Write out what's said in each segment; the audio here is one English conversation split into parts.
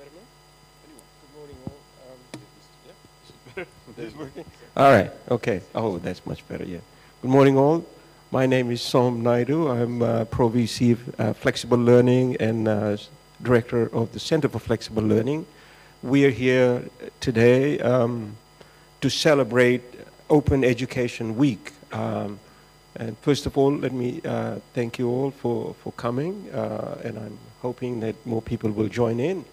Good morning, all. This is working? All right, okay. Oh, that's much better, yeah. Good morning, all. My name is Som Naidu. I'm Pro VC Flexible Learning and Director of the Center for Flexible Learning. We are here today to celebrate Open Education Week. And first of all, let me thank you all for coming, and I'm hoping that more people will join in.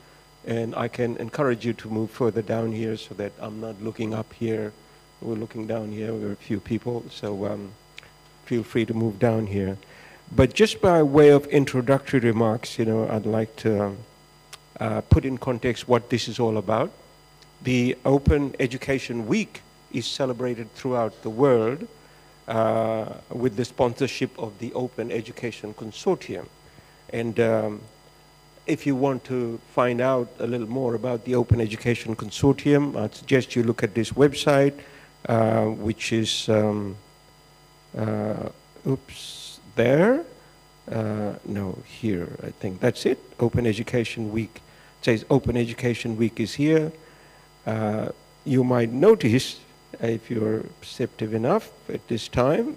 And I can encourage you to move further down here so that I'm not looking up here. We're looking down here. We're a few people, so feel free to move down here. But just by way of introductory remarks, I'd like to put in context what this is all about. The Open Education Week is celebrated throughout the world with the sponsorship of the Open Education Consortium. And if you want to find out a little more about the Open Education Consortium, I'd suggest you look at this website, which is, there. No, here, I think that's it, Open Education Week. It says Open Education Week is here. You might notice, if you're perceptive enough at this time,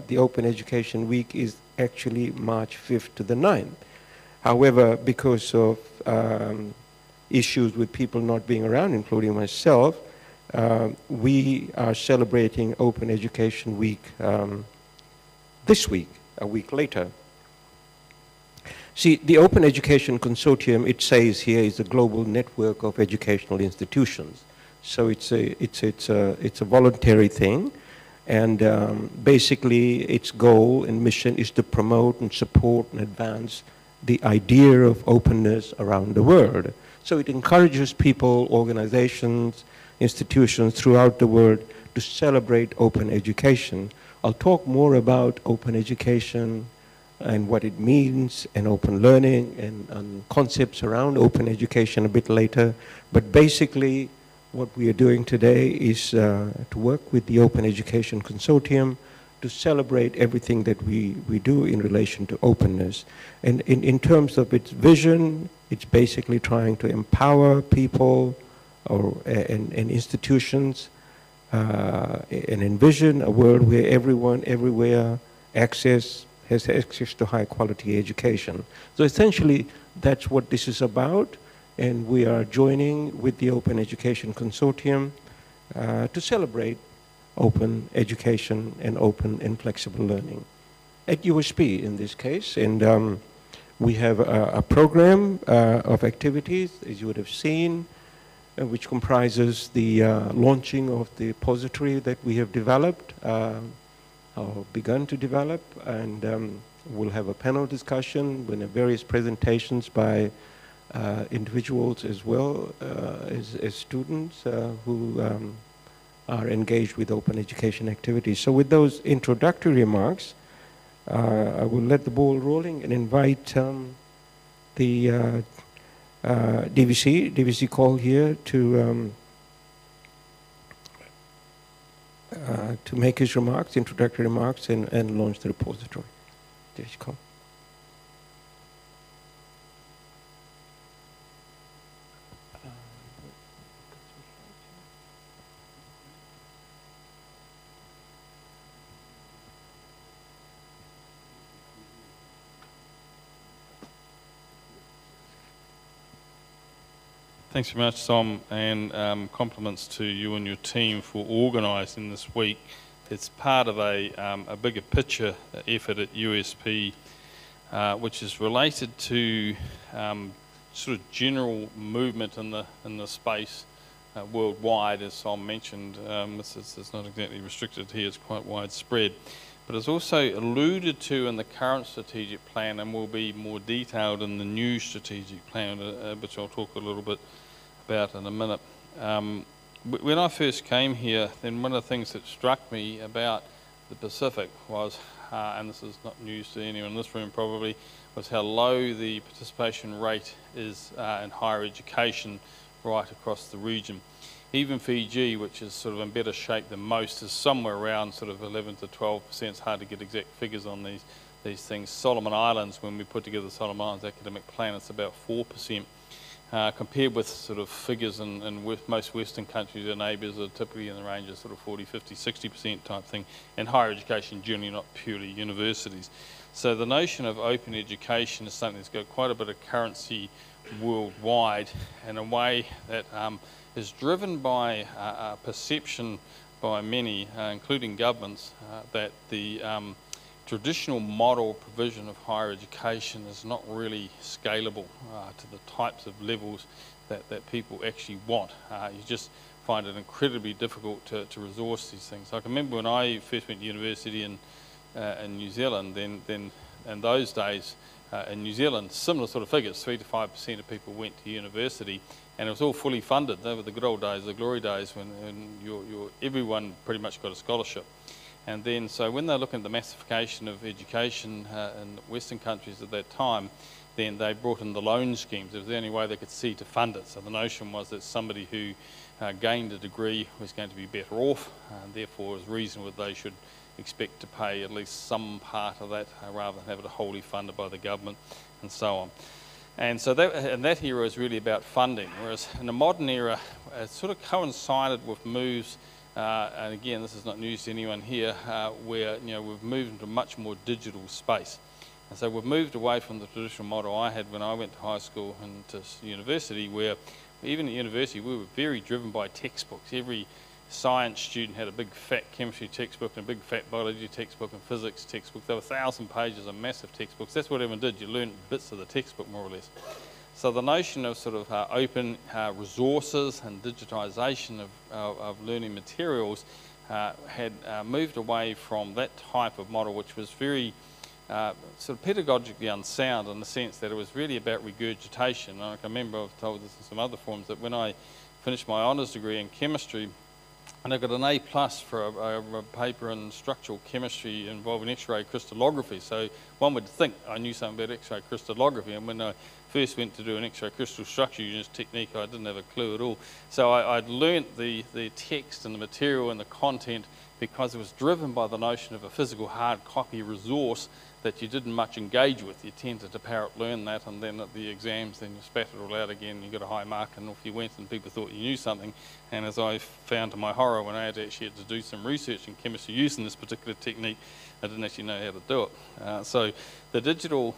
the Open Education Week is actually March 5th to the 9th. However, because of issues with people not being around, including myself, we are celebrating Open Education Week this week, a week later. See, the Open Education Consortium, it says here, is a global network of educational institutions. So it's a voluntary thing, and basically its goal and mission is to promote and support and advance the idea of openness around the world. So it encourages people, organizations, institutions throughout the world to celebrate open education. I'll talk more about open education and what it means, and open learning, and concepts around open education a bit later. But basically, what we are doing today is to work with the Open Education Consortium to celebrate everything that we do in relation to openness. And in terms of its vision, it's basically trying to empower people and institutions and envision a world where everyone, everywhere, has access to high quality education. So essentially, that's what this is about. And we are joining with the Open Education Consortium to celebrate open education and open and flexible learning at USP in this case. And we have a program of activities, as you would have seen, which comprises the launching of the repository that we have developed, or begun to develop, and we'll have a panel discussion with various presentations by individuals as well as students who are engaged with open education activities. So with those introductory remarks, I will let the ball rolling and invite the DVC call here to make his remarks, introductory remarks, and launch the repository. DVC call. Thanks very much, Som, and compliments to you and your team for organising this week. It's part of a bigger picture effort at USP, which is related to sort of general movement in the space worldwide, as Som mentioned. This is not exactly restricted here; it's quite widespread. But it's also alluded to in the current strategic plan, and will be more detailed in the new strategic plan, which I'll talk a little bit about in a minute. When I first came here, then one of the things that struck me about the Pacific was, and this is not news to anyone in this room probably, was how low the participation rate is in higher education right across the region. Even Fiji, which is sort of in better shape than most, is somewhere around sort of 11 to 12%. It's hard to get exact figures on these things. Solomon Islands, when we put together the Solomon Islands academic plan, it's about 4%. compared with sort of figures in most Western countries. Our neighbours are typically in the range of sort of 40, 50, 60% type thing, and higher education generally not purely universities. So the notion of open education is something that's got quite a bit of currency worldwide, in a way that is driven by a perception by many, including governments, that the traditional model provision of higher education is not really scalable to the types of levels that people actually want. You just find it incredibly difficult to resource these things. I can remember when I first went to university in New Zealand, then in those days in New Zealand, similar sort of figures, 3 to 5% of people went to university, and it was all fully funded. They were the good old days, the glory days, when everyone pretty much got a scholarship. And then, so when they're looking at the massification of education in Western countries at that time, then they brought in the loan schemes. It was the only way they could see to fund it. So the notion was that somebody who gained a degree was going to be better off, and therefore it was reasonable that they should expect to pay at least some part of that rather than have it wholly funded by the government, and so on. And so that era is really about funding, whereas in the modern era, it sort of coincided with moves, and again, this is not news to anyone here, where we've moved into a much more digital space. And so we've moved away from the traditional model I had when I went to high school and to university, where even at university we were very driven by textbooks. Every science student had a big fat chemistry textbook and a big fat biology textbook and physics textbook. There were 1,000 pages of massive textbooks. That's what everyone did. You learned bits of the textbook, more or less. So the notion of sort of open resources and digitisation of learning materials had moved away from that type of model, which was very sort of pedagogically unsound, in the sense that it was really about regurgitation. And I can remember, I've told this in some other forums, that when I finished my honours degree in chemistry, and I got an A+ for a paper in structural chemistry involving X-ray crystallography. So one would think I knew something about X-ray crystallography, and when I first went to do an X-ray crystal structure using this technique, I didn't have a clue at all. So I'd learnt the text and the material and the content because it was driven by the notion of a physical hard copy resource that you didn't much engage with. You tended to parrot learn that, and then at the exams, then you spat it all out again, and you got a high mark, and off you went, and people thought you knew something. And as I found to my horror, when I actually had to do some research in chemistry using this particular technique, I didn't actually know how to do it. So the digital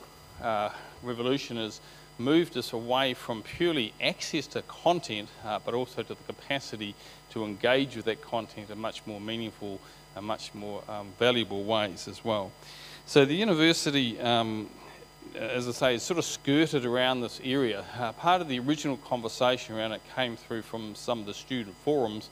revolution has moved us away from purely access to content, but also to the capacity to engage with that content in much more meaningful and much more valuable ways as well. So the university, as I say, is sort of skirted around this area. Part of the original conversation around it came through from some of the student forums,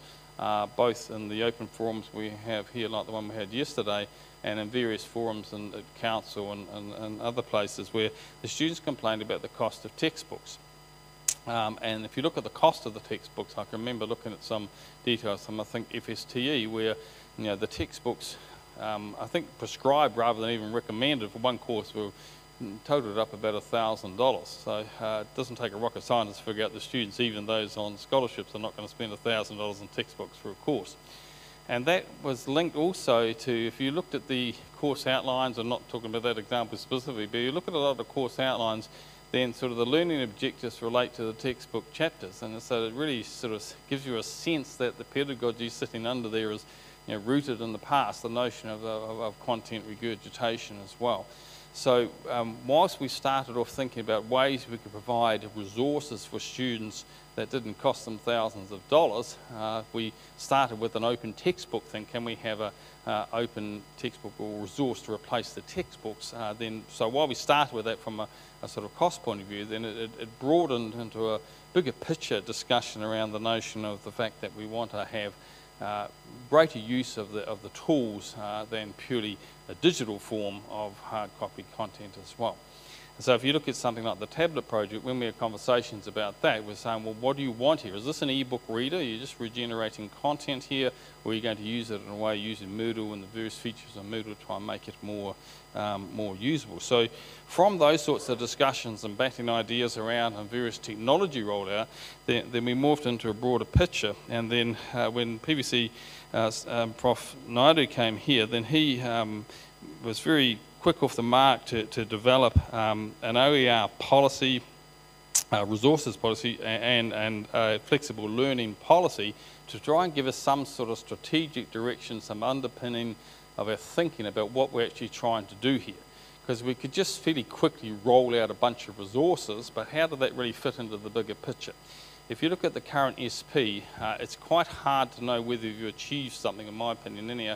both in the open forums we have here, like the one we had yesterday, and in various forums and at council and other places where the students complained about the cost of textbooks. And if you look at the cost of the textbooks, I can remember looking at some details from, I think, FSTE, where the textbooks, I think prescribed rather than even recommended for one course were totaled up about $1,000. So it doesn't take a rocket scientist to figure out the students, even those on scholarships, are not going to spend $1,000 on textbooks for a course. And that was linked also to, if you looked at the course outlines, I'm not talking about that example specifically, but you look at a lot of the course outlines, then sort of the learning objectives relate to the textbook chapters. And so it really sort of gives you a sense that the pedagogy sitting under there is rooted in the past, the notion of content regurgitation as well. So whilst we started off thinking about ways we could provide resources for students that didn't cost them thousands of dollars, we started with an open textbook thing. Can we have an open textbook or resource to replace the textbooks? So while we started with that from a sort of cost point of view, then it broadened into a bigger picture discussion around the notion of the fact that we want to have greater use of the tools than purely a digital form of hard copy content as well. So if you look at something like the tablet project, when we had conversations about that, we're saying, well, what do you want here? Is this an e-book reader? You're just regenerating content here, or are you going to use it in a way using Moodle and the various features of Moodle to try and make it more usable? So from those sorts of discussions and batting ideas around and various technology rolled out, then we morphed into a broader picture. And then when PVC Prof Naidu came here, then he was very quick off the mark to develop an OER policy resources policy and flexible learning policy to try and give us some sort of strategic direction, some underpinning of our thinking about what we're actually trying to do here. Because we could just fairly quickly roll out a bunch of resources, but how do that really fit into the bigger picture? If you look at the current SP, it's quite hard to know whether you achieve something, in my opinion, anyhow,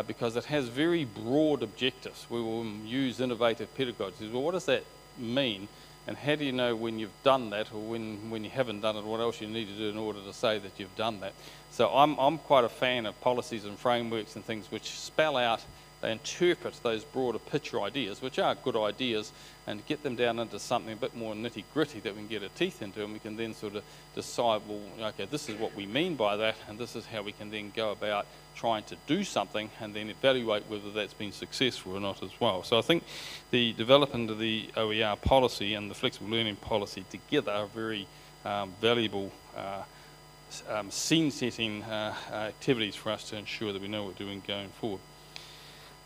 because it has very broad objectives. We will use innovative pedagogy. Well, what does that mean? And how do you know when you've done that, or when you haven't done it, what else you need to do in order to say that you've done that? So I'm quite a fan of policies and frameworks and things which spell out, they interpret those broader picture ideas, which are good ideas, and get them down into something a bit more nitty-gritty that we can get our teeth into, and we can then sort of decide, well, okay, this is what we mean by that, and this is how we can then go about trying to do something, and then evaluate whether that's been successful or not as well. So I think the development of the OER policy and the flexible learning policy together are very valuable scene-setting activities for us to ensure that we know what we're doing going forward.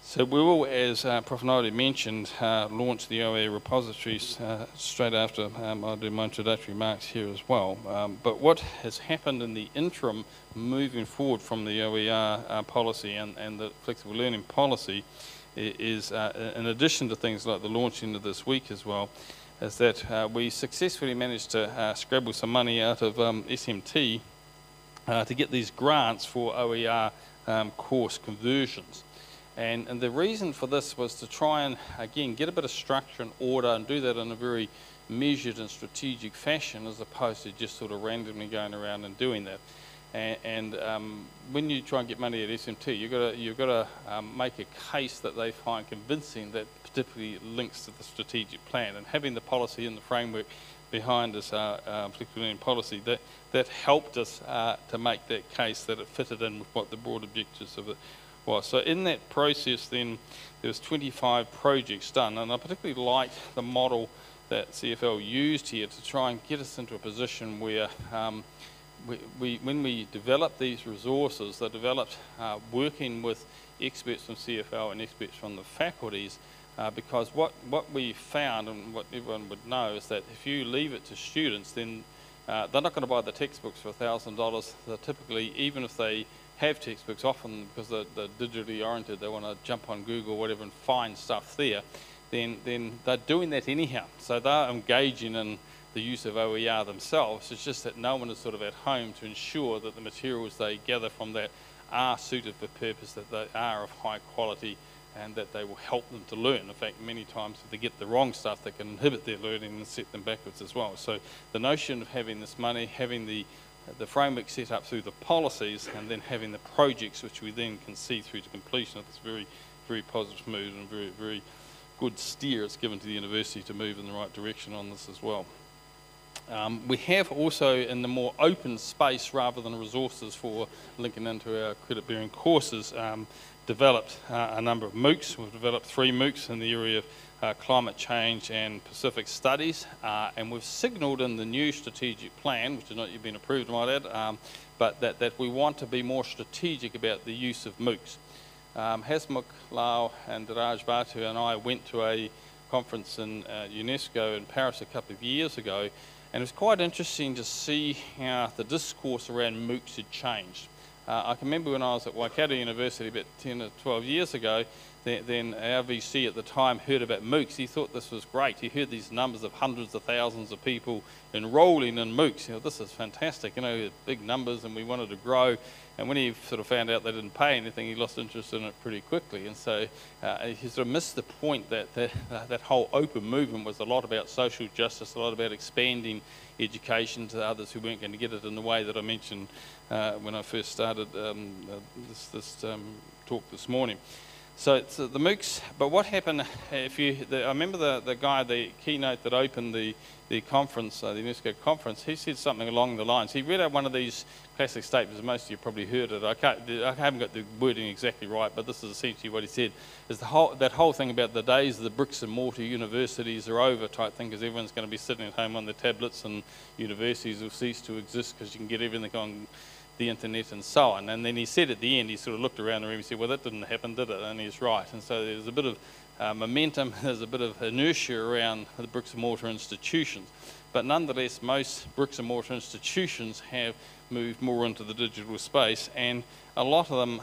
So we will, as Prof. Nauri mentioned, launch the OER repositories straight after I'll do my introductory remarks here as well. But what has happened in the interim moving forward from the OER policy and the flexible learning policy is, in addition to things like the launching of this week as well, is that we successfully managed to scrabble some money out of SMT to get these grants for OER course conversions. And the reason for this was to try and, again, get a bit of structure and order and do that in a very measured and strategic fashion, as opposed to just sort of randomly going around and doing that. And when you try and get money at SMT, you've got to make a case that they find convincing that particularly links to the strategic plan. And having the policy and the framework behind this flexible learning policy, that helped us to make that case that it fitted in with what the broad objectives of it was. So in that process then, there was 25 projects done, and I particularly liked the model that CFL used here to try and get us into a position where when we developed these resources, they're developed working with experts from CFL and experts from the faculties, because what we found and what everyone would know is that if you leave it to students, then they're not going to buy the textbooks for $1,000. They're typically, even if they have textbooks, often because they're digitally oriented, they want to jump on Google or whatever and find stuff there, then they're doing that anyhow. So they're engaging in the use of OER themselves. It's just that no one is sort of at home to ensure that the materials they gather from that are suited for purpose, that they are of high quality, and that they will help them to learn. In fact, many times if they get the wrong stuff, they can inhibit their learning and set them backwards as well. So the notion of having this money, having the framework set up through the policies, and then having the projects which we then can see through to completion, it's a very, very positive mood and very, very good steer it's given to the university to move in the right direction on this as well. We have also, in the more open space rather than resources for linking into our credit-bearing courses, developed a number of MOOCs. We've developed 3 MOOCs in the area of climate change and Pacific studies, and we've signalled in the new strategic plan, which has not yet been approved, might add, but that we want to be more strategic about the use of MOOCs. Hasmukh Lal and Raj Bhatu and I went to a conference in UNESCO in Paris a couple of years ago, and it was quite interesting to see how the discourse around MOOCs had changed. I can remember when I was at Waikato University about 10 or 12 years ago, then our VC at the time heard about MOOCs. He thought this was great. He heard these numbers of hundreds of thousands of people enrolling in MOOCs. You know, this is fantastic, you know, big numbers, and we wanted to grow. And when he sort of found out they didn't pay anything, he lost interest in it pretty quickly. And so he sort of missed the point that that whole open movement was a lot about social justice, a lot about expanding education to others who weren't going to get it in the way that I mentioned when I first started this talk this morning. So it's the MOOCs, but what happened I remember the guy, the keynote that opened the conference, the UNESCO conference, he said something along the lines. He read out one of these classic statements, most of you probably heard it. I haven't got the wording exactly right, but this is essentially what he said, is that whole thing about the days of the bricks and mortar universities are over type thing, because everyone's going to be sitting at home on their tablets, and universities will cease to exist because you can get everything on the internet and so on. And then he said at the end, he sort of looked around the room and said, well, that didn't happen, did it? And he's right. And so there's a bit of momentum, there's a bit of inertia around the bricks and mortar institutions. but nonetheless most bricks and mortar institutions have moved more into the digital space, and a lot of them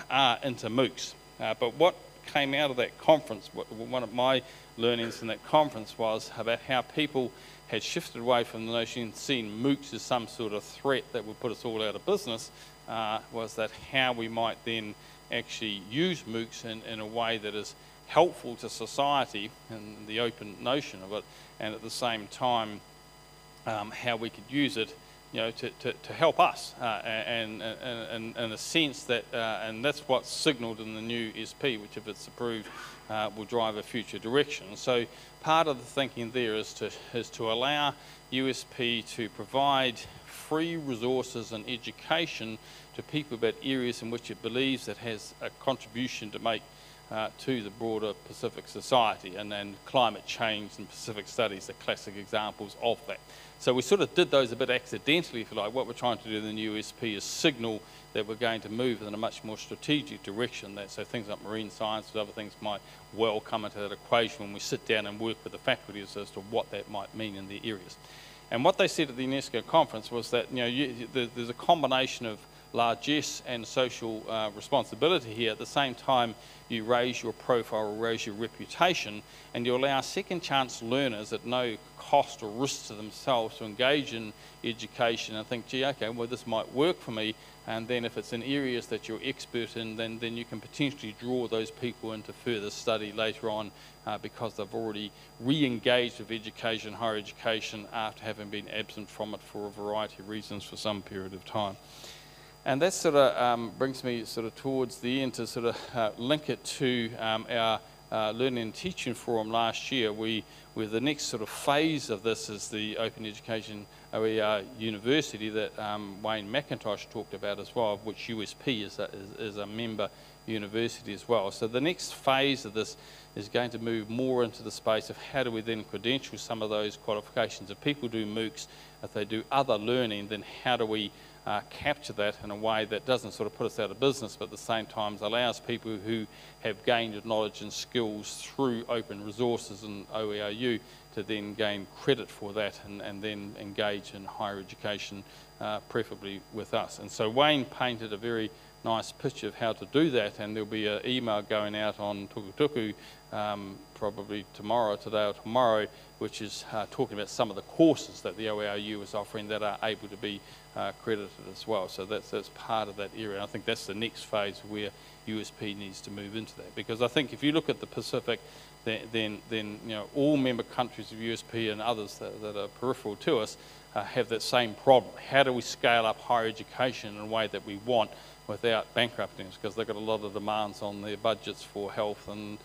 are into MOOCs. But what came out of that conference, one of my learnings in that conference was about how people had shifted away from the notion of seeing MOOCs as some sort of threat that would put us all out of business, was that how we might then actually use MOOCs in a way that is helpful to society and the open notion of it, and at the same time how we could use it, you know, to help us, and in a sense that, and that's what's signalled in the new SP, which if it's approved will drive a future direction. So part of the thinking there is to allow USP to provide free resources and education to people about areas in which it believes it has a contribution to make to the broader Pacific society, and then climate change and Pacific studies are classic examples of that. So we sort of did those a bit accidentally, if you like. What we're trying to do in the new USP is signal that we're going to move in a much more strategic direction, that so things like marine science and other things might well come into that equation when we sit down and work with the faculties as to what that might mean in the areas. And what they said at the UNESCO conference was that, you know, there's a combination of largesse and social responsibility here. At the same time, you raise your profile or raise your reputation, and you allow second chance learners at no cost or risk to themselves to engage in education and think, gee, okay, well, this might work for me. And then if it's in areas that you're expert in, then you can potentially draw those people into further study later on because they've already re-engaged with education, higher education, after having been absent from it for a variety of reasons for some period of time. And that sort of brings me sort of towards the end to sort of link it to our Learning and Teaching Forum last year. Where the next sort of phase of this is the Open Education OER University that Wayne McIntosh talked about as well, of which USP is a member university as well. So the next phase of this is going to move more into the space of how do we then credential some of those qualifications. If people do MOOCs, if they do other learning, then how do we capture that in a way that doesn't sort of put us out of business, but at the same time allows people who have gained knowledge and skills through open resources and OERU to then gain credit for that and then engage in higher education, preferably with us. And so Wayne painted a very nice picture of how to do that, and there'll be an email going out on Tukutuku probably today or tomorrow, which is talking about some of the courses that the OERU is offering that are able to be credited as well. So that's part of that area. And I think that's the next phase where USP needs to move into that, because I think if you look at the Pacific, then you know, all member countries of USP and others that are peripheral to us have that same problem. How do we scale up higher education in a way that we want without bankrupting us, because they've got a lot of demands on their budgets for health and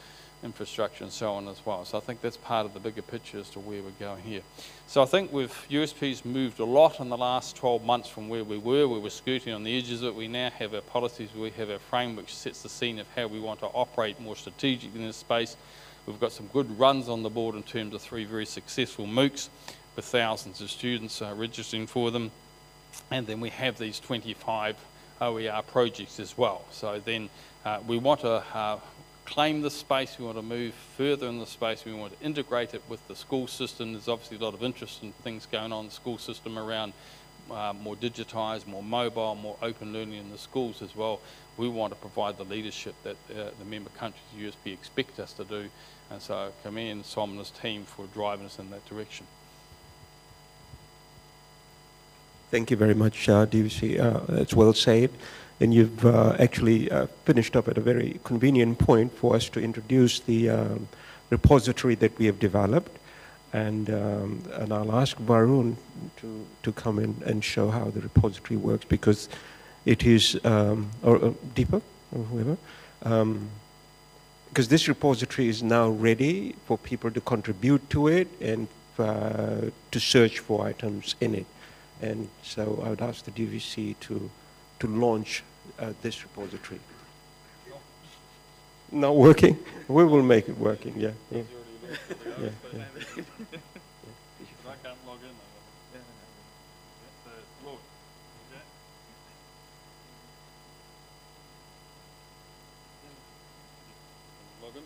infrastructure and so on as well. So I think that's part of the bigger picture as to where we're going here. So I think USP's moved a lot in the last 12 months from where we were skirting on the edges of it. We now have our policies, we have our framework which sets the scene of how we want to operate more strategically in this space. We've got some good runs on the board in terms of 3 very successful MOOCs with thousands of students registering for them. And then we have these 25 OER projects as well. So then we want to claim the space, we want to move further in the space, we want to integrate it with the school system. There's obviously a lot of interest in things going on in the school system around more digitised, more mobile, more open learning in the schools as well. We want to provide the leadership that the member countries of USP expect us to do, and so I commend Som and his team for driving us in that direction. Thank you very much, DVC. It's well said. And you've actually finished up at a very convenient point for us to introduce the repository that we have developed. And I'll ask Varun to come in and show how the repository works, because it is, or Deepak, or whoever, because this repository is now ready for people to contribute to it and to search for items in it. And so I would ask the DVC to launch this repository. Not working? We will make it working, yeah. Yeah. Yeah. Yeah. I can't log in though. Log in.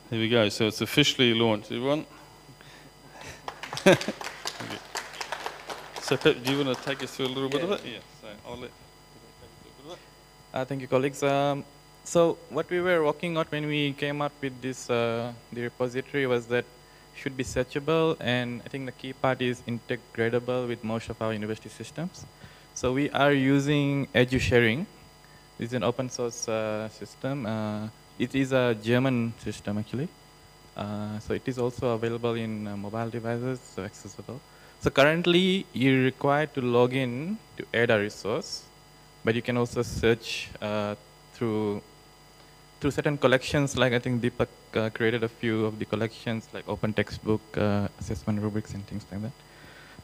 There we go. So it's officially launched, everyone. Okay. So Pip, do you want to take us through a little bit of it? Yeah. So I'll let Pip take us through a bit of it. Thank you, colleagues. So what we were working on when we came up with this, the repository, was that should be searchable, and I think the key part is integratable with most of our university systems. So we are using EduSharing. It's an open source system. It is a German system, actually. So it is also available in mobile devices, so accessible. So currently, you're required to log in to add a resource, but you can also search through certain collections. Like I think Deepak created a few of the collections, like open textbook, assessment rubrics, and things like that.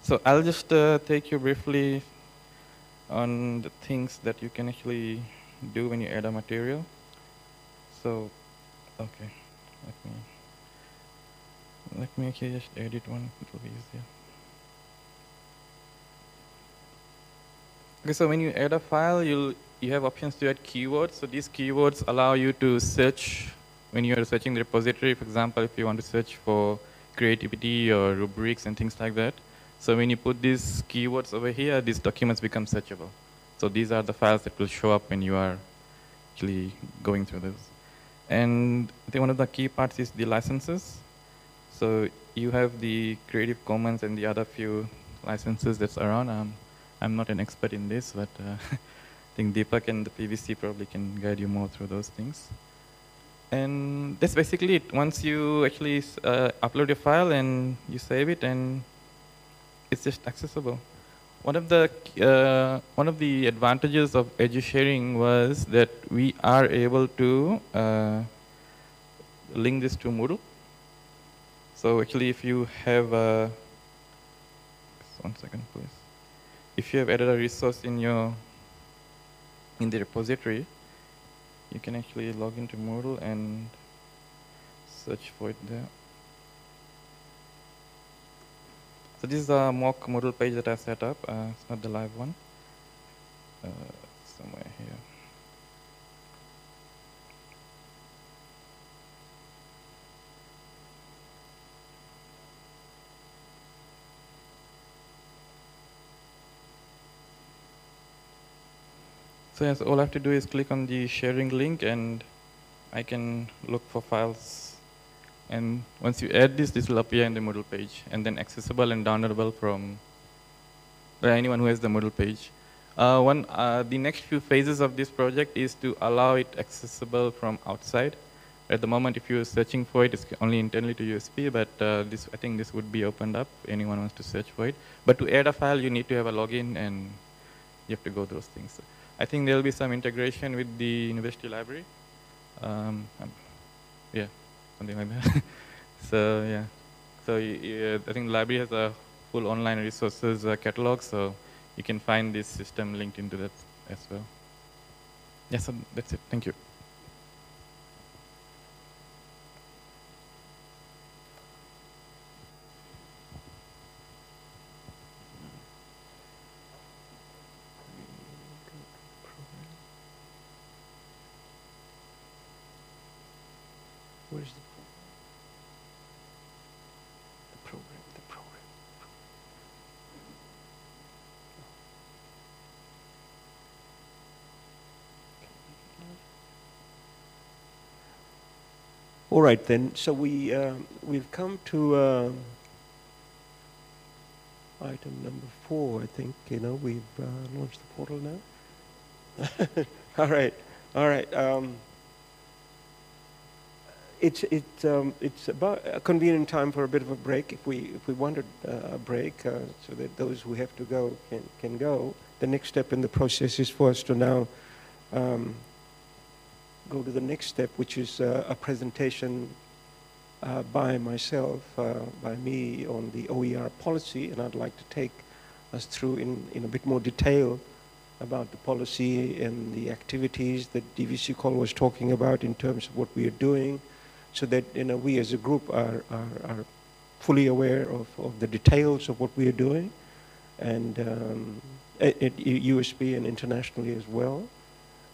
So I'll just take you briefly on the things that you can actually do when you add a material. So, okay, let me actually just edit one. It will be easier. Okay, so when you add a file, you have options to add keywords. So these keywords allow you to search when you are searching the repository. For example, if you want to search for creativity or rubrics and things like that. So when you put these keywords over here, these documents become searchable. So these are the files that will show up when you are actually going through this. And I think one of the key parts is the licenses. So you have the Creative Commons and the other few licenses that's around. I'm not an expert in this, but I think Deepak and the PVC probably can guide you more through those things. And that's basically it. Once you actually upload your file and you save it, and it's just accessible. One of the advantages of EduSharing was that we are able to link this to Moodle. So actually, if you have one second, please. If you have added a resource in the repository, you can actually log into Moodle and search for it there. So this is a mock Moodle page that I set up. It's not the live one. Somewhere here. So yes, all I have to do is click on the sharing link, and I can look for files. And once you add this will appear in the Moodle page, and then accessible and downloadable from anyone who has the Moodle page. The next few phases of this project is to allow it accessible from outside. At the moment, if you're searching for it, it's only internally to USB, but I think this would be opened up if anyone wants to search for it. But to add a file, you need to have a login, and you have to go through those things. I think there'll be some integration with the university library. Yeah, something like that. So yeah, so I think the library has a full online resources catalog, so you can find this system linked into that as well. Yeah, so that's it. Thank you. Where's the program? The program. All right then. So we've come to item number 4. I think we've launched the portal now. All right. All right. It's about a convenient time for a bit of a break. If we wanted a break, so that those who have to go can go. The next step in the process is for us to now go to the next step, which is a presentation by myself, by me, on the OER policy, and I'd like to take us through in a bit more detail about the policy and the activities that DVC Call was talking about in terms of what we are doing, so that we as a group are fully aware of the details of what we are doing, and at USB and internationally as well,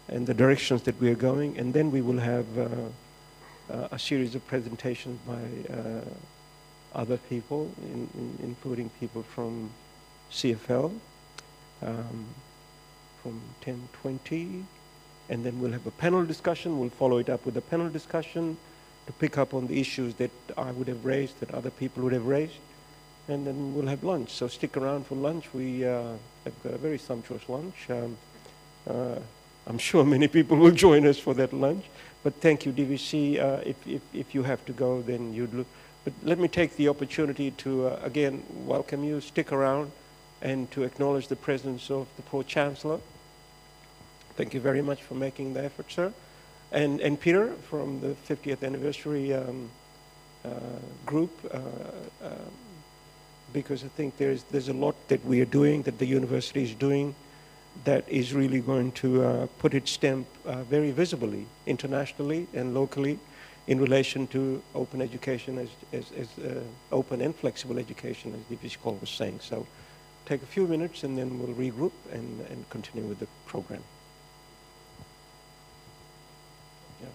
and the directions that we are going. And then we will have a series of presentations by other people, including people from CFL, from 10:20, and then we'll have a panel discussion. We'll follow it up with a panel discussion to pick up on the issues that I would have raised, that other people would have raised, and then we'll have lunch. So stick around for lunch. We have got a very sumptuous lunch. I'm sure many people will join us for that lunch. But thank you, DVC. If you have to go, then you'd look. But let me take the opportunity to, again, welcome you, stick around, and to acknowledge the presence of the Pro-Chancellor. Thank you very much for making the effort, sir. And Peter from the 50th anniversary group, because I think there's a lot that we are doing, that the university is doing, that is really going to put its stamp very visibly, internationally and locally, in relation to open education, as open and flexible education, as D.V. Cole was saying. So take a few minutes and then we'll regroup and continue with the program. Yeah.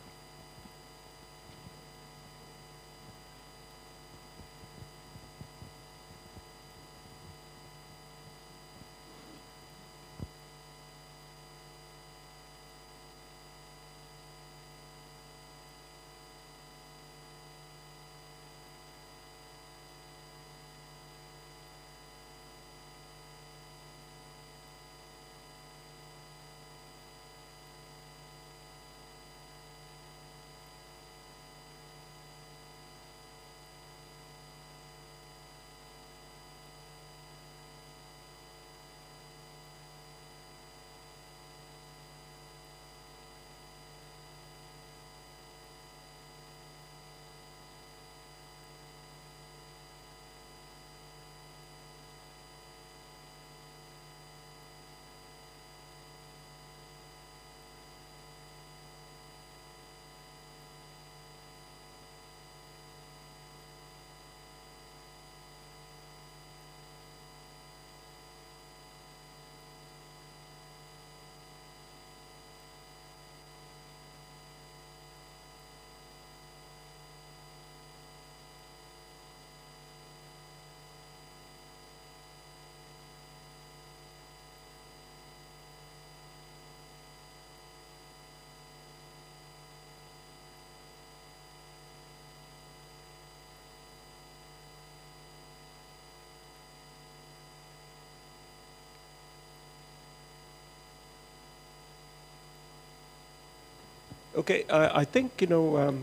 Okay, I think, you know,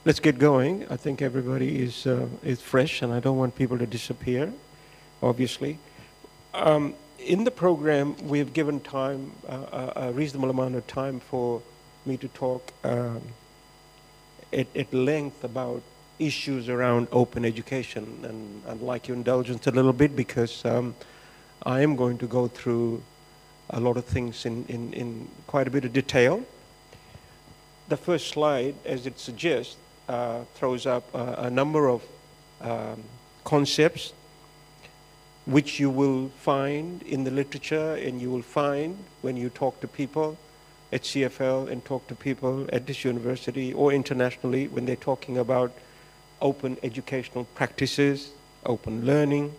let's get going. I think everybody is fresh, and I don't want people to disappear, obviously. In the program, we've given time, a reasonable amount of time for me to talk at length about issues around open education, and I'd like your indulgence a little bit because I am going to go through a lot of things in quite a bit of detail. The first slide, as it suggests, throws up a number of concepts which you will find in the literature, and you will find when you talk to people at CFL and talk to people at this university or internationally when they're talking about open educational practices, open learning,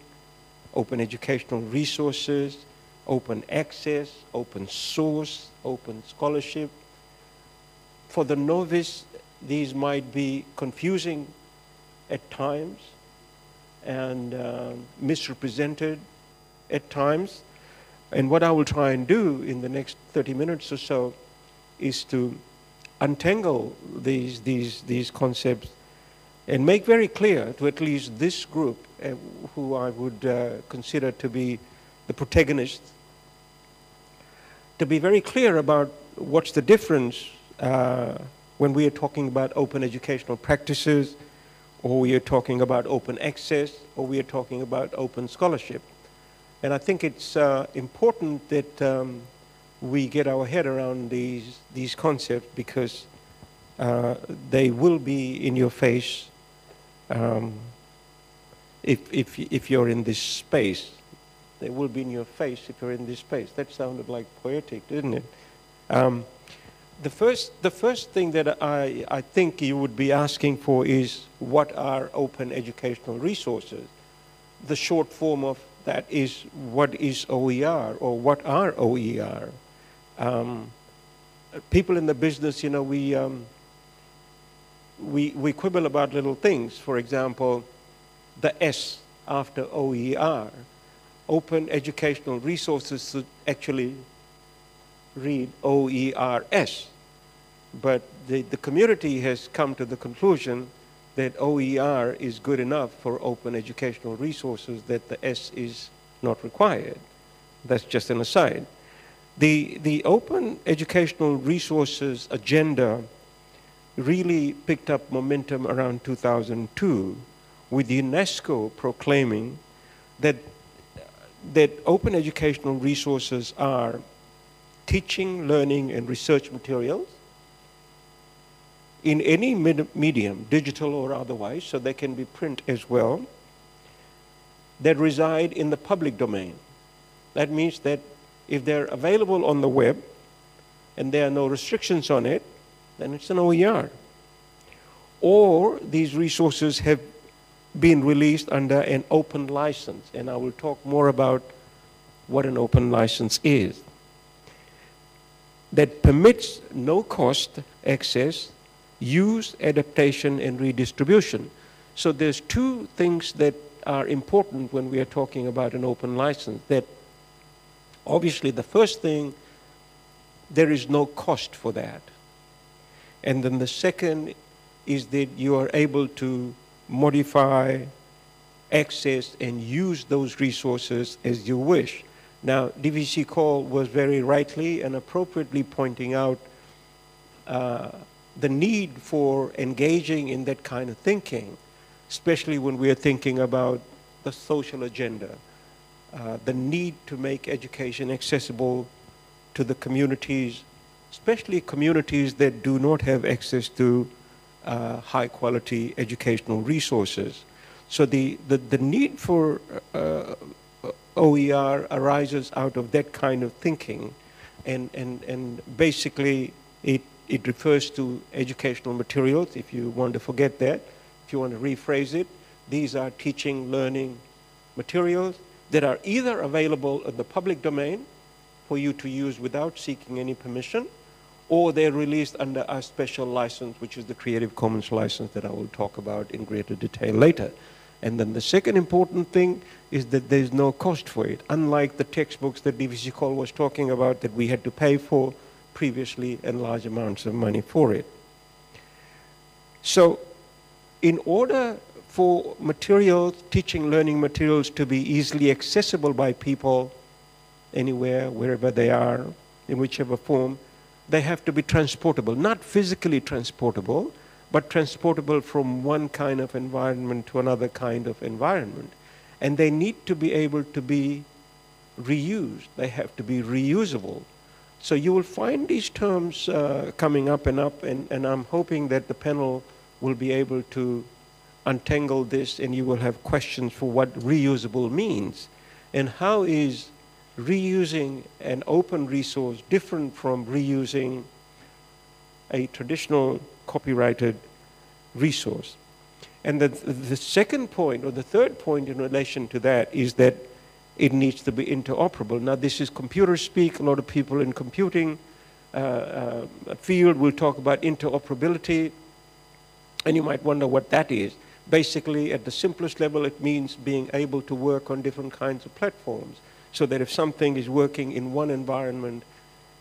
open educational resources, open access, open source, open scholarship. For the novice, these might be confusing at times and misrepresented at times. And what I will try and do in the next 30 minutes or so is to untangle these concepts and make very clear to at least this group, who I would consider to be the protagonists, to be very clear about what's the difference when we are talking about open educational practices, or we are talking about open access, or we are talking about open scholarship. And I think it's important that we get our head around these concepts, because they will be in your face if you're in this space. They will be in your face if you're in this space. That sounded like poetic, didn't it? The first thing that I think you would be asking for is what are open educational resources? The short form of that is what is OER or what are OER? People in the business, you know, we quibble about little things. For example, the S after OER, open educational resources, should actually read OERS. But the community has come to the conclusion that OER is good enough for open educational resources, that the S is not required. That's just an aside. The open educational resources agenda really picked up momentum around 2002 with UNESCO proclaiming that open educational resources are teaching, learning, and research materials in any medium, digital or otherwise, so they can be print as well, that reside in the public domain. That means that if they're available on the web and there are no restrictions on it, then it's an OER. Or these resources have been released under an open license, and I will talk more about what an open license is. That permits no cost access, use, adaptation, and redistribution. So there's two things that are important when we are talking about an open license. That obviously the first thing, there is no cost for that. And then the second is that you are able to modify, access, and use those resources as you wish. Now, DVC Call was very rightly and appropriately pointing out the need for engaging in that kind of thinking, especially when we are thinking about the social agenda, the need to make education accessible to the communities, especially communities that do not have access to high quality educational resources. So the need for OER arises out of that kind of thinking, and basically it refers to educational materials, if you want to forget that. If you want to rephrase it, these are teaching, learning materials that are either available in the public domain for you to use without seeking any permission, or they're released under a special license, which is the Creative Commons license that I will talk about in greater detail later. And then the second important thing is that there's no cost for it, unlike the textbooks that DVC Call was talking about that we had to pay for previously and large amounts of money for it. So in order for materials, teaching, learning materials to be easily accessible by people anywhere, wherever they are, in whichever form, they have to be transportable, not physically transportable, but transportable from one kind of environment to another kind of environment. And they need to be able to be reused. They have to be reusable. So you will find these terms coming up, and I'm hoping that the panel will be able to untangle this, and you will have questions for what reusable means, and how is reusing an open resource different from reusing a traditional copyrighted resource. And the second point, or the third point in relation to that, is that it needs to be interoperable. Now, this is computer speak. A lot of people in computing field will talk about interoperability, and you might wonder what that is. Basically, at the simplest level, it means being able to work on different kinds of platforms, so that if something is working in one environment,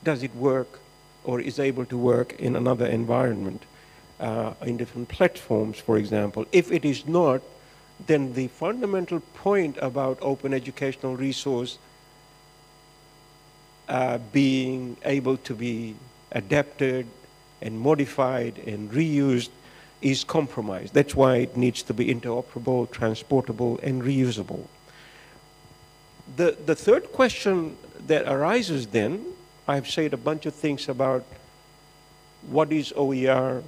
does it work or is able to work in another environment, in different platforms, for example. If it is not, then the fundamental point about open educational resource being able to be adapted and modified and reused is compromised. That's why it needs to be interoperable, transportable, and reusable. The third question that arises then, I've said a bunch of things about what is OER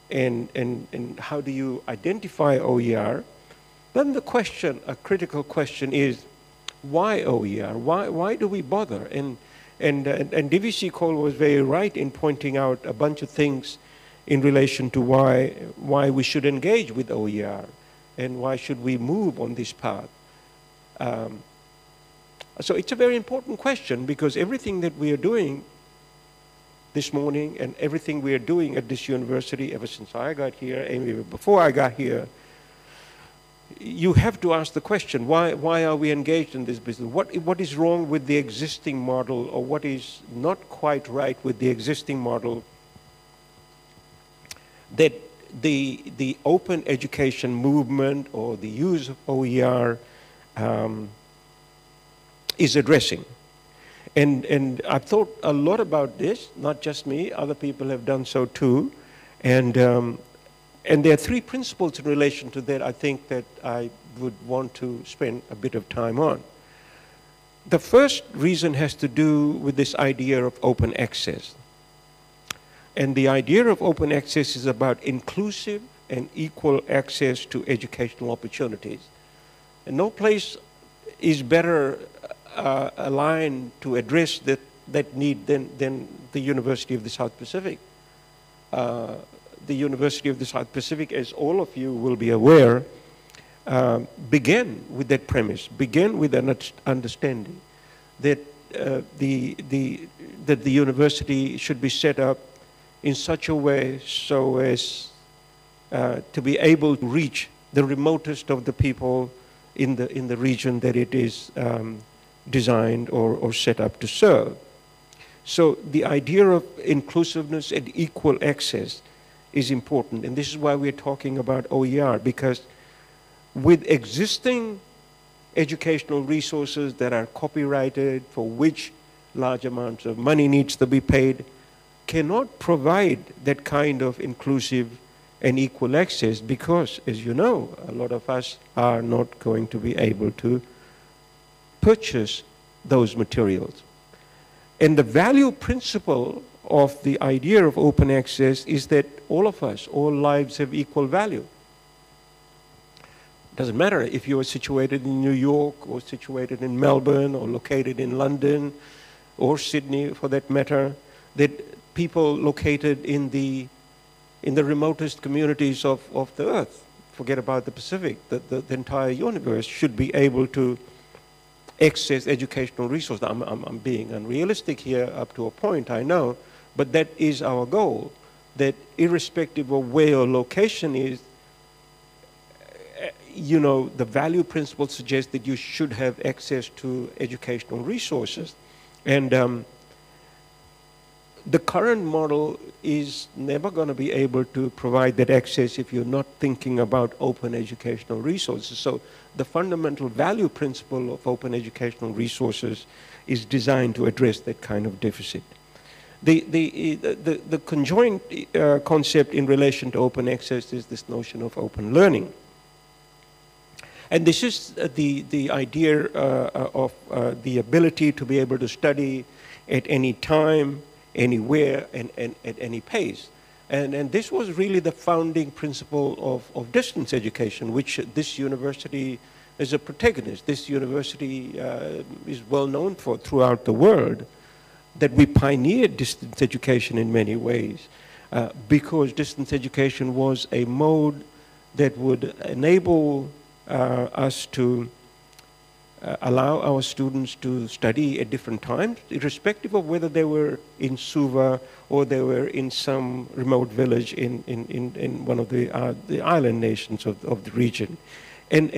and how do you identify OER. Then the question, a critical question, is why OER? Why do we bother? And And DVC Cole was very right in pointing out a bunch of things in relation to why we should engage with OER and why should we move on this path. So it's a very important question, because everything that we are doing this morning and everything we are doing at this university ever since I got here and even before I got here, you have to ask the question, why are we engaged in this business? What is wrong with the existing model, or what is not quite right with the existing model that the open education movement or the use of OER is addressing? And I've thought a lot about this, not just me, other people have done so too. And there are three principles in relation to that I think that I would want to spend a bit of time on. The first reason has to do with this idea of open access. And the idea of open access is about inclusive and equal access to educational opportunities. And no place is better aligned to address that need than the University of the South Pacific. The University of the South Pacific, as all of you will be aware, began with that premise, began with an understanding that that the university should be set up in such a way so as to be able to reach the remotest of the people in the region that it is designed or set up to serve. So the idea of inclusiveness and equal access is important, and this is why we're talking about OER, because with existing educational resources that are copyrighted, for which large amounts of money needs to be paid, cannot provide that kind of inclusive and equal access, because, as you know, a lot of us are not going to be able to purchase those materials. And the value principle of the idea of open access is that all of us, all lives have equal value. It doesn't matter if you are situated in New York or situated in Melbourne or located in London or Sydney for that matter, that people located in the remotest communities of the earth, forget about the Pacific, the entire universe should be able to access educational resources. I'm being unrealistic here up to a point, I know, but that is our goal, that irrespective of where your location is, you know, the value principle suggests that you should have access to educational resources. And the current model is never going to be able to provide that access if you're not thinking about open educational resources. So the fundamental value principle of open educational resources is designed to address that kind of deficit. The conjoint concept in relation to open access is this notion of open learning. And this is the idea of the ability to be able to study at any time, anywhere, and at any pace. And this was really the founding principle of distance education, which this university is a protagonist. This university is well known for throughout the world, that we pioneered distance education in many ways, because distance education was a mode that would enable us to allow our students to study at different times, irrespective of whether they were in Suva or they were in some remote village in one of the island nations of the region. And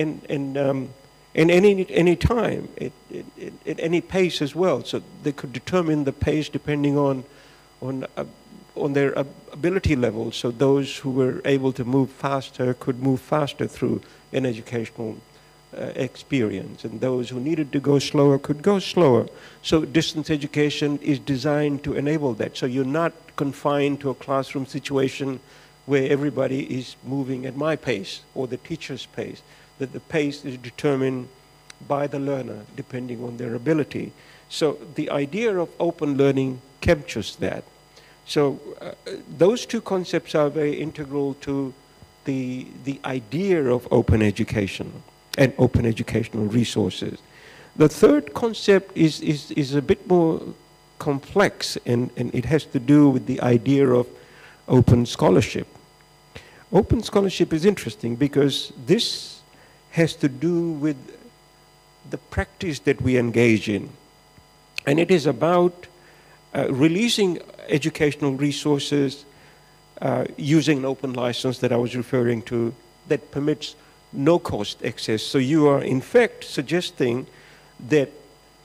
any time, at any pace as well. So they could determine the pace depending on their ability level. So those who were able to move faster could move faster through an educational experience, and those who needed to go slower could go slower. So distance education is designed to enable that. So you're not confined to a classroom situation where everybody is moving at my pace or the teacher's pace, that the pace is determined by the learner depending on their ability. So the idea of open learning captures that. So those two concepts are very integral to the idea of open education and open educational resources. The third concept is a bit more complex, and it has to do with the idea of open scholarship. Open scholarship is interesting because this has to do with the practice that we engage in. And it is about releasing educational resources using an open license that I was referring to that permits no cost access. So you are in fact suggesting that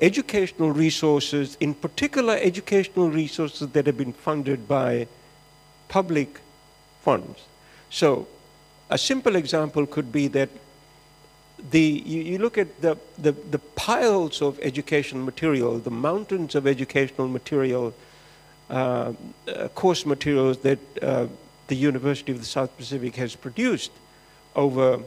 educational resources, in particular educational resources that have been funded by public funds. So a simple example could be that you look at the piles of educational material, the mountains of educational material, course materials that the University of the South Pacific has produced over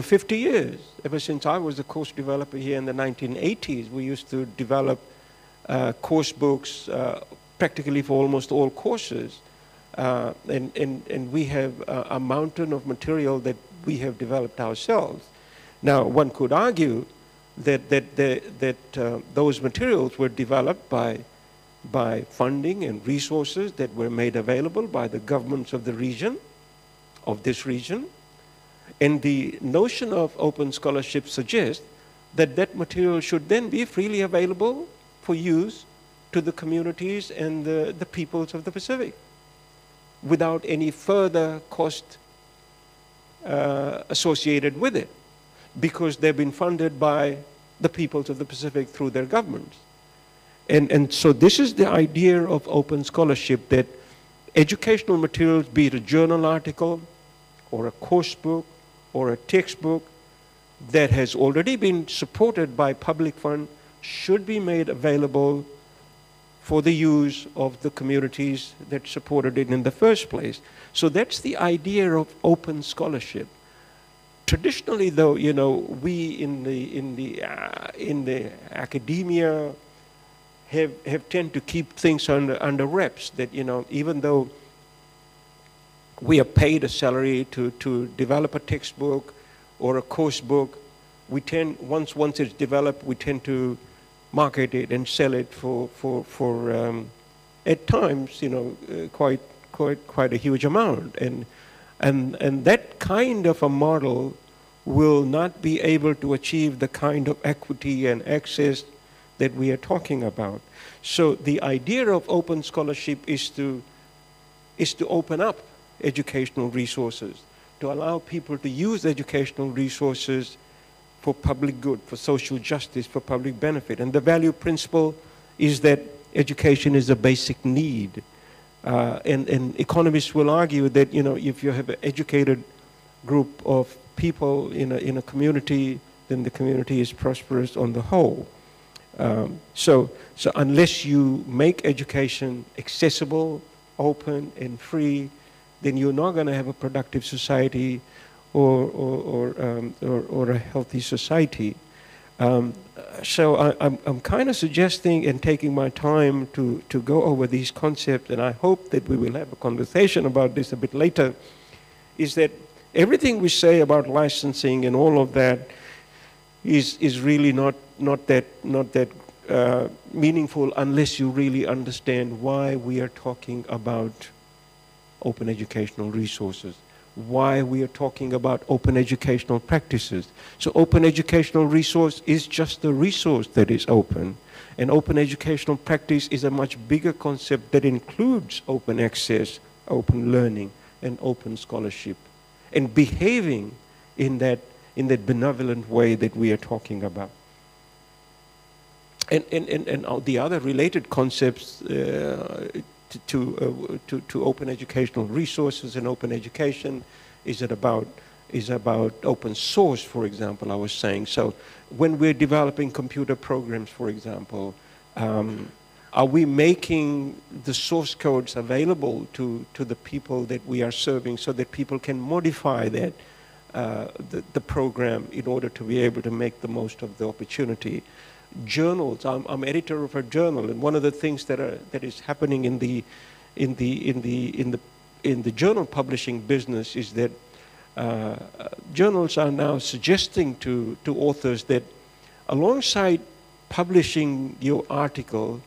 50 years. Ever since I was a course developer here in the 1980s, we used to develop course books practically for almost all courses. And we have a mountain of material that we have developed ourselves. Now, one could argue that those materials were developed by funding and resources that were made available by the governments of the region, of this region. And the notion of open scholarship suggests that that material should then be freely available for use to the communities and the peoples of the Pacific without any further cost associated with it, because they've been funded by the peoples of the Pacific through their governments. And so this is the idea of open scholarship, that educational materials, be it a journal article or a course book or a textbook that has already been supported by public fund, should be made available for the use of the communities that supported it in the first place. So that's the idea of open scholarship. Traditionally, though, you know, we in the academia have tend to keep things under wraps. That, you know, even though we are paid a salary to develop a textbook or a course book, we tend, once it's developed, we tend to market it and sell it for at times, you know, quite a huge amount. And that kind of a model will not be able to achieve the kind of equity and access that we are talking about. So the idea of open scholarship is to open up educational resources, to allow people to use educational resources for public good, for social justice, for public benefit. And the value principle is that education is a basic need. And economists will argue that, you know, if you have an educated group of people in a community, then the community is prosperous on the whole. So unless you make education accessible, open, and free, then you're not going to have a productive society or a healthy society. So I'm kind of suggesting and taking my time to go over these concepts, and I hope that we will have a conversation about this a bit later, is that everything we say about licensing and all of that is really not that meaningful unless you really understand why we are talking about open educational resources, why we are talking about open educational practices. So open educational resource is just a resource that is open. And open educational practice is a much bigger concept that includes open access, open learning, and open scholarship, and behaving in that benevolent way that we are talking about. And the other related concepts to open educational resources and open education is about open source, for example, I was saying. So when we're developing computer programs, for example, are we making the source codes available to the people that we are serving so that people can modify that the program in order to be able to make the most of the opportunity? Journals. I'm editor of a journal, and one of the things that is happening in the journal publishing business is that journals are now suggesting to authors that alongside publishing your article,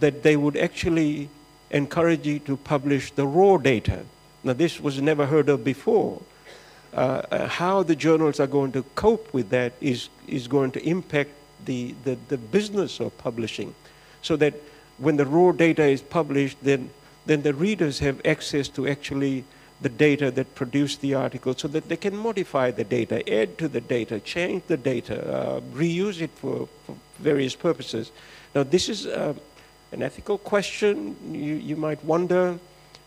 that they would actually encourage you to publish the raw data. Now, this was never heard of before. How the journals are going to cope with that is going to impact the business of publishing, so that when the raw data is published, then the readers have access to actually the data that produced the article, so that they can modify the data, add to the data, change the data, reuse it for various purposes. Now, this is an ethical question. You might wonder,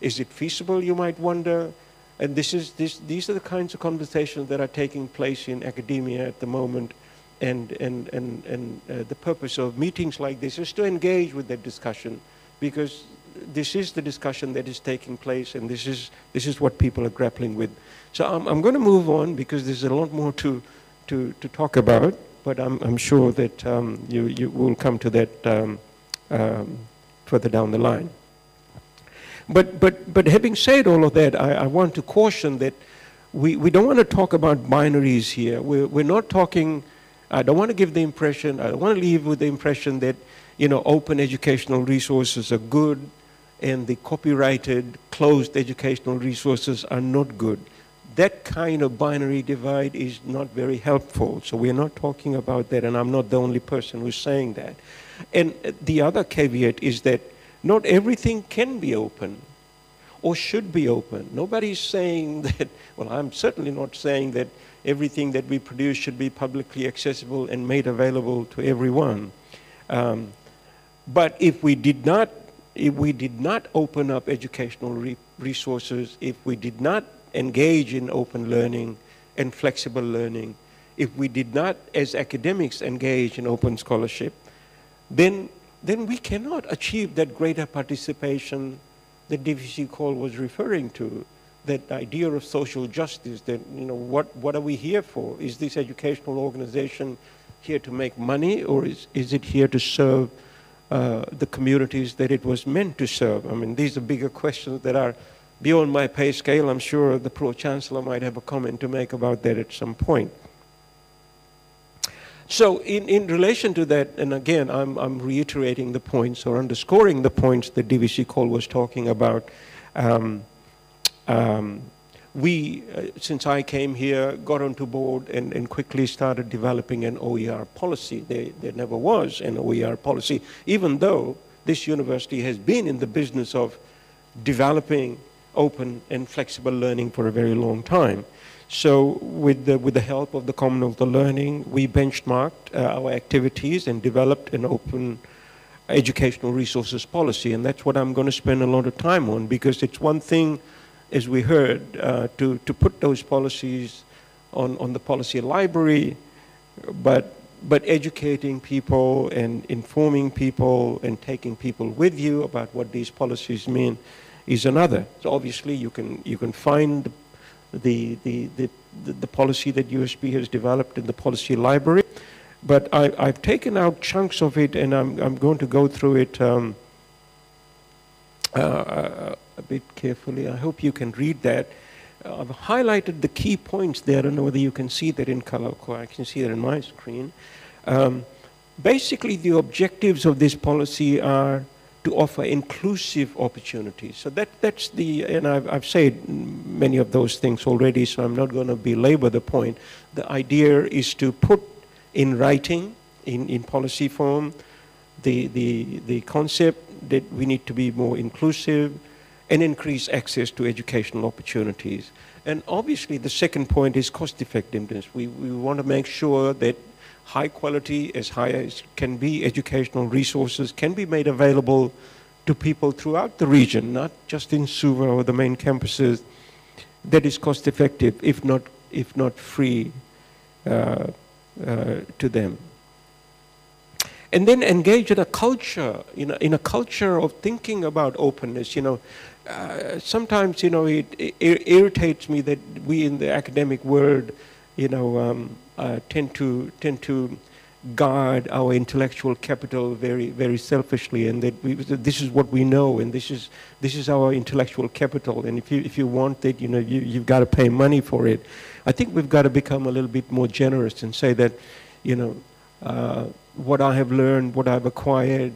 is it feasible, you might wonder. And these are the kinds of conversations that are taking place in academia at the moment. And the purpose of meetings like this is to engage with that discussion, because this is the discussion that is taking place, and this is what people are grappling with. So I'm going to move on, because there's a lot more to talk about, but I'm sure that you will come to that further down the line. But having said all of that, I want to caution that we don't want to talk about binaries here. We're not talking. I don't want to give the impression. I don't want to leave with the impression that, you know, open educational resources are good, and the copyrighted, closed educational resources are not good. That kind of binary divide is not very helpful. So we're not talking about that, and I'm not the only person who's saying that. And the other caveat is that not everything can be open or should be open. Nobody's saying that, well, I'm certainly not saying that everything that we produce should be publicly accessible and made available to everyone. But if we did not open up educational resources, if we did not engage in open learning and flexible learning, if we did not, as academics, engage in open scholarship, then we cannot achieve that greater participation that DVC Cole was referring to, that idea of social justice, that, you know, what are we here for? Is this educational organization here to make money, or is it here to serve the communities that it was meant to serve? I mean, these are bigger questions that are beyond my pay scale. I'm sure the Pro-Chancellor might have a comment to make about that at some point. So in relation to that, and again, I'm reiterating the points or underscoring the points that DVC Cole was talking about. We, since I came here, got onto board and quickly started developing an OER policy. There never was an OER policy, even though this university has been in the business of developing open and flexible learning for a very long time. So with the help of the Commonwealth of Learning, we benchmarked our activities and developed an open educational resources policy. And that's what I'm going to spend a lot of time on, because it's one thing, as we heard, to put those policies on the policy library, but educating people and informing people and taking people with you about what these policies mean is another. So obviously you can find the policy that USB has developed in the policy library, but I've taken out chunks of it, and I'm going to go through it a bit carefully. I hope you can read that. I've highlighted the key points there. I don't know whether you can see that in color. I can see that on my screen. Basically, the objectives of this policy are to offer inclusive opportunities. So that's the, and I've said many of those things already, so I'm not going to belabor the point. The idea is to put in writing, in policy form, the concept that we need to be more inclusive and increase access to educational opportunities. And obviously the second point is cost effectiveness. We want to make sure that high quality, as high as can be, educational resources can be made available to people throughout the region, not just in Suva or the main campuses, that is cost effective, if not free to them. And then engage in a culture, in a culture of thinking about openness. Sometimes, it irritates me that we in the academic world, tend to guard our intellectual capital very, very selfishly, and that this is what we know, and this is our intellectual capital, and if you want it, you've got to pay money for it. I think we've got to become a little bit more generous and say that, what I have learned, what I've acquired,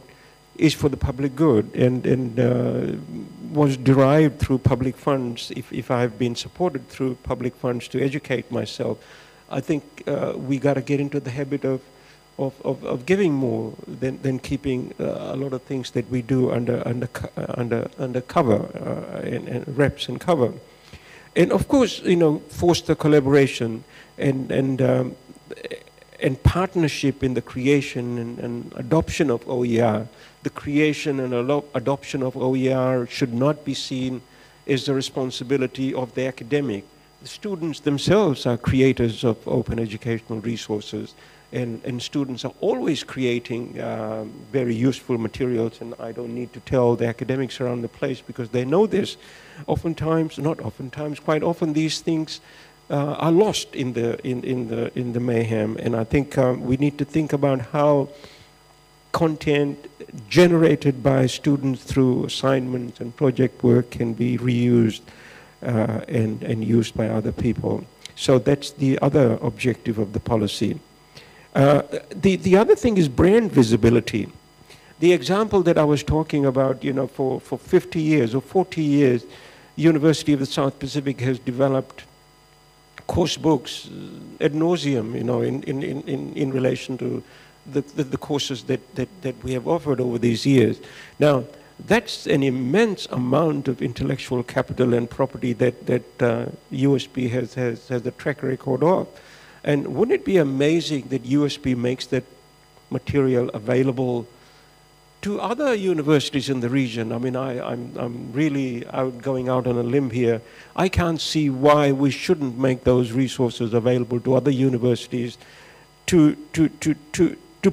is for the public good and was derived through public funds. If I've been supported through public funds to educate myself, I think we got to get into the habit of giving more than keeping a lot of things that we do under cover and reps and cover. And of course, you know, foster collaboration and partnership in the creation and adoption of OER. The creation and adoption of OER should not be seen as the responsibility of the academic. The students themselves are creators of open educational resources, and students are always creating very useful materials, and I don't need to tell the academics around the place because they know this. Oftentimes, not oftentimes, quite often these things are lost in the mayhem, and I think we need to think about how content generated by students through assignments and project work can be reused and used by other people. So that's the other objective of the policy. The other thing is brand visibility. The example that I was talking about, you know, for 50 years or 40 years, University of the South Pacific has developed course books ad nauseum, you know, in relation to the courses that we have offered over these years. Now, that's an immense amount of intellectual capital and property that USP has a track record of. And wouldn't it be amazing that USP makes that material available to other universities in the region? I mean, I'm really going out on a limb here. I can't see why we shouldn't make those resources available to other universities to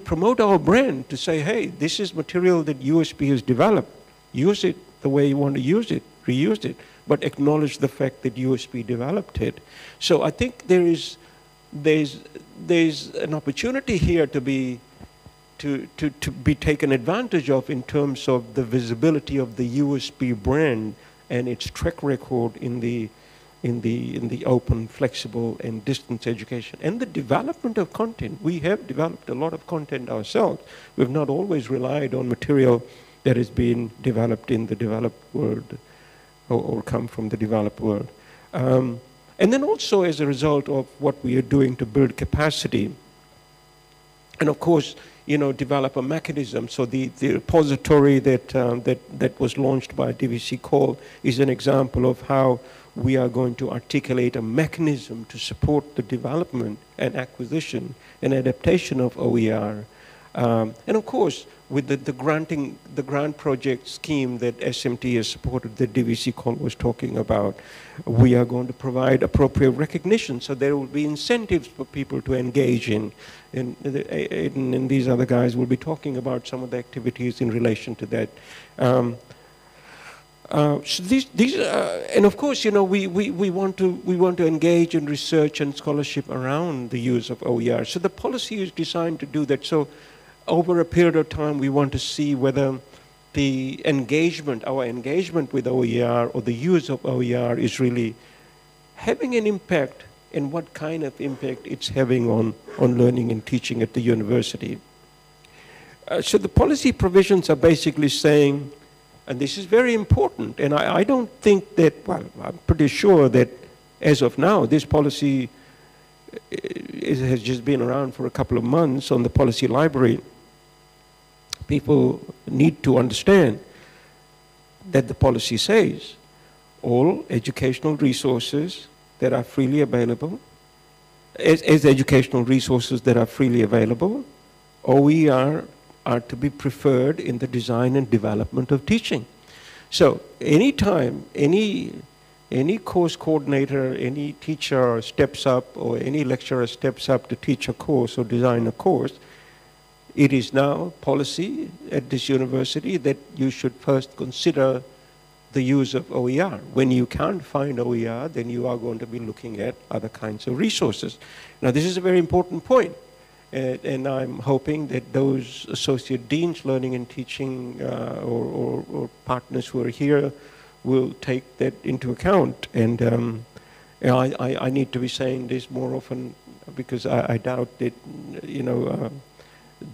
promote our brand, to say, hey, this is material that USP has developed. Use it the way you want to use it, reuse it, but acknowledge the fact that USP developed it. So I think there's an opportunity here to be taken advantage of in terms of the visibility of the USP brand and its track record in the open, flexible, and distance education and the development of content. We have developed a lot of content ourselves. We've not always relied on material that has been developed in the developed world or come from the developed world. And then also as a result of what we are doing to build capacity, and of course, you know, develop a mechanism. So the repository that was launched by DVC Call is an example of how we are going to articulate a mechanism to support the development and acquisition and adaptation of OER. And of course, with the grant project scheme that SMT has supported, that DVC Call was talking about, we are going to provide appropriate recognition. So there will be incentives for people to engage in. And these other guys will be talking about some of the activities in relation to that. So these and of course, you know, we want to engage in research and scholarship around the use of OER. So the policy is designed to do that. So over a period of time, we want to see whether the engagement, our engagement with OER or the use of OER is really having an impact, and what kind of impact it's having on learning and teaching at the university. So the policy provisions are basically saying, and this is very important, and I don't think that, well, I'm pretty sure that as of now, this policy has just been around for a couple of months on the policy library. People need to understand that the policy says all educational resources that are freely available, as educational resources that are freely available, OER are to be preferred in the design and development of teaching. So anytime any course coordinator, any teacher steps up, or any lecturer steps up to teach a course or design a course, it is now policy at this university that you should first consider the use of OER. When you can't find OER, then you are going to be looking at other kinds of resources. Now, this is a very important point. And I'm hoping that those associate deans, learning and teaching, or partners who are here will take that into account. And you know, I need to be saying this more often, because I doubt that, you know,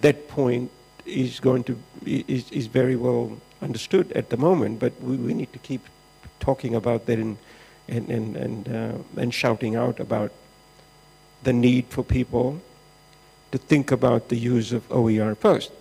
that point is going to is very well understood at the moment, but we need to keep talking about that and shouting out about the need for people to think about the use of OER first.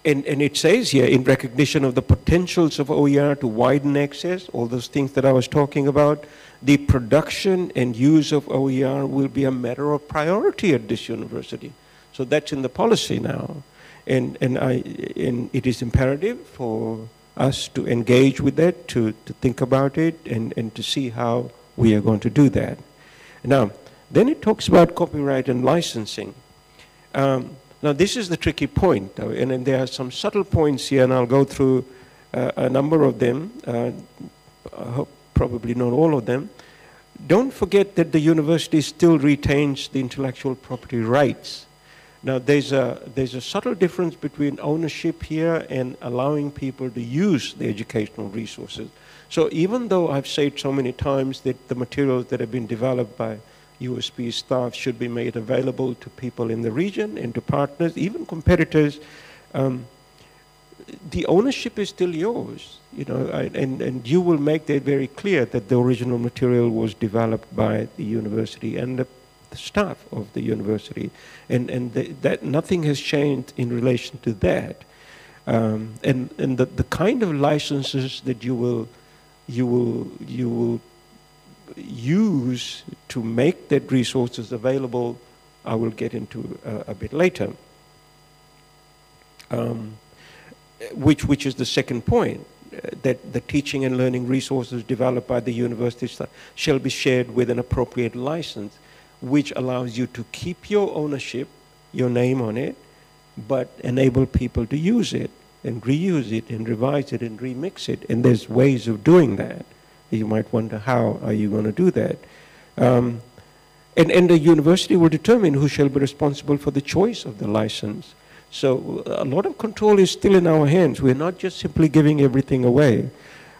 And it says here, in recognition of the potentials of OER to widen access, all those things that I was talking about, the production and use of OER will be a matter of priority at this university. So that's in the policy now. And it is imperative for us to engage with that, to think about it, and to see how we are going to do that. Now, then it talks about copyright and licensing. Now, this is the tricky point, and there are some subtle points here, and I'll go through a number of them, probably not all of them. Don't forget that the university still retains the intellectual property rights. Now, there's a subtle difference between ownership here and allowing people to use the educational resources. So even though I've said so many times that the materials that have been developed by USP staff should be made available to people in the region and to partners, even competitors, the ownership is still yours, you know, and you will make that very clear that the original material was developed by the university and the staff of the university, and that nothing has changed in relation to that, and the kind of licenses that you will use to make that resources available, I will get into a bit later. Which is the second point, that the teaching and learning resources developed by the university shall be shared with an appropriate license, which allows you to keep your ownership, your name on it, but enable people to use it and reuse it and revise it and remix it. And there's ways of doing that. You might wonder, how are you going to do that? And the university will determine who shall be responsible for the choice of the license. So a lot of control is still in our hands. We're not just simply giving everything away.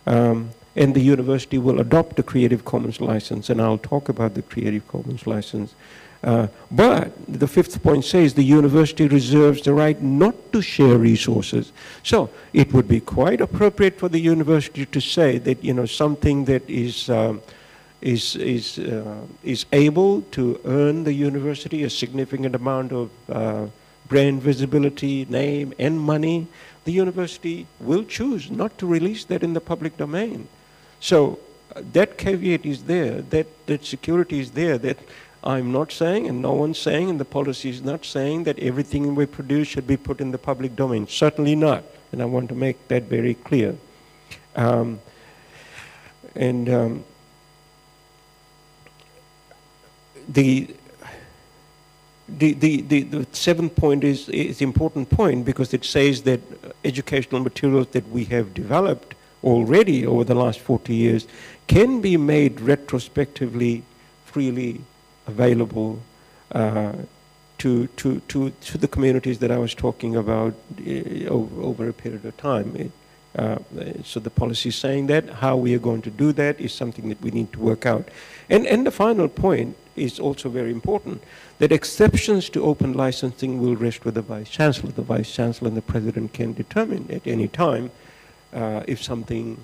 And the university will adopt the Creative Commons license, and I'll talk about the Creative Commons license. But the fifth point says the university reserves the right not to share resources. So it would be quite appropriate for the university to say that, you know, something that is able to earn the university a significant amount of brand visibility, name, and money, the university will choose not to release that in the public domain. So that caveat is there, that security is there, that I'm not saying, and no one's saying, and the policy is not saying that everything we produce should be put in the public domain. Certainly not, and I want to make that very clear. The seventh point is an important point, because it says that educational materials that we have developed already over the last 40 years can be made retrospectively freely available to the communities that I was talking about over a period of time. So the policy is saying that. How we are going to do that is something that we need to work out. And the final point is also very important, that exceptions to open licensing will rest with the Vice Chancellor. The Vice Chancellor and the President can determine at any time if something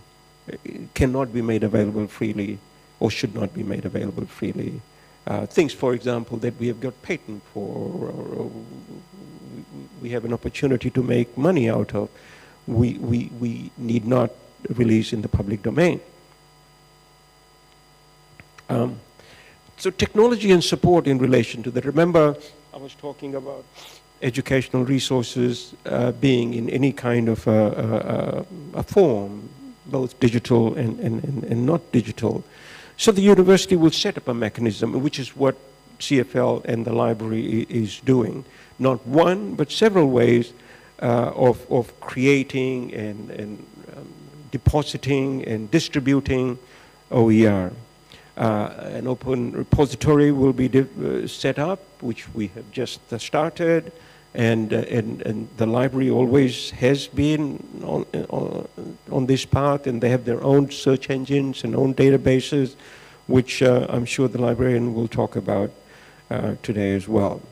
cannot be made available freely or should not be made available freely. Things, for example, that we have got patent for, or we have an opportunity to make money out of, we need not release in the public domain. So technology and support in relation to that. Remember, I was talking about educational resources being in any kind of a form, both digital and not digital. So the university will set up a mechanism, which is what CFL and the library is doing. Not one, but several ways of creating and depositing and distributing OER. An open repository will be set up, which we have just started, and the library always has been on this path, and they have their own search engines and own databases, which I'm sure the librarian will talk about today as well.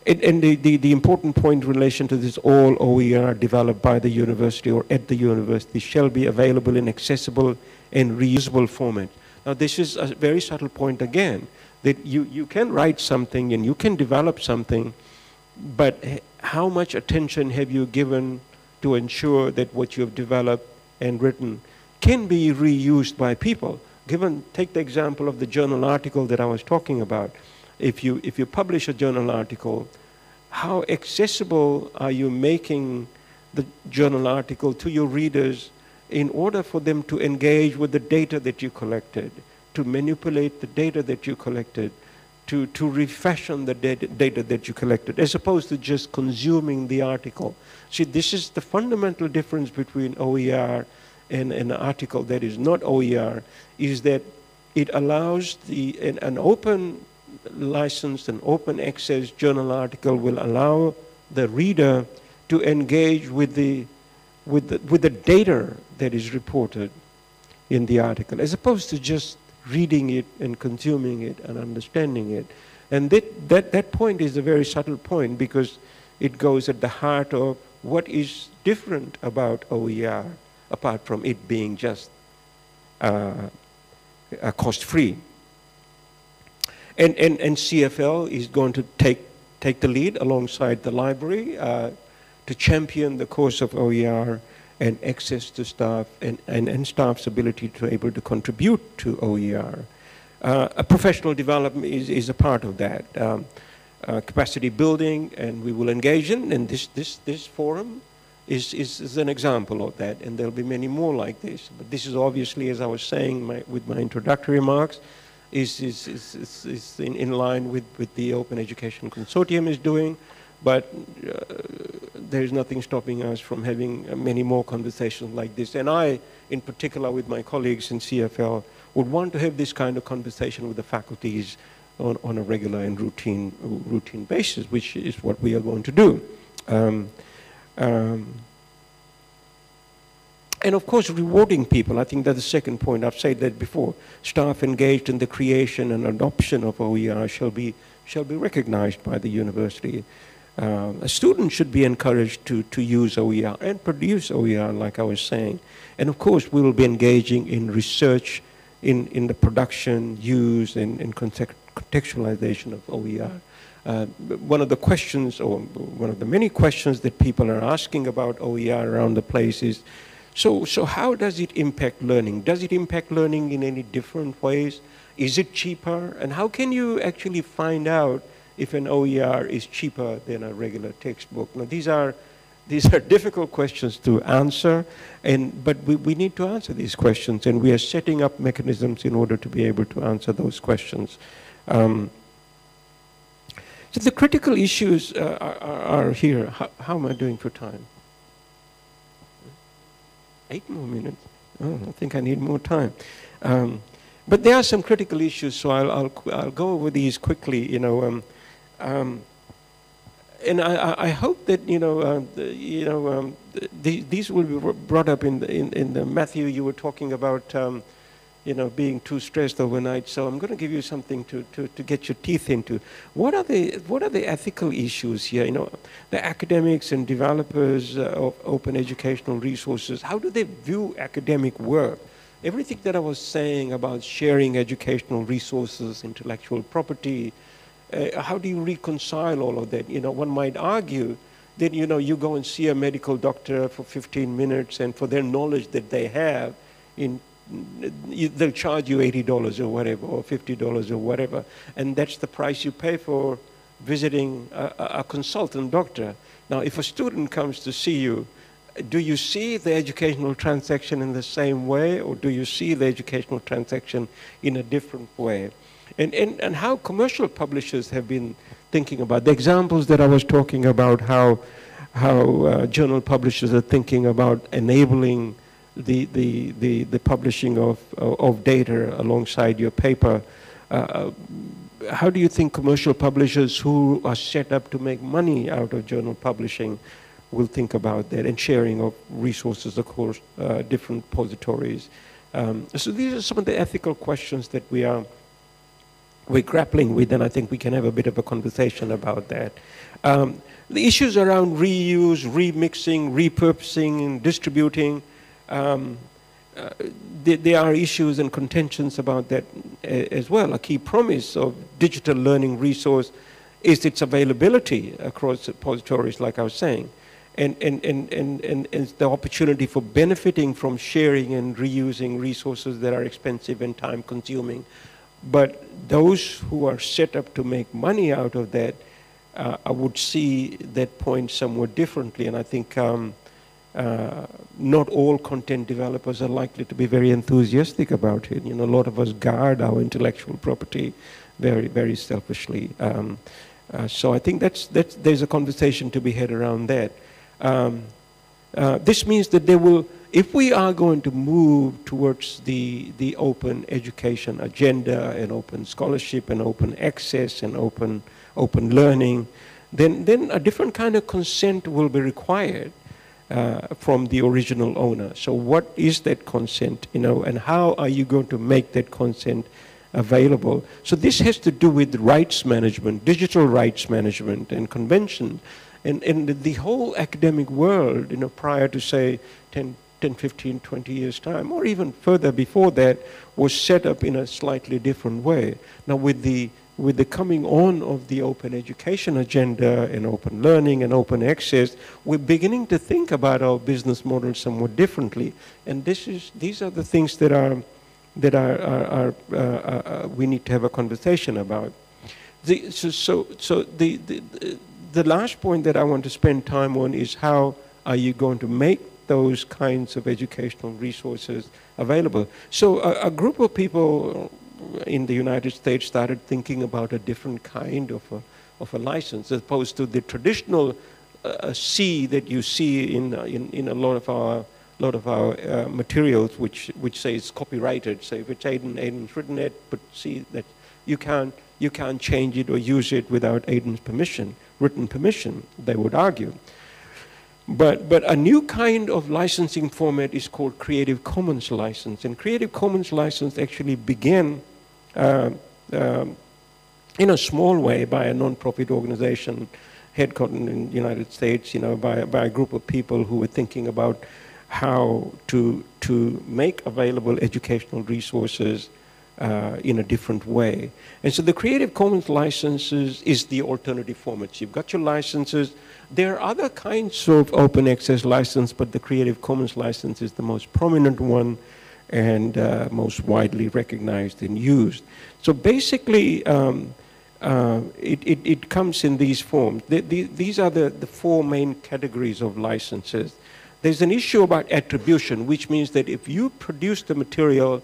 And the important point in relation to this, all OER developed by the university or at the university shall be available in accessible and reusable format. Now this is a very subtle point again, that you can write something and you can develop something, but how much attention have you given to ensure that what you have developed and written can be reused by people? Take the example of the journal article that I was talking about. If you publish a journal article, how accessible are you making the journal article to your readers in order for them to engage with the data that you collected, to manipulate the data that you collected, to refashion the data that you collected, as opposed to just consuming the article. See, this is the fundamental difference between OER and an article that is not OER, is that it allows an open licensed and open access journal article will allow the reader to engage with the data that is reported in the article, as opposed to just reading it and consuming it and understanding it. And that point is a very subtle point, because it goes at the heart of what is different about OER, apart from it being just cost-free. And CFL is going to take the lead alongside the library to champion the cause of OER and access to staff and staff's ability to able to contribute to OER. A professional development is a part of that. Capacity building, and we will engage in, and this forum is an example of that, and there'll be many more like this. But this is obviously, as I was saying with my introductory remarks, is in line with the Open Education Consortium is doing, but there's nothing stopping us from having many more conversations like this. And I, in particular with my colleagues in CFL, would want to have this kind of conversation with the faculties on a regular and routine basis, which is what we are going to do. And of course, rewarding people. I think that's the second point. I've said that before. Staff engaged in the creation and adoption of OER shall be recognized by the university. A student should be encouraged to use OER and produce OER, like I was saying. And of course, we will be engaging in research in the production, use, and contextualization of OER. One of the questions, or one of the many questions that people are asking about OER around the place is, so how does it impact learning? Does it impact learning in any different ways? Is it cheaper? And how can you actually find out if an OER is cheaper than a regular textbook? Now, these are difficult questions to answer, but we need to answer these questions, and we are setting up mechanisms in order to be able to answer those questions. So the critical issues are here. How am I doing for time? 8 more minutes. Oh, I think I need more time. But there are some critical issues, so I'll go over these quickly. You know, and I hope that these will be brought up in the Matthew. You were talking about being too stressed overnight. So I'm going to give you something to get your teeth into. What are the ethical issues here? The academics and developers of open educational resources, how do they view academic work? Everything that I was saying about sharing educational resources, intellectual property, how do you reconcile all of that? One might argue that, you go and see a medical doctor for 15 minutes, and for their knowledge that they have, they'll charge you $80 or whatever, or $50 or whatever, and that's the price you pay for visiting a consultant doctor. Now, if a student comes to see you, do you see the educational transaction in the same way, or do you see the educational transaction in a different way? And how commercial publishers have been thinking about the examples that I was talking about, how journal publishers are thinking about enabling the publishing of data alongside your paper. How do you think commercial publishers who are set up to make money out of journal publishing will think about that, and sharing of resources across different repositories? So these are some of the ethical questions that we are we're grappling with, and I think we can have a bit of a conversation about that. The issues around reuse, remixing, repurposing, and distributing, there are issues and contentions about that as well. A key promise of digital learning resource is its availability across repositories, like I was saying, and the opportunity for benefiting from sharing and reusing resources that are expensive and time consuming. But those who are set up to make money out of that, I would see that point somewhat differently. And I think not all content developers are likely to be very enthusiastic about it. You know, a lot of us guard our intellectual property very, very selfishly. So I think there's a conversation to be had around that. This means that there will, if we are going to move towards the open education agenda and open scholarship and open access and open learning, then a different kind of consent will be required from the original owner. So what is that consent, you know, and how are you going to make that consent available? So this has to do with rights management, digital rights management and convention. And the whole academic world, you know, prior to say 10, 15, 20 years time, or even further before that, was set up in a slightly different way. Now with the coming on of the open education agenda and open learning and open access, we're beginning to think about our business model somewhat differently. And these are the things that we need to have a conversation about. The last point that I want to spend time on is how are you going to make those kinds of educational resources available. So a group of people in the United States started thinking about a different kind of a license, as opposed to the traditional C that you see in a lot of our materials, which say it's copyrighted. So if it's Aidan's written it, but see that you can't change it or use it without Aidan's permission, written permission, they would argue. But a new kind of licensing format is called Creative Commons license. And Creative Commons license actually began in a small way by a non-profit organization headquartered in the United States, you know, by a group of people who were thinking about how to make available educational resources in a different way. And so the Creative Commons licenses is the alternative format. So you've got your licenses. There are other kinds of open access license, but the Creative Commons license is the most prominent one and most widely recognized and used. So basically, it comes in these forms. These are the four main categories of licenses. There's an issue about attribution, which means that if you produce the material,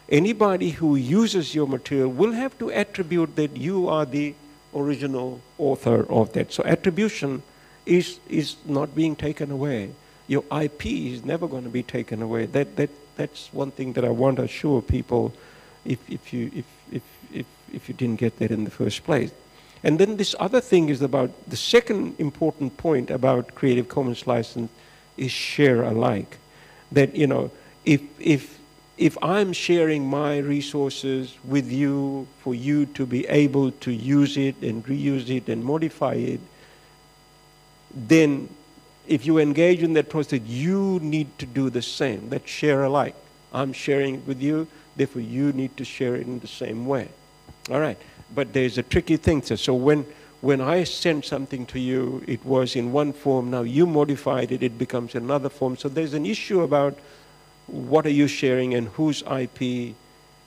anybody who uses your material will have to attribute that you are the original author of that. So attribution is not being taken away. Your IP is never going to be taken away. That's one thing that I want to assure people if you didn't get that in the first place. And then this other thing is about the second important point about Creative Commons license is share alike. That, you know, if I'm sharing my resources with you for you to be able to use it and reuse it and modify it, then if you engage in that process, you need to do the same. That's share alike. I'm sharing it with you, therefore you need to share it in the same way. All right, but there's a tricky thing. So when I send something to you, it was in one form, now you modified it, it becomes another form. So there's an issue about what are you sharing and whose IP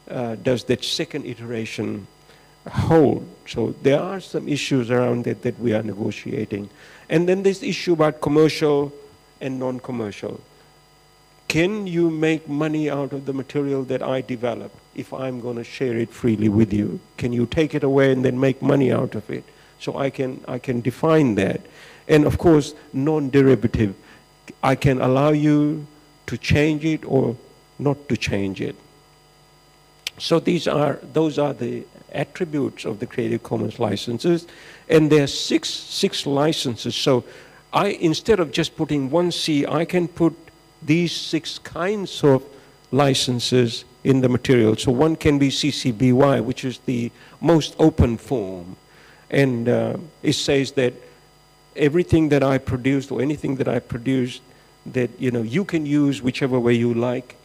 does that second iteration hold. So there are some issues around that we are negotiating. And then this issue about commercial and non-commercial. Can you make money out of the material that I develop if I'm going to share it freely with you? Can you take it away and then make money out of it? So I can define that. And of course, non-derivative. I can allow you to change it or not to change it. So those are the attributes of the Creative Commons licenses, and there are six licenses. So instead of just putting one C, I can put these 6 kinds of licenses in the material. So one can be CC BY, which is the most open form. And it says that everything that I produced or anything that I produced that you can use whichever way you like,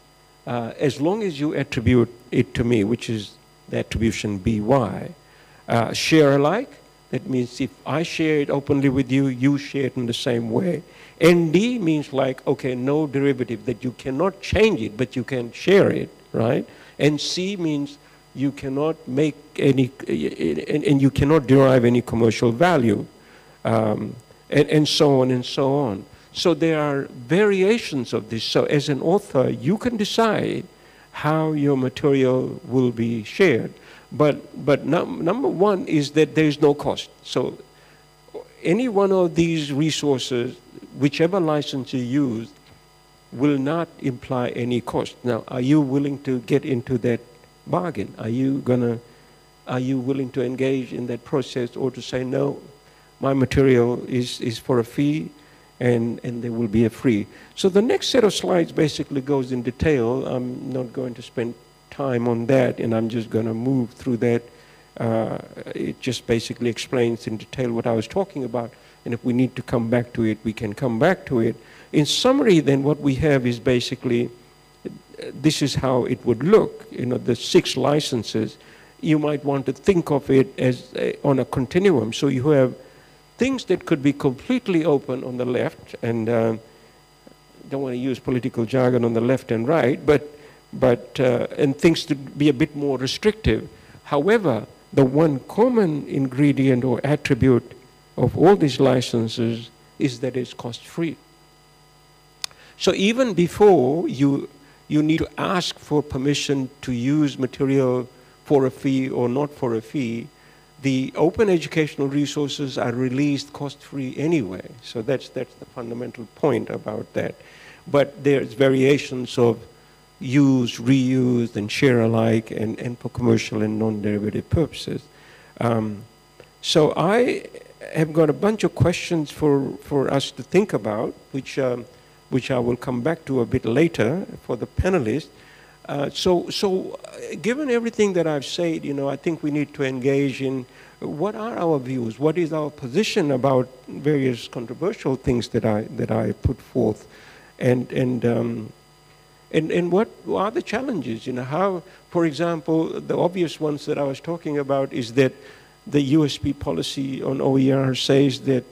as long as you attribute it to me, which is the attribution BY. Share alike, that means if I share it openly with you, you share it in the same way. ND means like, okay, no derivative, that you cannot change it, but you can share it, right? And C means you cannot make any, and you cannot derive any commercial value, and so on and so on. So there are variations of this. So as an author, you can decide how your material will be shared. But number one is that there is no cost. So any one of these resources, whichever license you use, will not imply any cost. Now, are you willing to get into that bargain? Are you willing to engage in that process, or to say, no, my material is for a fee, and there will be a free? So the next set of slides basically goes in detail. I'm not going to spend time on that, and I'm just going to move through that. It just basically explains in detail what I was talking about, and if we need to come back to it, we can come back to it. In summary, then, what we have is basically, this is how it would look. The 6 licenses, you might want to think of it as on a continuum. So you have things that could be completely open on the left, and don't want to use political jargon on the left and right, and things to be a bit more restrictive. However, the one common ingredient or attribute of all these licenses is that it's cost-free. So even before you need to ask for permission to use material for a fee or not for a fee, the open educational resources are released cost-free anyway. So that's the fundamental point about that. But there's variations of use, reuse, and share alike, and for commercial and non-derivative purposes. So I have got a bunch of questions for us to think about, which I will come back to a bit later for the panelists. So given everything that I've said, I think we need to engage in what are our views, what is our position about various controversial things that I put forth, and what are the challenges? How, for example, the obvious ones that I was talking about is that the USP policy on OER says that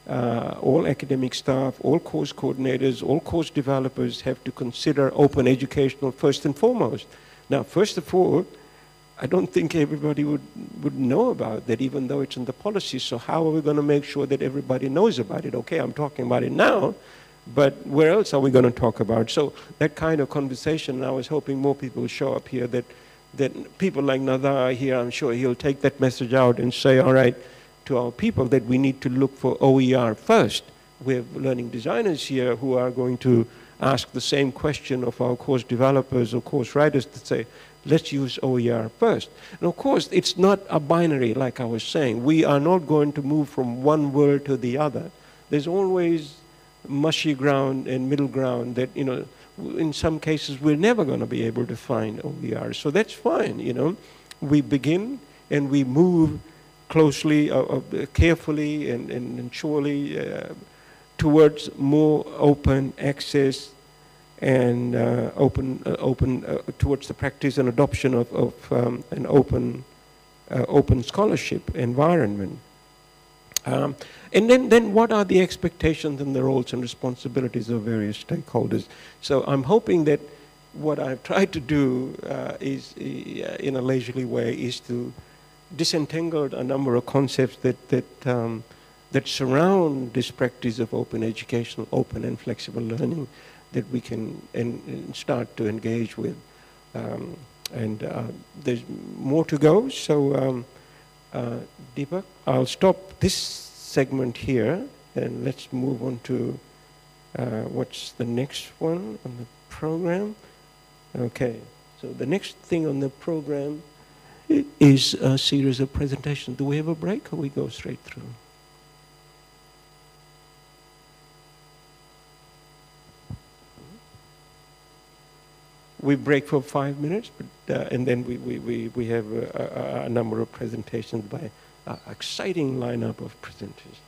all academic staff, all course coordinators, all course developers have to consider open educational first and foremost. Now, first of all, I don't think everybody would know about that, even though it's in the policy. So how are we going to make sure that everybody knows about it? Okay, I'm talking about it now, but where else are we going to talk about? So that kind of conversation, and I was hoping more people would show up here, that people like Nadar here, I'm sure he'll take that message out and say, all right, to our people, that we need to look for OER first. We have learning designers here who are going to ask the same question of our course developers or course writers to say, let's use OER first. And of course, it's not a binary, like I was saying. We are not going to move from one world to the other. There's always mushy ground and middle ground that, in some cases, we're never going to be able to find OER. So that's fine, We begin and we move closely, carefully and surely towards more open access and towards the practice and adoption of an open scholarship environment. And then what are the expectations and the roles and responsibilities of various stakeholders? So I'm hoping that what I've tried to do is, in a leisurely way, is to disentangle a number of concepts that surround this practice of open educational, open and flexible learning that we can and start to engage with. There's more to go, so Deepak, I'll stop this segment here and let's move on to what's the next one on the program. Okay, so the next thing on the program is a series of presentations. Do we have a break or we go straight through? we break for 5 minutes, but, and then we have a number of presentations by an exciting lineup of presenters.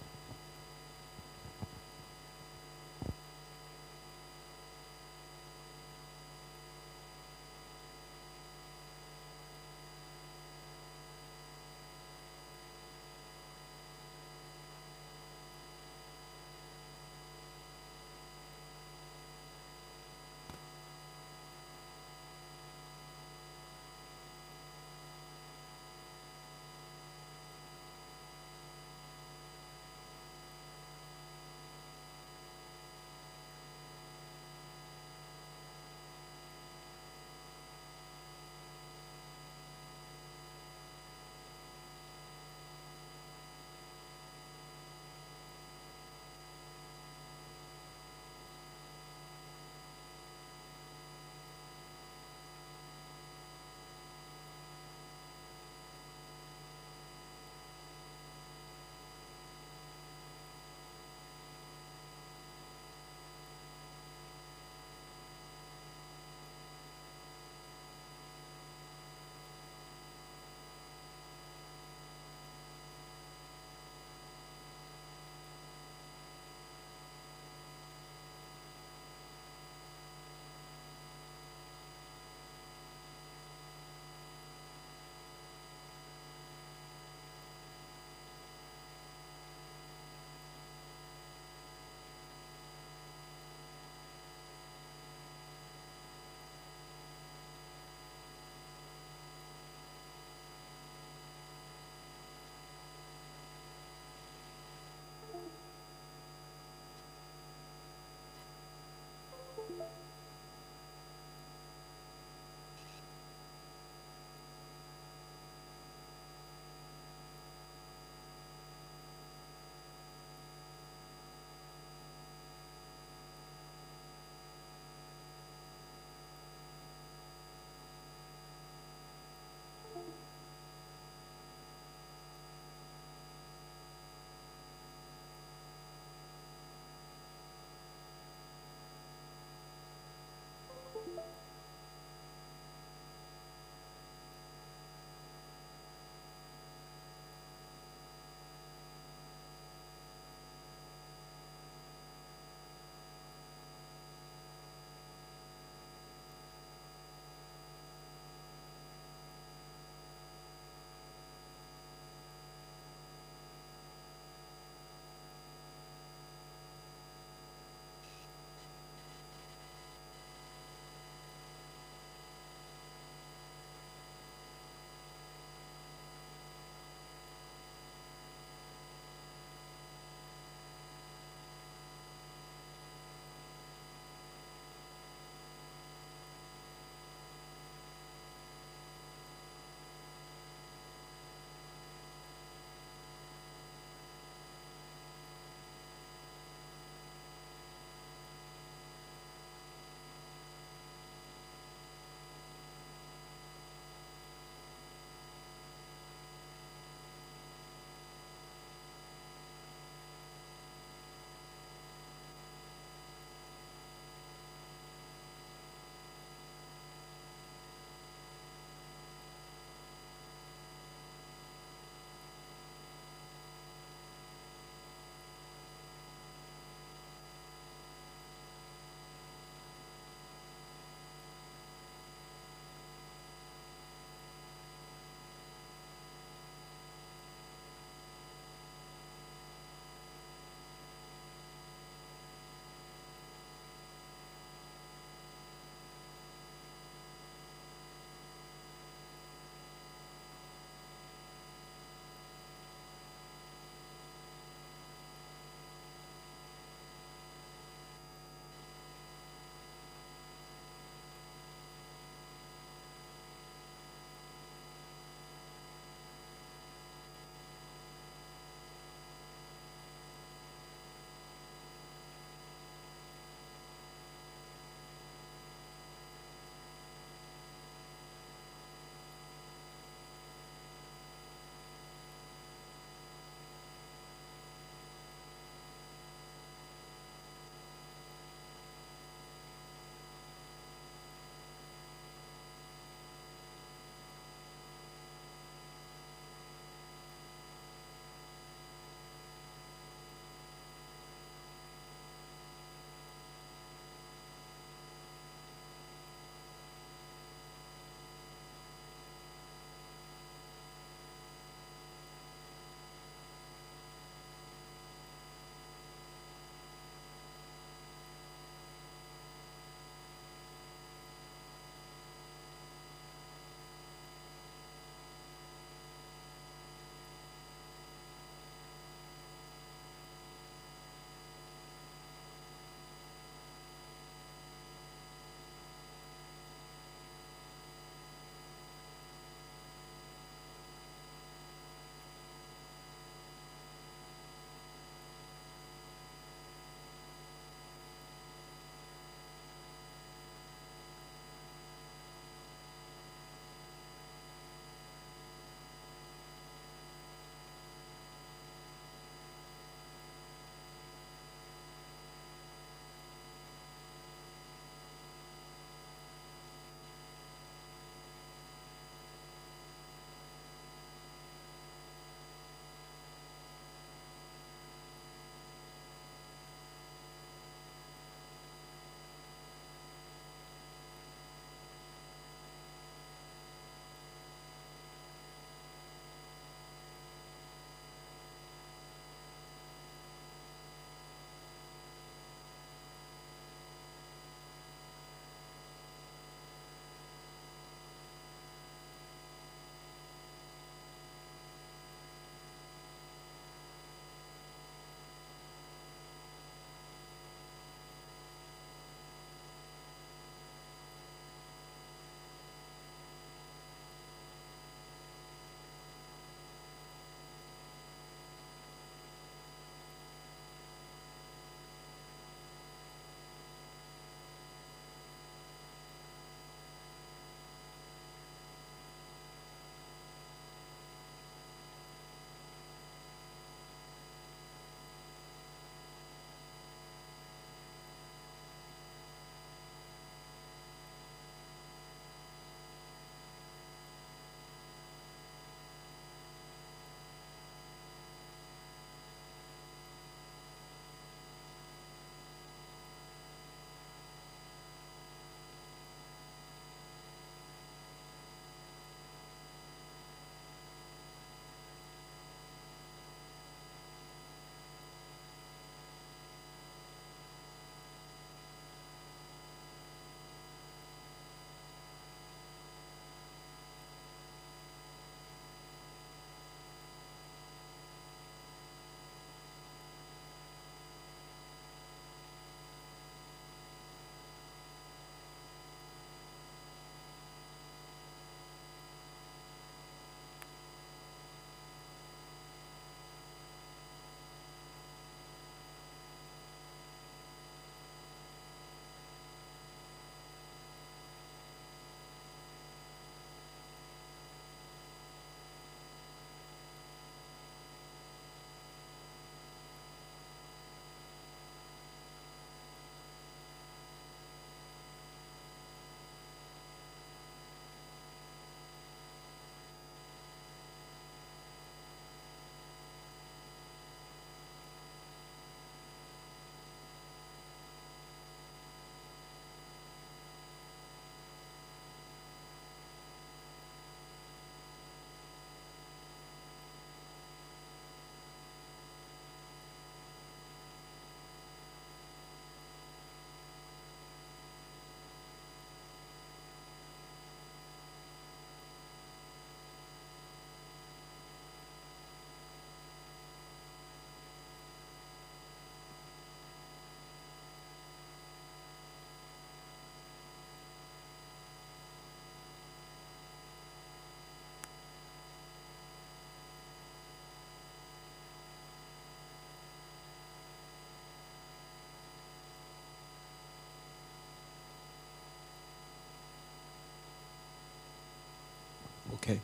Okay.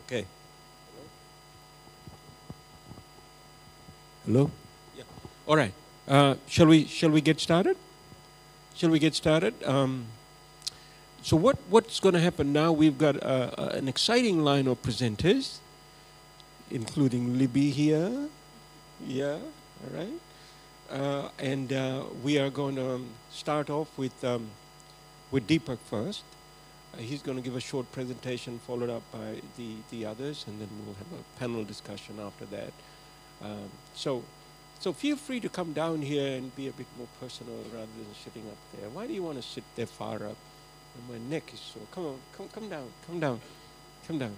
Okay. Hello? Yeah. All right. Shall we get started? Shall we get started? So what's going to happen now? We've got an exciting line of presenters, including Libby here. Yeah. All right. And we are going to start off with Deepak first. He's going to give a short presentation followed up by the others, and then we'll have a panel discussion after that. So feel free to come down here and be a bit more personal rather than sitting up there. Why do you want to sit there far up? My neck is sore. Come on, come down, come down, come down.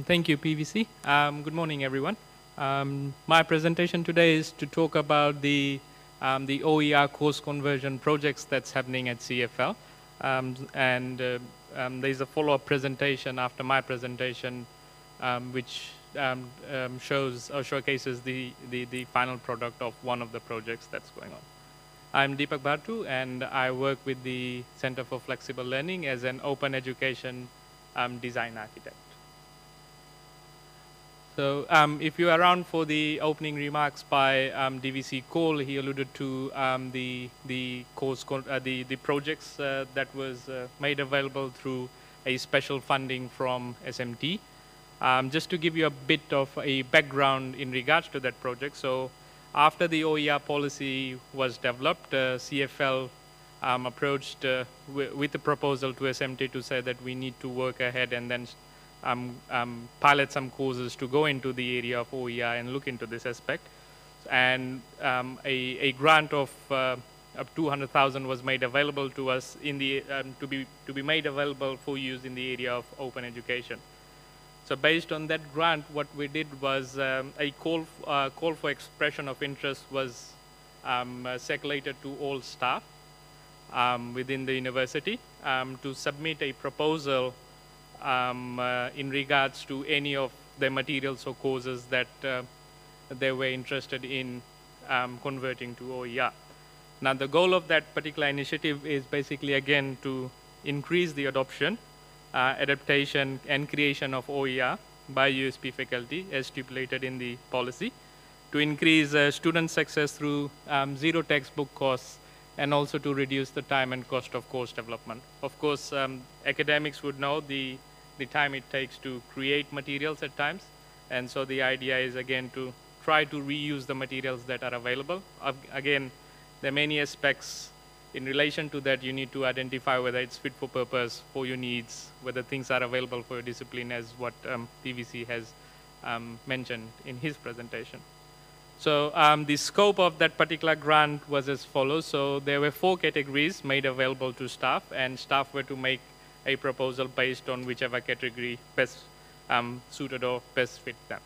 Thank you, PVC. Good morning, everyone. My presentation today is to talk about the OER course conversion projects that's happening at CFL. There's a follow-up presentation after my presentation, which showcases the final product of one of the projects that's going on. I'm Deepak Bhartu, and I work with the Center for Flexible Learning as an open education design architect. So if you're around for the opening remarks by DVC Cole, he alluded to the projects that was made available through a special funding from SMT. Just to give you a bit of a background in regards to that project. So after the OER policy was developed, CFL approached with a proposal to SMT to say that we need to work ahead and then pilot some courses to go into the area of OER and look into this aspect. And a grant of $200,000 was made available to us in the to be made available for use in the area of open education. So based on that grant, what we did was a call for expression of interest was circulated to all staff within the university to submit a proposal in regards to any of the materials or courses that they were interested in converting to OER. Now, the goal of that particular initiative is basically, again, to increase the adoption, adaptation, and creation of OER by USP faculty, as stipulated in the policy, to increase student success through zero textbook costs, and also to reduce the time and cost of course development. Of course, academics would know the time it takes to create materials at times, and so the idea is, again, to try to reuse the materials that are available. Again, there are many aspects in relation to that. You need to identify whether it's fit for purpose for your needs, whether things are available for your discipline, as what PVC has mentioned in his presentation. So the scope of that particular grant was as follows. So there were 4 categories made available to staff, and staff were to make a proposal based on whichever category best suited or best fit them.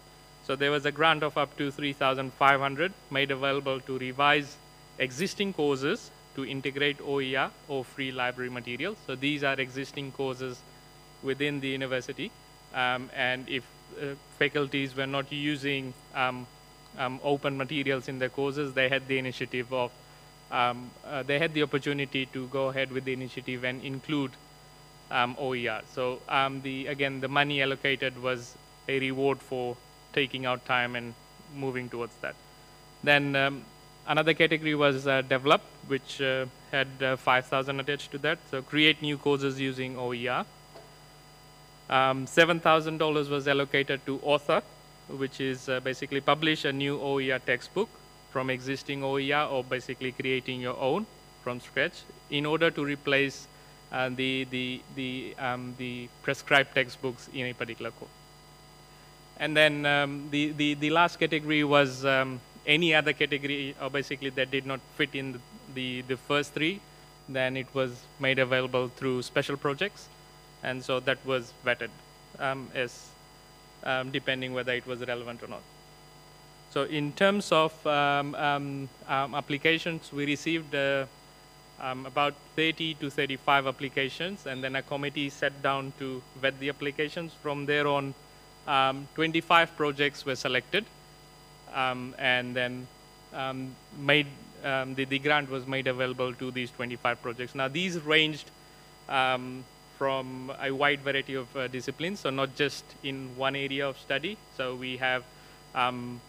So there was a grant of up to $3,500 made available to revise existing courses to integrate OER or free library materials. So these are existing courses within the university, and if faculties were not using open materials in their courses, they had the initiative of they had the opportunity to go ahead with the initiative and include OER. So again, the money allocated was a reward for taking out time and moving towards that. Then another category was develop, which had $5,000 attached to that. So create new courses using OER. $7,000 was allocated to author, which is basically publish a new OER textbook from existing OER, or basically creating your own from scratch in order to replace the prescribed textbooks in a particular course. And then the last category was any other category, or basically that did not fit in the first 3. Then it was made available through special projects, and so that was vetted as depending whether it was relevant or not. So in terms of applications, we received about 30 to 35 applications, and then a committee sat down to vet the applications. From there on, 25 projects were selected, and then the grant was made available to these 25 projects. Now, these ranged from a wide variety of disciplines, so not just in one area of study. So we have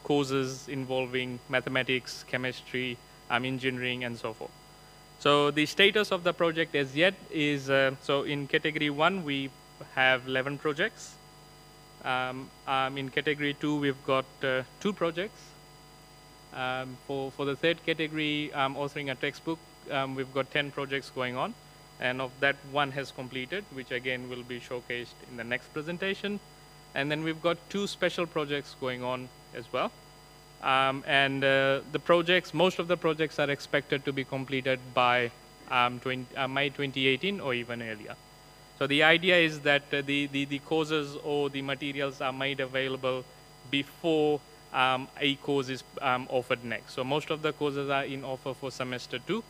courses involving mathematics, chemistry, engineering, and so forth. So the status of the project as yet is, so in category 1, we have 11 projects. In category 2, we've got 2 projects. For the third category, authoring a textbook, we've got 10 projects going on. And of that, 1 has completed, which again will be showcased in the next presentation. And then we've got 2 special projects going on as well. The projects, most of the projects are expected to be completed by May 2018 or even earlier. So the idea is that the courses or the materials are made available before a course is offered next. So most of the courses are in offer for semester 2,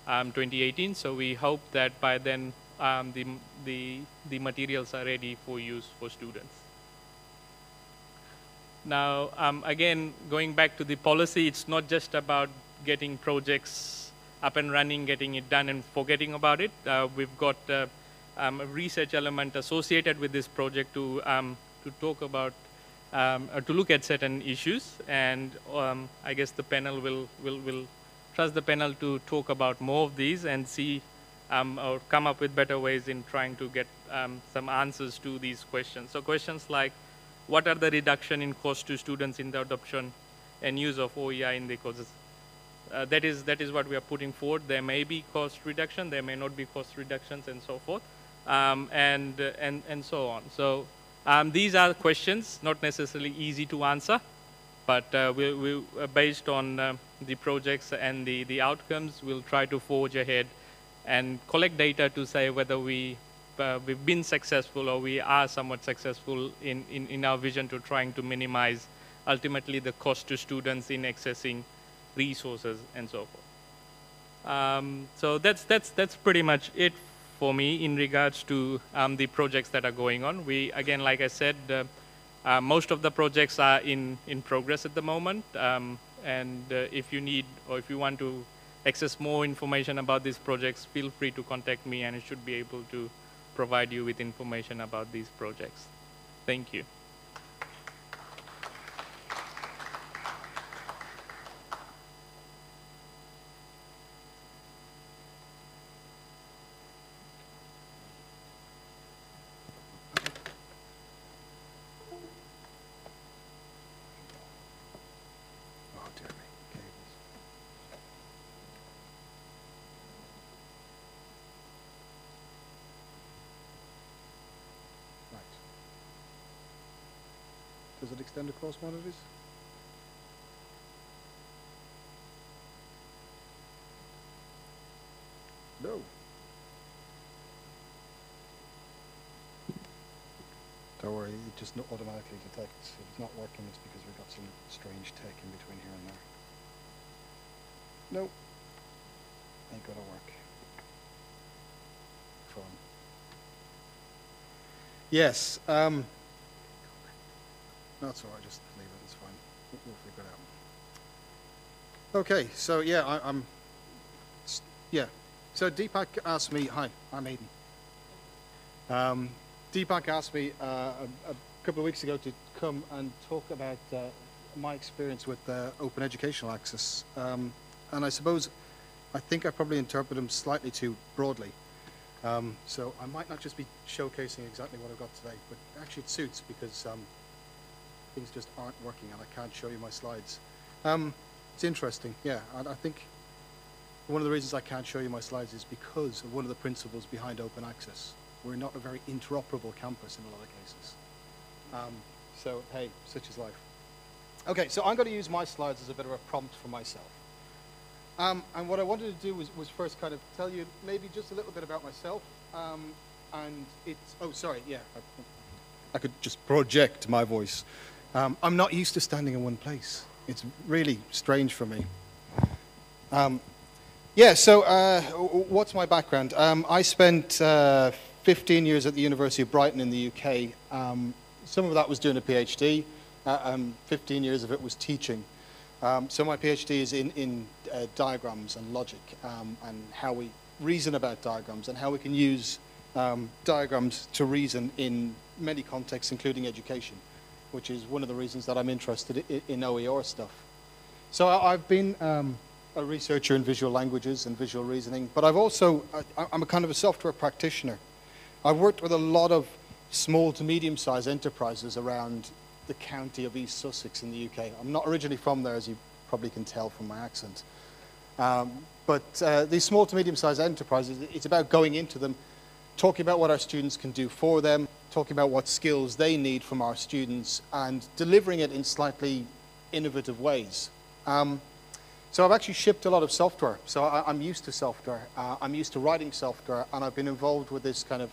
2018. So we hope that by then the materials are ready for use for students. Now, again, going back to the policy, it's not just about getting projects up and running, getting it done and forgetting about it. We've got a research element associated with this project to talk about, to look at certain issues. And I guess the panel will trust the panel to talk about more of these and see or come up with better ways in trying to get some answers to these questions. So questions like, what are the reduction in cost to students in the adoption and use of OER in the courses? That is what we are putting forward. There may be cost reduction, there may not be cost reductions, and so forth, and so on. So these are questions, not necessarily easy to answer, but we based on the projects and the outcomes, we'll try to forge ahead and collect data to say whether we've been successful or we are somewhat successful in our vision to trying to minimize ultimately the cost to students in accessing resources and so forth. So that's pretty much it for me in regards to the projects that are going on. We, again, like I said, most of the projects are in progress at the moment. If you need or if you want to access more information about these projects, feel free to contact me and I should be able to provide you with information about these projects. Thank you. Does it extend across monitors? No. Don't worry, it just automatically detects. If it's not working, it's because we've got some strange tech in between here and there. No. Ain't gonna work. Fun. Yes. No, it's all right, just leave it, it's fine. We'll figure it out. Okay, so yeah, yeah. So Deepak asked me, hi, I'm Aidan. Deepak asked me a couple of weeks ago to come and talk about my experience with Open Educational Access. And I suppose, I think I probably interpreted them slightly too broadly. So I might not just be showcasing exactly what I've got today, but actually it suits because things just aren't working and I can't show you my slides. It's interesting, yeah. And I think one of the reasons I can't show you my slides is because of one of the principles behind open access. We're not a very interoperable campus in a lot of cases. So, hey, such is life. Okay, so I'm going to use my slides as a bit of a prompt for myself. And what I wanted to do was first kind of tell you maybe just a little bit about myself. And it's, oh, sorry, yeah. I could just project my voice. I'm not used to standing in one place. It's really strange for me. Yeah, so what's my background? I spent 15 years at the University of Brighton in the UK. Some of that was doing a PhD, 15 years of it was teaching. So my PhD is in diagrams and logic, and how we reason about diagrams and how we can use diagrams to reason in many contexts, including education, which is one of the reasons that I'm interested in OER stuff. So I've been a researcher in visual languages and visual reasoning, but I'm a kind of a software practitioner. I've worked with a lot of small to medium-sized enterprises around the county of East Sussex in the UK. I'm not originally from there, as you probably can tell from my accent. But these small to medium-sized enterprises, it's about going into them, talking about what our students can do for them, talking about what skills they need from our students, and delivering it in slightly innovative ways. So I've actually shipped a lot of software. So I'm used to software. I'm used to writing software, and I've been involved with this kind of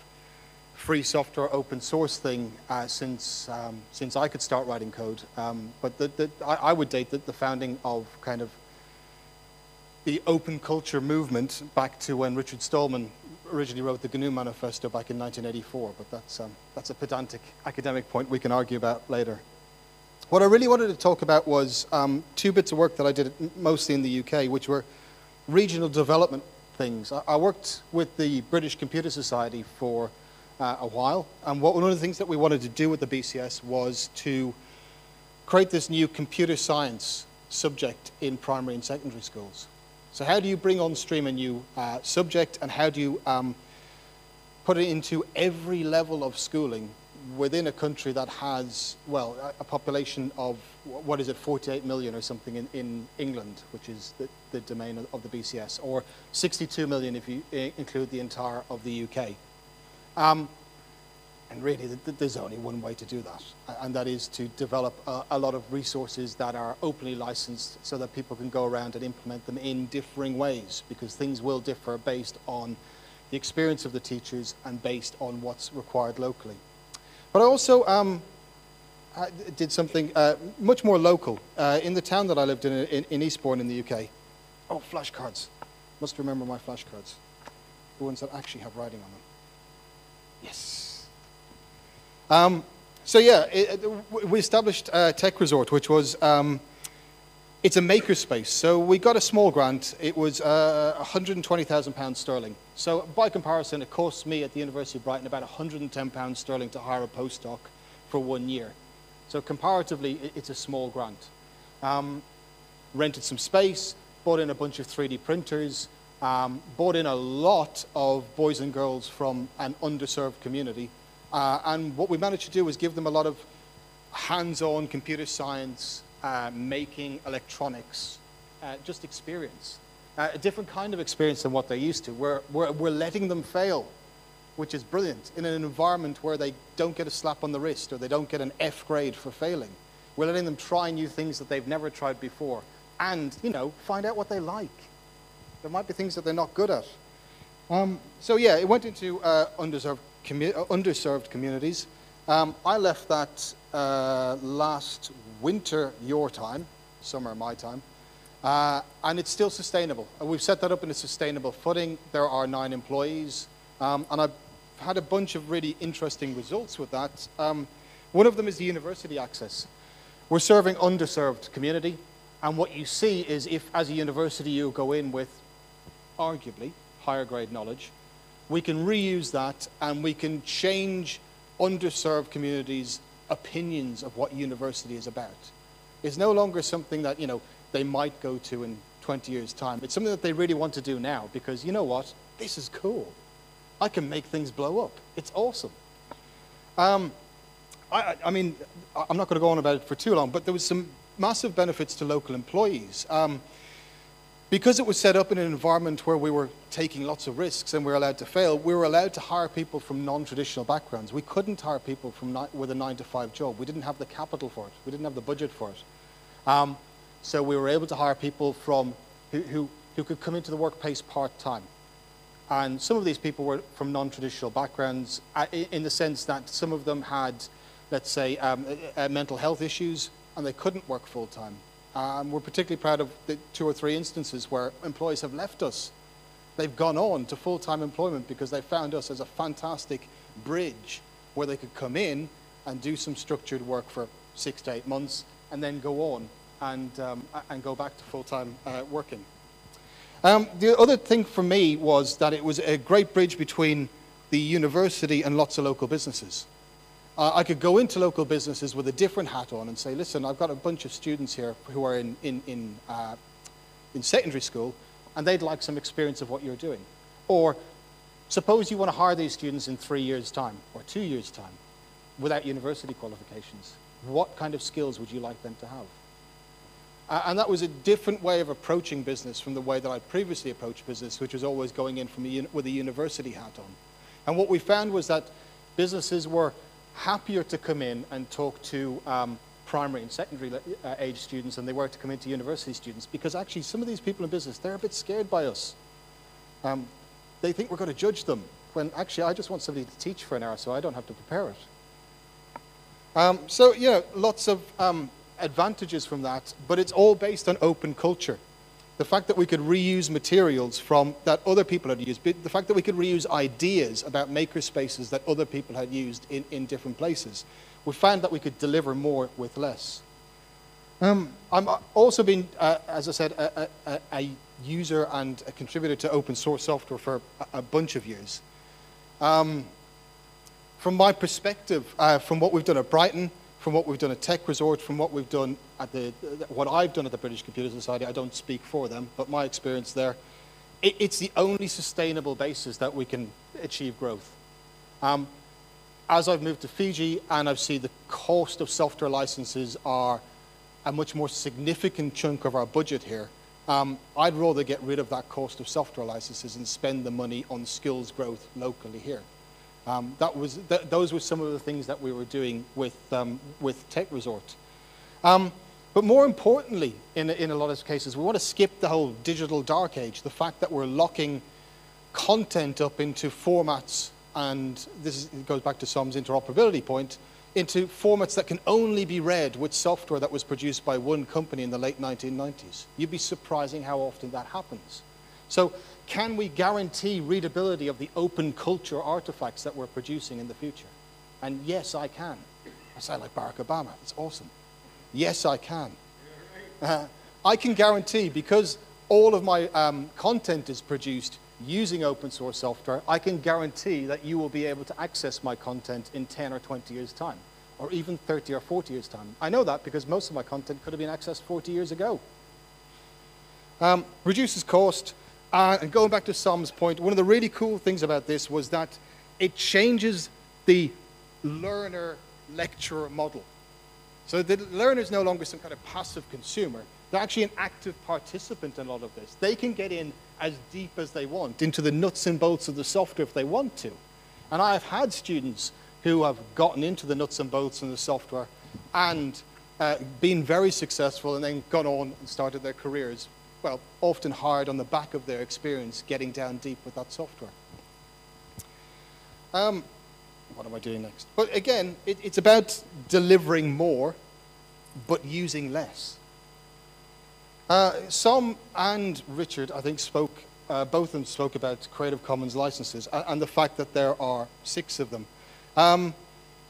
free software, open source thing since I could start writing code. But I would date the founding of kind of the open culture movement back to when Richard Stallman originally wrote the GNU Manifesto back in 1984. But that's a pedantic academic point we can argue about later. What I really wanted to talk about was two bits of work that I did mostly in the UK, which were regional development things. I worked with the British Computer Society for a while, and one of the things that we wanted to do with the BCS was to create this new computer science subject in primary and secondary schools. So how do you bring on stream a new subject, and how do you put it into every level of schooling within a country that has, well, a population of, what is it, 48 million or something in England, which is the domain of the BCS, or 62 million if you include the entire of the UK. And really, there's only one way to do that, and that is to develop a lot of resources that are openly licensed so that people can go around and implement them in differing ways, because things will differ based on the experience of the teachers and based on what's required locally. But I also I did something much more local in the town that I lived in Eastbourne in the UK. Oh, flashcards. Must remember my flashcards. The ones that actually have writing on them. Yes. So yeah, we established Tech Resort, which was, it's a makerspace. So we got a small grant. It was £120,000 sterling. So by comparison, it costs me at the University of Brighton about £110 sterling to hire a postdoc for 1 year. So comparatively, it's a small grant. Rented some space, bought in a bunch of 3D printers, brought in a lot of boys and girls from an underserved community. And what we managed to do was give them a lot of hands-on computer science, making electronics, just experience. A different kind of experience than what they're used to. We're letting them fail, which is brilliant, in an environment where they don't get a slap on the wrist or they don't get an F grade for failing. We're letting them try new things that they've never tried before and, you know, find out what they like. There might be things that they're not good at. So yeah, it went into underserved communities. I left that last winter your time, summer my time, and it's still sustainable. We've set that up in a sustainable footing. There are 9 employees, and I've had a bunch of really interesting results with that. One of them is the university access. We're serving underserved community, and what you see is if, as a university, you go in with arguably higher grade knowledge, we can reuse that and we can change underserved communities' opinions of what university is about. It's no longer something that, you know, they might go to in 20 years' time. It's something that they really want to do now because, you know what, this is cool. I can make things blow up. It's awesome. I mean, I'm not going to go on about it for too long, but there was some massive benefits to local employees. Because it was set up in an environment where we were taking lots of risks and we were allowed to fail, we were allowed to hire people from non-traditional backgrounds. We couldn't hire people from with a 9-to-5 job. We didn't have the capital for it. We didn't have the budget for it. So we were able to hire people from who could come into the workplace part-time. And some of these people were from non-traditional backgrounds in the sense that some of them had, let's say, mental health issues and they couldn't work full-time. We're particularly proud of the 2 or 3 instances where employees have left us. They've gone on to full-time employment because they found us as a fantastic bridge where they could come in and do some structured work for 6 to 8 months and then go on and go back to full-time working. The other thing for me was that it was a great bridge between the university and lots of local businesses. I could go into local businesses with a different hat on and say, listen, I've got a bunch of students here who are in secondary school, and they'd like some experience of what you're doing. Or suppose you want to hire these students in 3 years' time or 2 years' time without university qualifications. What kind of skills would you like them to have? And that was a different way of approaching business from the way that I previously approached business, which was always going in from with a university hat on. And what we found was that businesses were happier to come in and talk to primary and secondary age students than they were to come into university students, because actually some of these people in business, they're a bit scared by us. They think we're going to judge them, when actually I just want somebody to teach for an hour so I don't have to prepare it. So, you know, lots of advantages from that, but it's all based on open culture. The fact that we could reuse materials from that other people had used, the fact that we could reuse ideas about maker spaces that other people had used in different places. We found that we could deliver more with less. I'm also been, as I said, a user and a contributor to open source software for a bunch of years. From my perspective, from what we've done at Brighton, from what we've done at Tech Resort, from what we've done at what I've done at the British Computer Society, I don't speak for them, but my experience there, it's the only sustainable basis that we can achieve growth. As I've moved to Fiji and I've seen the cost of software licenses are a much more significant chunk of our budget here, I'd rather get rid of that cost of software licenses and spend the money on skills growth locally here. Those were some of the things that we were doing with Tech Resort. But more importantly, in a lot of cases, we want to skip the whole digital dark age, the fact that we're locking content up into formats, and it goes back to Som's interoperability point, into formats that can only be read with software that was produced by one company in the late 1990s. You'd be surprising how often that happens. So can we guarantee readability of the open culture artifacts that we're producing in the future? And yes, I can. I sound like Barack Obama. It's awesome. Yes, I can. I can guarantee, because all of my content is produced using open source software, I can guarantee that you will be able to access my content in 10 or 20 years' time, or even 30 or 40 years' time. I know that because most of my content could have been accessed 40 years ago. Reduces cost. And going back to Som's point, one of the really cool things about this was that it changes the learner-lecturer model. So the learner is no longer some kind of passive consumer. They're actually an active participant in a lot of this. They can get in as deep as they want into the nuts and bolts of the software if they want to. And I've had students who have gotten into the nuts and bolts of the software and been very successful and then gone on and started their careers, well, often hard on the back of their experience getting down deep with that software. What am I doing next? But again, it's about delivering more, but using less. Som and Richard, I think, both of them spoke about Creative Commons licenses and the fact that there are 6 of them. I'm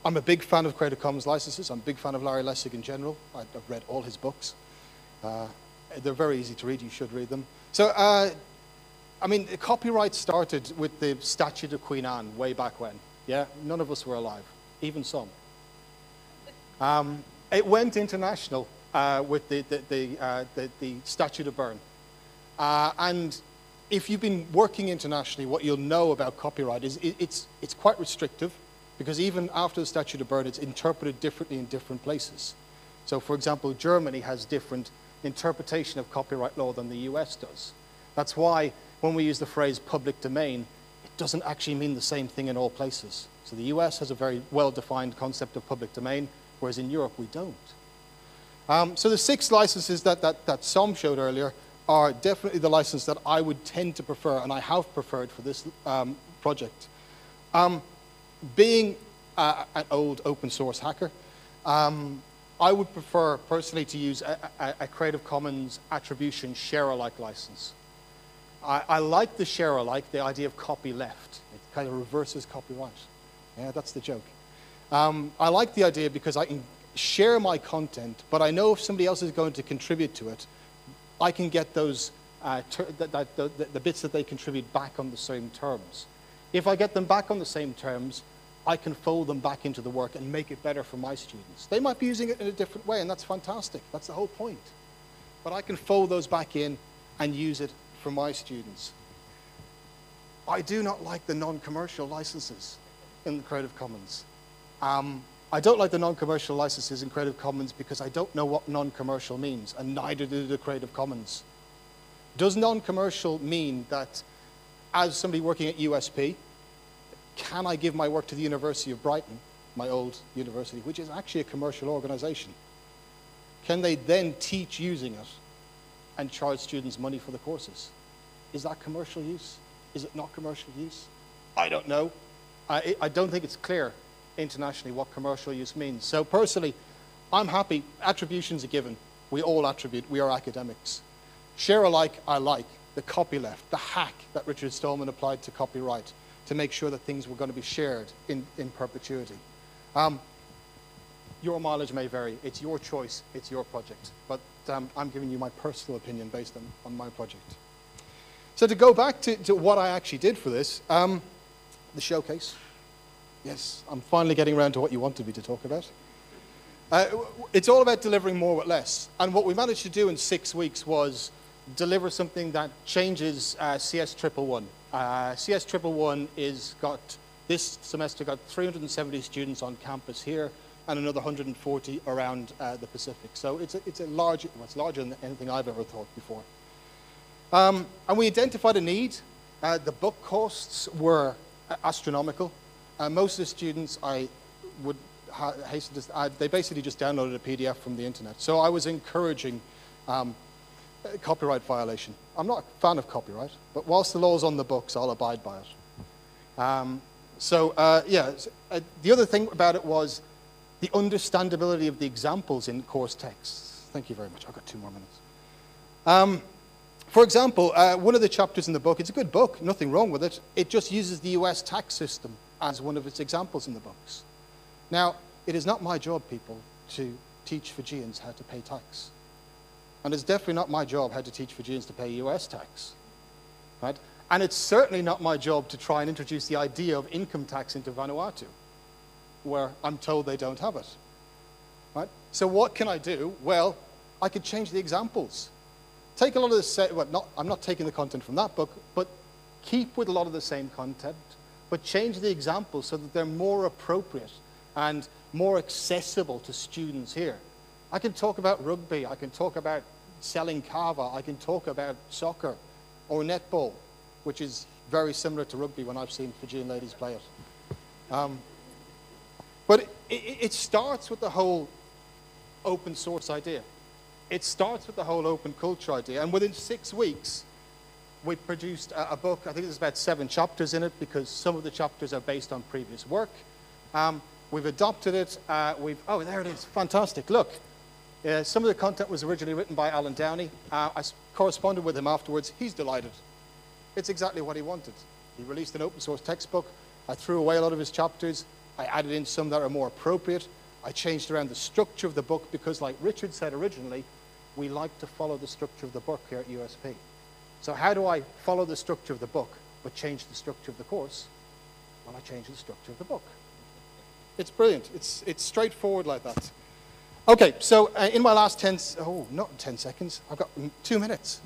a big fan of Creative Commons licenses. I'm a big fan of Larry Lessig in general. I've read all his books. They're very easy to read. You should read them. So, I mean, copyright started with the Statute of Queen Anne way back when. Yeah, none of us were alive, even Som. It went international with the Statute of Berne. And if you've been working internationally, what you'll know about copyright is it's quite restrictive, because even after the Statute of Berne, it's interpreted differently in different places. So, for example, Germany has different interpretation of copyright law than the US does. That's why when we use the phrase public domain, it doesn't actually mean the same thing in all places. So the US has a very well-defined concept of public domain, whereas in Europe we don't. So the 6 licenses that Som showed earlier are definitely the license that I would tend to prefer, and I have preferred for this project. Being an old open source hacker, I would prefer personally to use a Creative Commons attribution share-alike license. I like the share-alike, the idea of copy left. It kind of reverses copyright. Yeah, that's the joke. I like the idea because I can share my content, but I know if somebody else is going to contribute to it, I can get those the bits that they contribute back on the same terms. If I get them back on the same terms, I can fold them back into the work and make it better for my students. They might be using it in a different way, and that's fantastic. That's the whole point. But I can fold those back in and use it for my students. I do not like the non-commercial licenses in the Creative Commons. I don't like the non-commercial licenses in Creative Commons because I don't know what non-commercial means, and neither do the Creative Commons. Does non-commercial mean that as somebody working at USP, can I give my work to the University of Brighton, my old university, which is actually a commercial organization? Can they then teach using it and charge students money for the courses? Is that commercial use? Is it not commercial use? I don't know. I don't think it's clear internationally what commercial use means. So personally, I'm happy. Attributions are given. We all attribute. We are academics. Share alike, I like. The copyleft, the hack that Richard Stallman applied to copyright to make sure that things were going to be shared in perpetuity. Your mileage may vary. It's your choice. It's your project. But I'm giving you my personal opinion based on my project. So to go back to what I actually did for this, the showcase. Yes, I'm finally getting around to what you wanted me to talk about. It's all about delivering more with less. And what we managed to do in 6 weeks was deliver something that changes CS 111. CS 111 this semester got 370 students on campus here and another 140 around the Pacific. So it's larger than anything I've ever thought before. And we identified a need. The book costs were astronomical. Most of the students, I would hasten to, they basically just downloaded a PDF from the internet. So I was encouraging copyright violation. I'm not a fan of copyright, but whilst the law's on the books, I'll abide by it. The other thing about it was the understandability of the examples in course texts. Thank you very much. I've got 2 more minutes. For example, one of the chapters in the book, it's a good book, nothing wrong with it. It just uses the US tax system as one of its examples in the books. Now, it is not my job, people, to teach Fijians how to pay tax. And it's definitely not my job how to teach Fijians to pay US tax. Right? And it's certainly not my job to try and introduce the idea of income tax into Vanuatu, where I'm told they don't have it. Right? So what can I do? Well, I could change the examples. Take a lot of the I'm not taking the content from that book, but keep with a lot of the same content, but change the examples so that they're more appropriate and more accessible to students here. I can talk about rugby, I can talk about selling kava, I can talk about soccer or netball, which is very similar to rugby when I've seen Fijian ladies play it. But it starts with the whole open source idea. It starts with the whole open culture idea. And within 6 weeks, we produced a book. I think there's about 7 chapters in it because some of the chapters are based on previous work. We've adopted it. Oh, there it is. Fantastic. Look, some of the content was originally written by Alan Downey. I corresponded with him afterwards. He's delighted. It's exactly what he wanted. He released an open source textbook. I threw away a lot of his chapters. I added in some that are more appropriate. I changed around the structure of the book because, like Richard said originally, we like to follow the structure of the book here at USP. So how do I follow the structure of the book but change the structure of the course? Well, I change the structure of the book. It's brilliant. It's straightforward like that. Okay, so in my last not 10 seconds. I've got 2 minutes.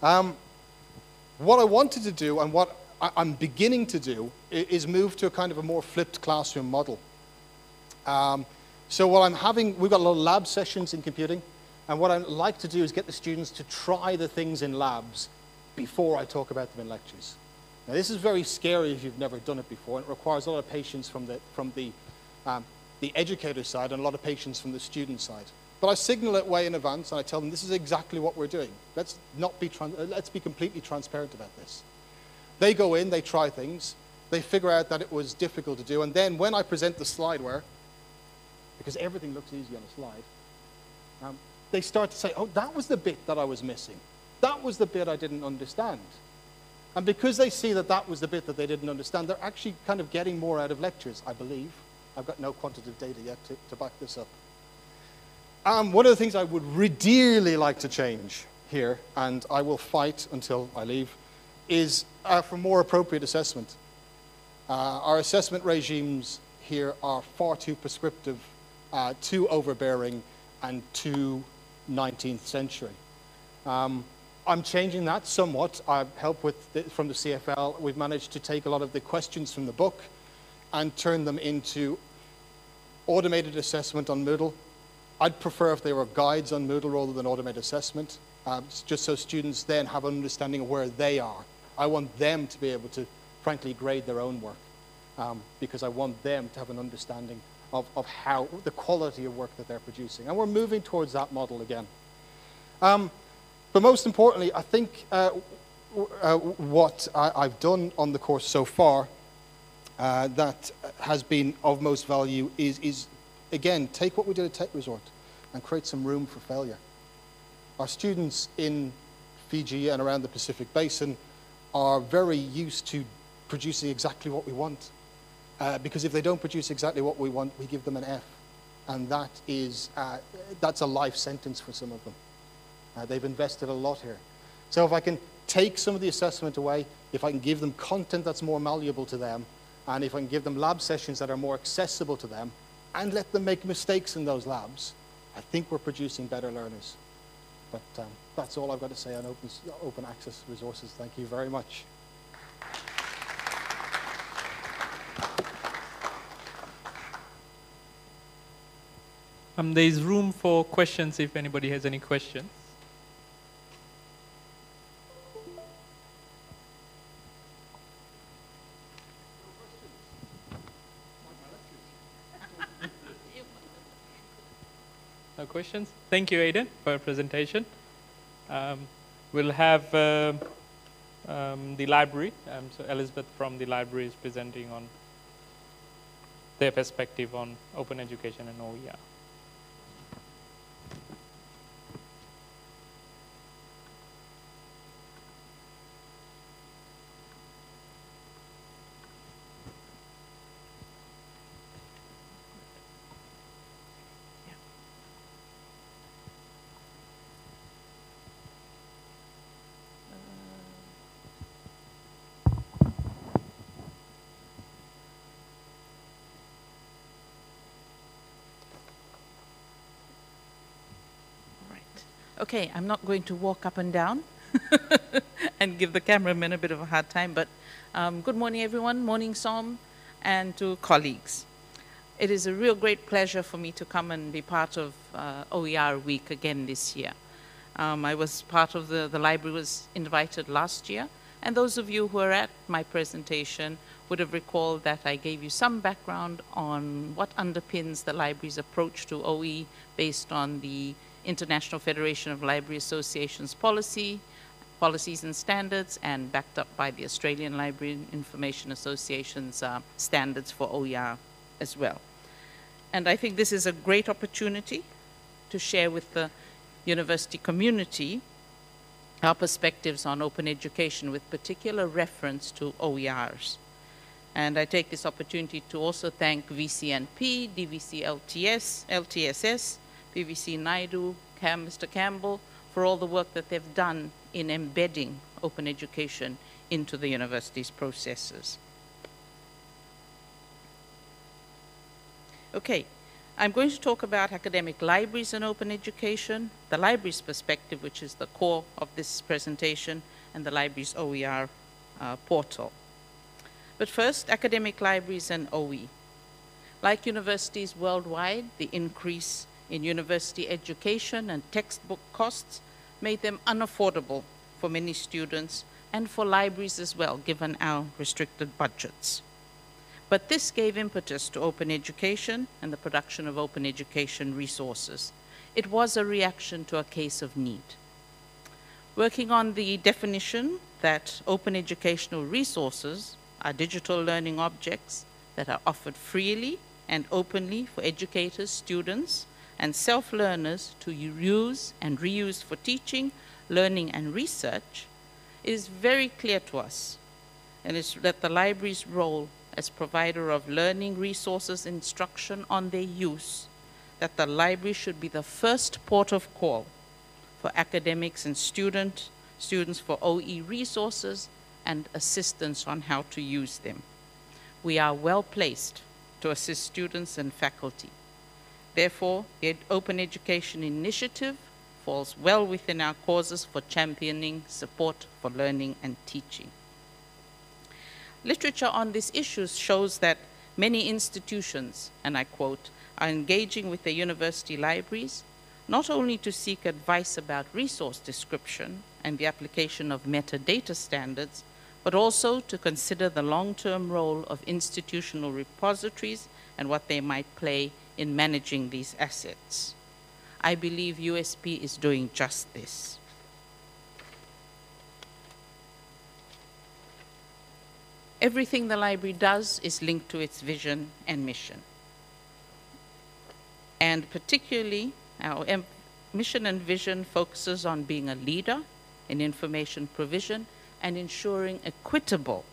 What I wanted to do and what I'm beginning to do is move to a kind of a more flipped classroom model. So what we've got a lot of lab sessions in computing. And what I like to do is get the students to try the things in labs before I talk about them in lectures. Now, this is very scary if you've never done it before. And it requires a lot of patience from the educator side and a lot of patience from the student side. But I signal it way in advance, and I tell them this is exactly what we're doing. Let's be completely transparent about this. They go in, they try things, they figure out that it was difficult to do, and then when I present the slideware, because everything looks easy on a slide, They start to say, oh, that was the bit that I was missing. That was the bit I didn't understand. And because they see that that was the bit that they didn't understand, they're actually kind of getting more out of lectures, I believe. I've got no quantitative data yet to back this up. One of the things I would dearly like to change here, and I will fight until I leave, is for more appropriate assessment. Our assessment regimes here are far too prescriptive, too overbearing, and too 19th century. I'm changing that somewhat. I've helped from the CFL. We've managed to take a lot of the questions from the book and turn them into automated assessment on Moodle. I'd prefer if they were guides on Moodle rather than automated assessment, just so students then have an understanding of where they are. I want them to be able to, frankly, grade their own work, because I want them to have an understanding of how the quality of work that they're producing. And we're moving towards that model again. But most importantly, I think what I've done on the course so far that has been of most value is, again, take what we did at Tech Resort and create some room for failure. Our students in Fiji and around the Pacific Basin are very used to producing exactly what we want. Because if they don't produce exactly what we want, we give them an F. And that is, that's a life sentence for some of them. They've invested a lot here. So if I can take some of the assessment away, if I can give them content that's more malleable to them, and if I can give them lab sessions that are more accessible to them, and let them make mistakes in those labs, I think we're producing better learners. But that's all I've got to say on open access resources. Thank you very much. There is room for questions if anybody has any questions. No questions? Thank you, Aidan, for your presentation. We'll have the library. So Elizabeth from the library is presenting on their perspective on open education and OER. Okay, I'm not going to walk up and down and give the cameraman a bit of a hard time, but good morning, everyone. Morning, Som, and to colleagues. It is a real great pleasure for me to come and be part of OER Week again this year. I was part of the library was invited last year, and those of you who are at my presentation would have recalled that I gave you some background on what underpins the library's approach to OE based on the International Federation of Library Associations policies and standards, and backed up by the Australian Library and Information Association's standards for OER as well. And I think this is a great opportunity to share with the university community our perspectives on open education with particular reference to OERs. And I take this opportunity to also thank VCNP, DVC LTSS, PVC Naidu, Mr. Campbell, for all the work that they've done in embedding open education into the university's processes. Okay, I'm going to talk about academic libraries and open education, the library's perspective, which is the core of this presentation, and the library's OER portal. But first, academic libraries and OE. Like universities worldwide, the increase in university education and textbook costs made them unaffordable for many students and for libraries as well, given our restricted budgets. But this gave impetus to open education and the production of open education resources. It was a reaction to a case of need. Working on the definition that open educational resources are digital learning objects that are offered freely and openly for educators, students, and self-learners to use and reuse for teaching, learning, and research, it is very clear to us, and it's that the library's role as provider of learning resources, instruction on their use, that the library should be the first port of call for academics and students for OE resources and assistance on how to use them. We are well placed to assist students and faculty. Therefore, the Open Education Initiative falls well within our causes for championing support for learning and teaching. Literature on these issues shows that many institutions, and I quote, are engaging with their university libraries, not only to seek advice about resource description and the application of metadata standards, but also to consider the long-term role of institutional repositories and what they might play in managing these assets. I believe USP is doing just this. Everything the library does is linked to its vision and mission. And particularly, our mission and vision focuses on being a leader in information provision and ensuring equitable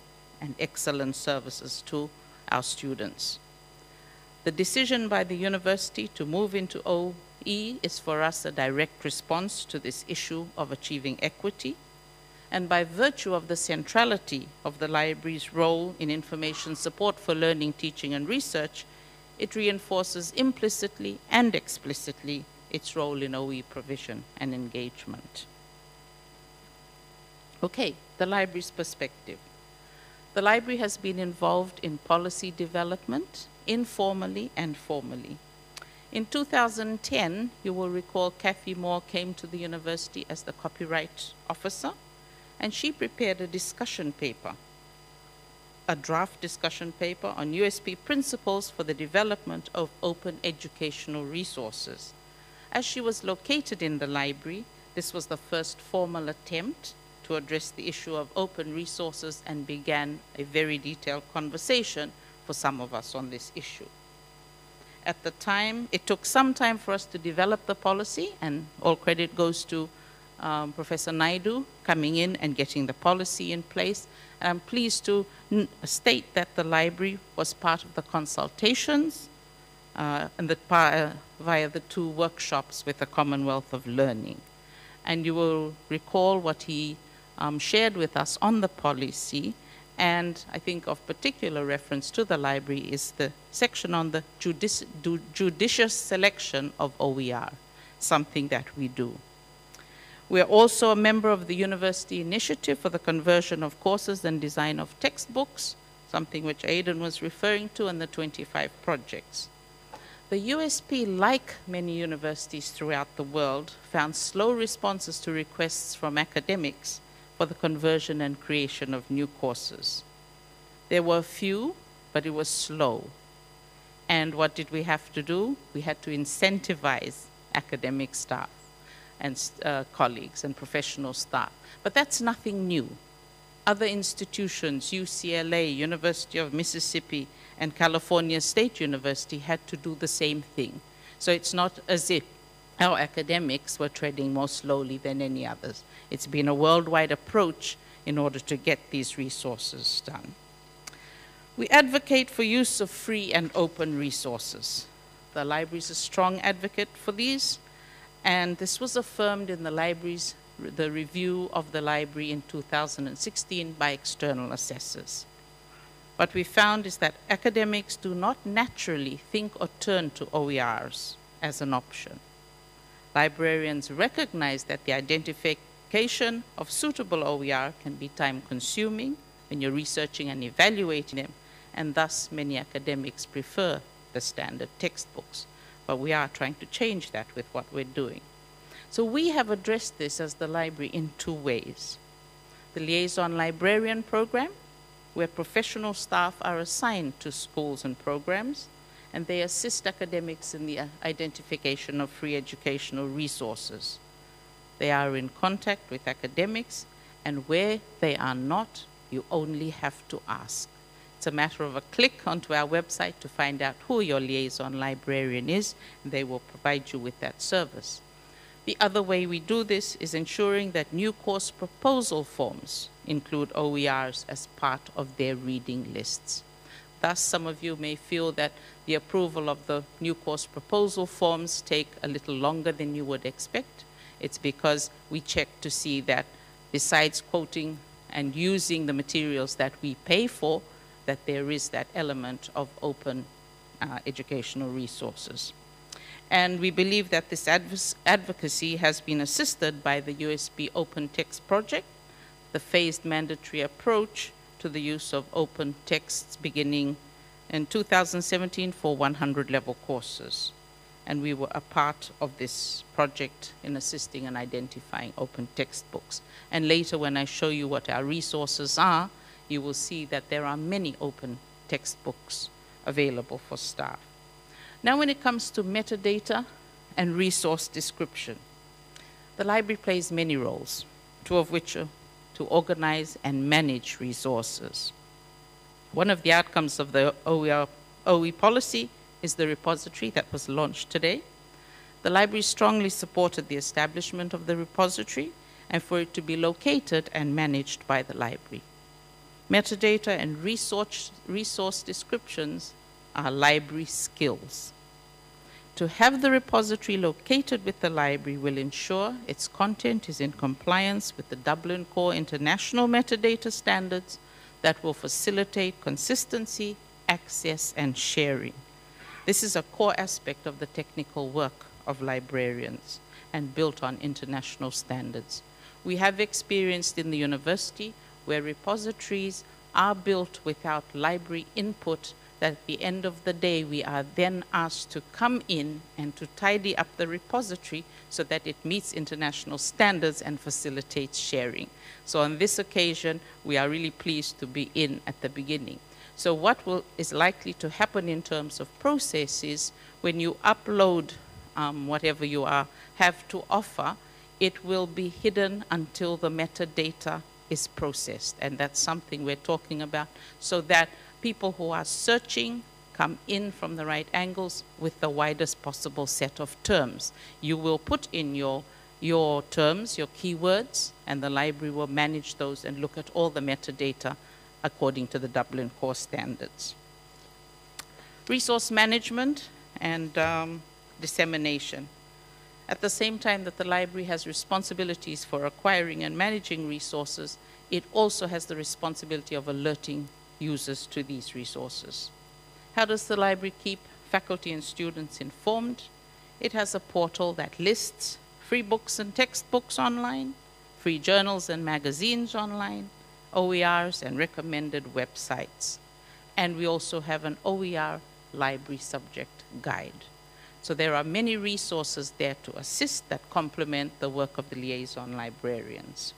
and excellent services to our students. The decision by the university to move into OE is for us a direct response to this issue of achieving equity, and by virtue of the centrality of the library's role in information support for learning, teaching, and research, it reinforces implicitly and explicitly its role in OE provision and engagement. Okay, the library's perspective. The library has been involved in policy development, informally and formally. In 2010, you will recall Kathy Moore came to the university as the copyright officer, and she prepared a discussion paper, a draft discussion paper on USP principles for the development of open educational resources. As she was located in the library, this was the first formal attempt to address the issue of open resources and began a very detailed conversation for some of us on this issue. At the time, it took some time for us to develop the policy, and all credit goes to Professor Naidu coming in and getting the policy in place. And I'm pleased to state that the library was part of the consultations and via the 2 workshops with the Commonwealth of Learning. And you will recall what he shared with us on the policy, and I think of particular reference to the library is the section on the judicious selection of OER, something that we do. We are also a member of the University Initiative for the Conversion of Courses and Design of Textbooks, something which Aidan was referring to, and the 25 projects. The USP, like many universities throughout the world, found slow responses to requests from academics for the conversion and creation of new courses. There were few, but it was slow. And what did we have to do? We had to incentivize academic staff and colleagues and professional staff. But that's nothing new. Other institutions, UCLA, University of Mississippi, and California State University had to do the same thing. So it's not as if our academics were treading more slowly than any others. It's been a worldwide approach in order to get these resources done. We advocate for use of free and open resources. The library is a strong advocate for these, and this was affirmed in the review of the library in 2016 by external assessors. What we found is that academics do not naturally think or turn to OERs as an option. Librarians recognize that the identification of suitable OER can be time-consuming when you're researching and evaluating them, and thus many academics prefer the standard textbooks. But we are trying to change that with what we're doing. So we have addressed this as the library in 2 ways. The liaison librarian program, where professional staff are assigned to schools and programs, and they assist academics in the identification of free educational resources. They are in contact with academics, and where they are not, you only have to ask. It's It's a matter of a click onto our website to find out who your liaison librarian is, and they will provide you with that service. The other way we do this is ensuring that new course proposal forms include OERs as part of their reading lists. Thus, some of you may feel that the approval of the new course proposal forms take a little longer than you would expect. It's because we check to see that besides quoting and using the materials that we pay for, that there is that element of open educational resources. And we believe that this advocacy has been assisted by the USB Open Text Project, the phased mandatory approach to the use of open texts beginning in 2017 for 100 level courses. And we were a part of this project in assisting and identifying open textbooks. And later, when I show you what our resources are, you will see that there are many open textbooks available for staff. Now, when it comes to metadata and resource description, the library plays many roles, two of which are to organize and manage resources. One of the outcomes of the OE policy is the repository that was launched today. The library strongly supported the establishment of the repository and for it to be located and managed by the library. Metadata and resource descriptions are library skills. To have the repository located with the library will ensure its content is in compliance with the Dublin Core International Metadata Standards that will facilitate consistency, access, and sharing. This is a core aspect of the technical work of librarians and built on international standards. We have experienced in the university where repositories are built without library input, that at the end of the day we are then asked to come in and to tidy up the repository so that it meets international standards and facilitates sharing. So on this occasion, we are really pleased to be in at the beginning. So what is likely to happen in terms of processes, when you upload whatever you have to offer, it will be hidden until the metadata is processed. And that's something we're talking about, so that people who are searching come in from the right angles with the widest possible set of terms. You will put in your terms, your keywords, and the library will manage those and look at all the metadata according to the Dublin Core Standards. Resource management and dissemination. At the same time that the library has responsibilities for acquiring and managing resources, it also has the responsibility of alerting users to these resources. How does the library keep faculty and students informed? It has a portal that lists free books and textbooks online, free journals and magazines online, OERs and recommended websites. And we also have an OER library subject guide. So there are many resources there to assist that complement the work of the liaison librarians.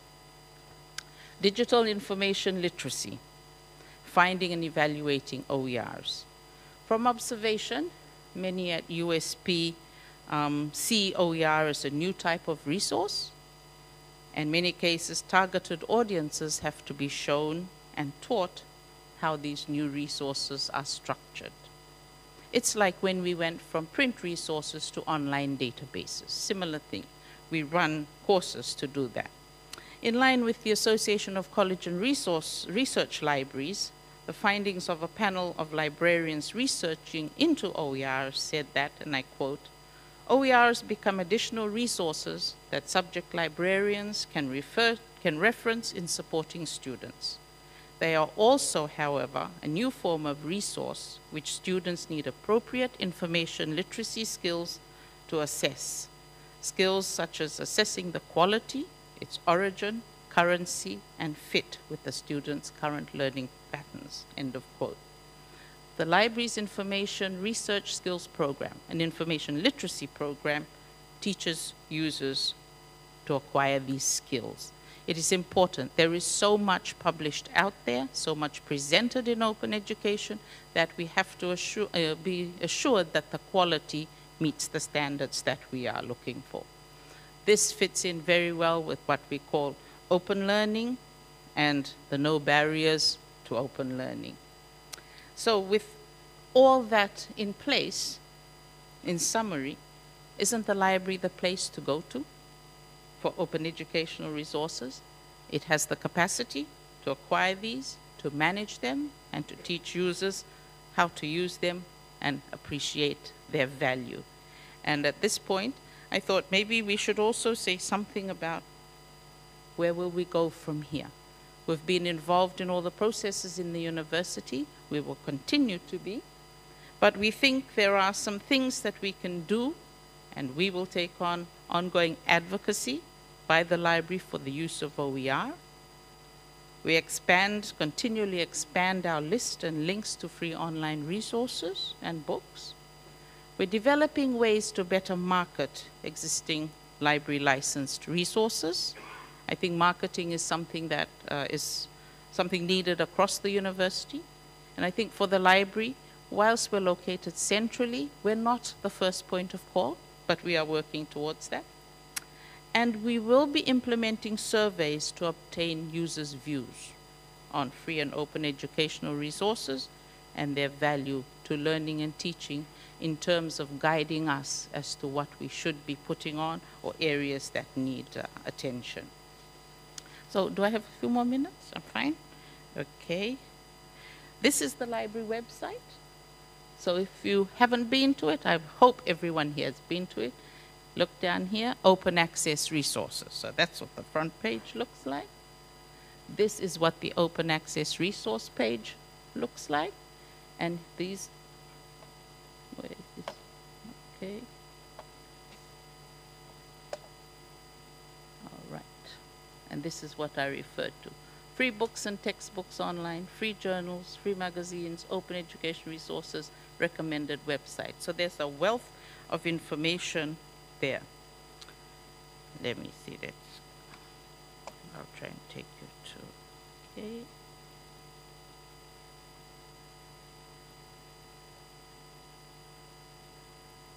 Digital information literacy, finding and evaluating OERs. From observation, many at USP see OER as a new type of resource. In many cases, targeted audiences have to be shown and taught how these new resources are structured. It's like when we went from print resources to online databases. Similar thing. We run courses to do that. In line with the Association of College and Research Libraries, the findings of a panel of librarians researching into OERs said that, and I quote, OERs become additional resources that subject librarians can reference in supporting students. They are also, however, a new form of resource which students need appropriate information literacy skills to assess. Skills such as assessing the quality, its origin, currency, and fit with the student's current learning patterns, end of quote. The library's Information Research Skills Program, an information literacy program, teaches users to acquire these skills. It is important. There is so much published out there, so much presented in open education, that we have to be assured that the quality meets the standards that we are looking for. This fits in very well with what we call open learning and the no barriers to open learning. So with all that in place, in summary, isn't the library the place to go to for open educational resources? It has the capacity to acquire these, to manage them, and to teach users how to use them and appreciate their value. And at this point, I thought maybe we should also say something about where will we go from here. We've been involved in all the processes in the university. We will continue to be. But we think there are some things that we can do, and we will take on ongoing advocacy by the library for the use of OER. We continually expand our list and links to free online resources and books. We're developing ways to better market existing library licensed resources. I think marketing is something that is something needed across the university. And I think for the library, whilst we're located centrally, we're not the first point of call, but we are working towards that. And we will be implementing surveys to obtain users' views on free and open educational resources and their value to learning and teaching in terms of guiding us as to what we should be putting on or areas that need attention. So do I have a few more minutes? I'm fine. Okay. This is the library website. So if you haven't been to it, I hope everyone here has been to it. Look down here, open access resources. So that's what the front page looks like. This is what the open access resource page looks like. And these, where is this? Okay. All right. And this is what I referred to. Free books and textbooks online, free journals, free magazines, open education resources, recommended websites. So there's a wealth of information there. Let me see that. I'll try and take you to, okay.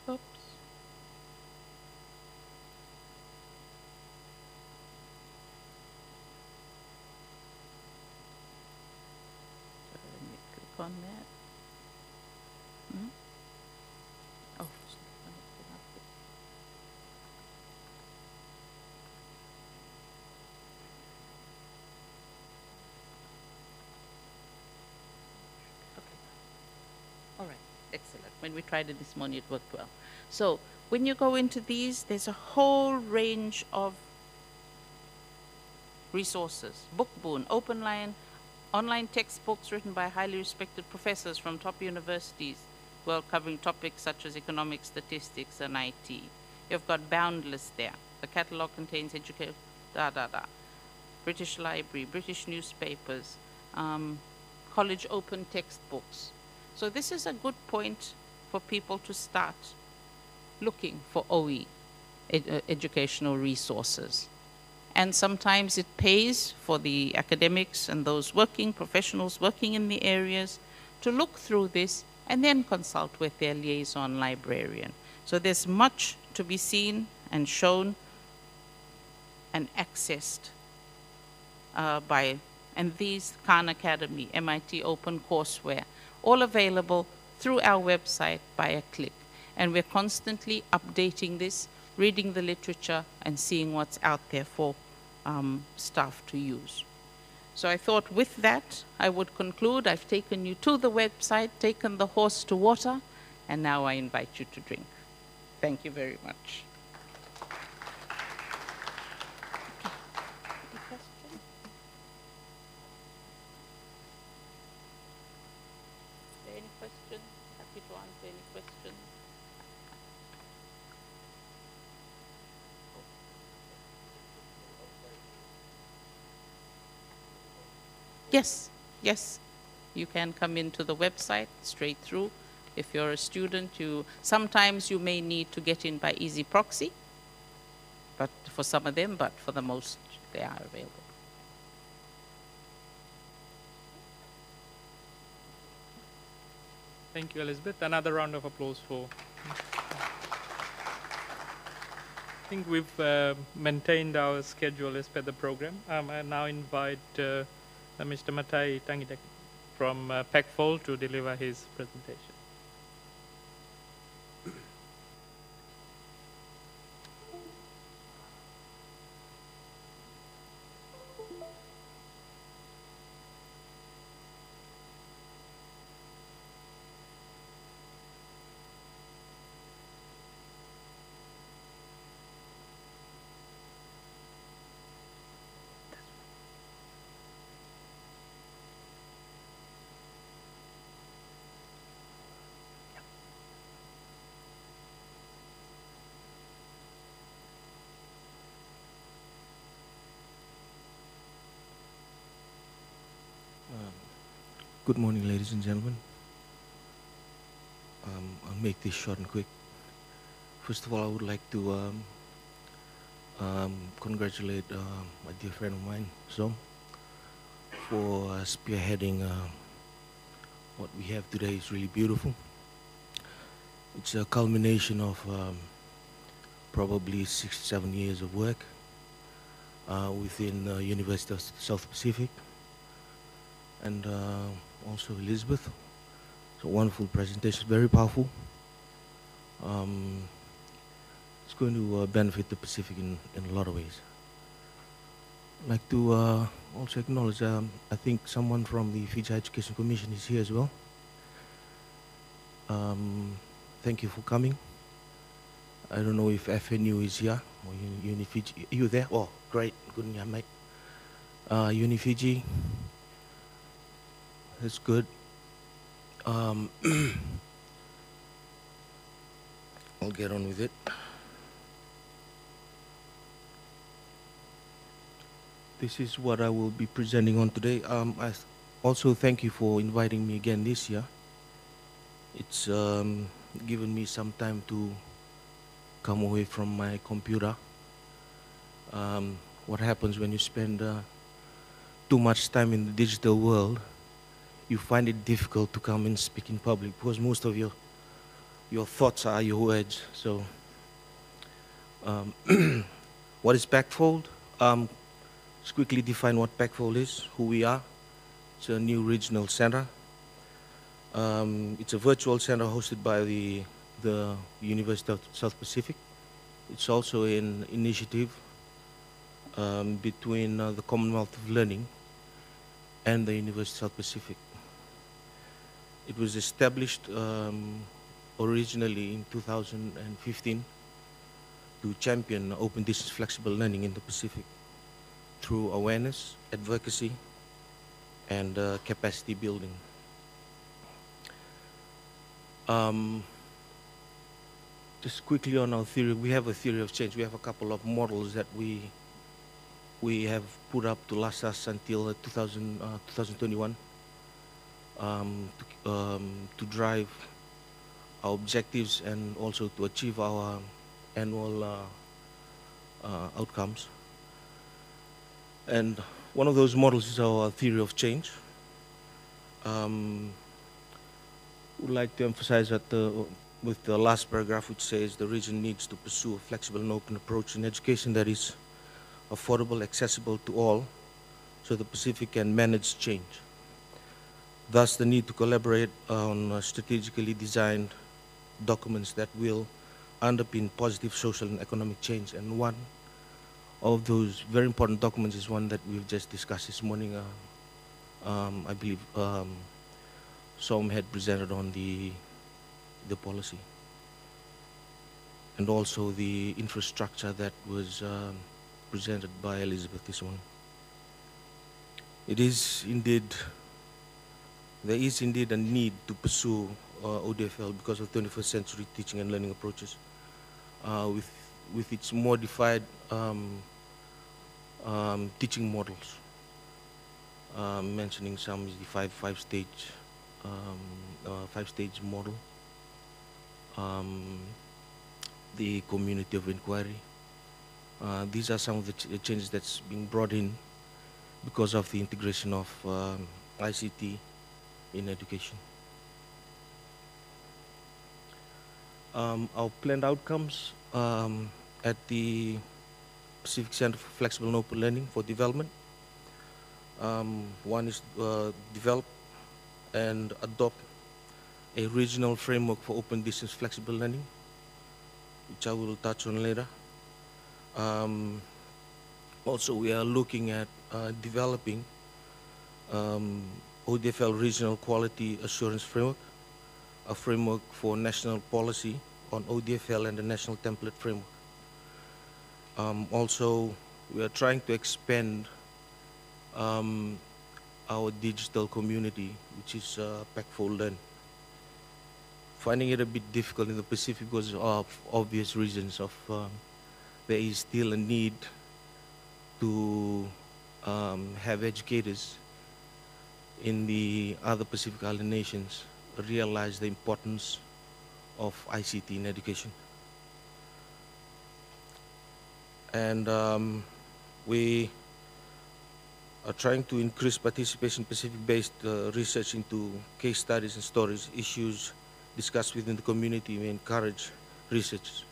Oops. Let me click on that. Oh, all right, excellent. When we tried it this morning, it worked well. So when you go into these, there's a whole range of resources. Bookboon, OpenLine, online textbooks written by highly respected professors from top universities, well, covering topics such as economics, statistics, and IT. You've got Boundless there. The catalog contains education, British Library, British newspapers, college open textbooks. So this is a good point for people to start looking for OE, educational resources. And sometimes it pays for the academics and those professionals working in the areas to look through this and then consult with their liaison librarian. So there's much to be seen and shown and accessed and these Khan Academy, MIT OpenCourseWare, all available through our website by a click. And we're constantly updating this, reading the literature, and seeing what's out there for staff to use. So I thought with that, I would conclude. I've taken you to the website, taken the horse to water, and now I invite you to drink. Thank you very much. Any questions? Happy to answer any questions. Yes, yes. You can come into the website straight through. If you're a student, sometimes you may need to get in by easy proxy, but for some of them, but for the most, they are available. Thank you, Elizabeth. Another round of applause for. I think we've maintained our schedule as per the program. I now invite Mr. Matai Tangidaki. from PECFOL to deliver his presentation. Good morning, ladies and gentlemen. I'll make this short and quick. First of all, I would like to congratulate my dear friend of mine, Som, for spearheading what we have today. Is really beautiful. It's a culmination of probably 6-7 years of work within University of South Pacific, and also Elizabeth. It's a wonderful presentation, very powerful. It's going to benefit the Pacific in a lot of ways. I'd like to also acknowledge, I think someone from the Fiji Education Commission is here as well. Thank you for coming. I don't know if FNU is here, or UniFiji. Are you there? Oh, great, good, yeah, mate. UniFiji. That's good. I'll get on with it. This is what I will be presenting on today. I also thank you for inviting me again this year. It's given me some time to come away from my computer. What happens when you spend too much time in the digital world? You find it difficult to come and speak in public because most of your thoughts are your words. So, what is PECFOL? Let's quickly define what PECFOL is, who we are. It's a new regional center. It's a virtual center hosted by the University of South Pacific. It's also an initiative between the Commonwealth of Learning and the University of South Pacific. It was established originally in 2015 to champion open distance flexible learning in the Pacific through awareness, advocacy, and capacity building. Just quickly on our theory, we have a theory of change. We have a couple of models that we have put up to last us until 2021 to drive our objectives and also to achieve our annual outcomes. And one of those models is our theory of change. Would like to emphasize that with the last paragraph, which says the region needs to pursue a flexible and open approach in education that is affordable, accessible to all, so the Pacific can manage change. Thus, the need to collaborate on strategically designed documents that will underpin positive social and economic change. And one of those very important documents is one that we've just discussed this morning. I believe Som had presented on the policy, and also the infrastructure that was presented by Elizabeth this morning. There is indeed a need to pursue ODFL because of 21st century teaching and learning approaches with its modified teaching models. Mentioning some is the five-stage model, the community of inquiry. These are some of the changes that's being brought in because of the integration of ICT in education. Our planned outcomes at the Pacific Center for Flexible and Open Learning for Development. One is develop and adopt a regional framework for open distance flexible learning, which I will touch on later. Also, we are looking at developing ODFL Regional Quality Assurance Framework, a framework for national policy on ODFL and the National Template Framework. Also, we are trying to expand our digital community, which is Pac4 Learn. Finding it a bit difficult in the Pacific because of obvious reasons of there is still a need to have educators in the other Pacific Island nations realize the importance of ICT in education. And we are trying to increase participation in Pacific-based research into case studies and stories, issues discussed within the community. We encourage research.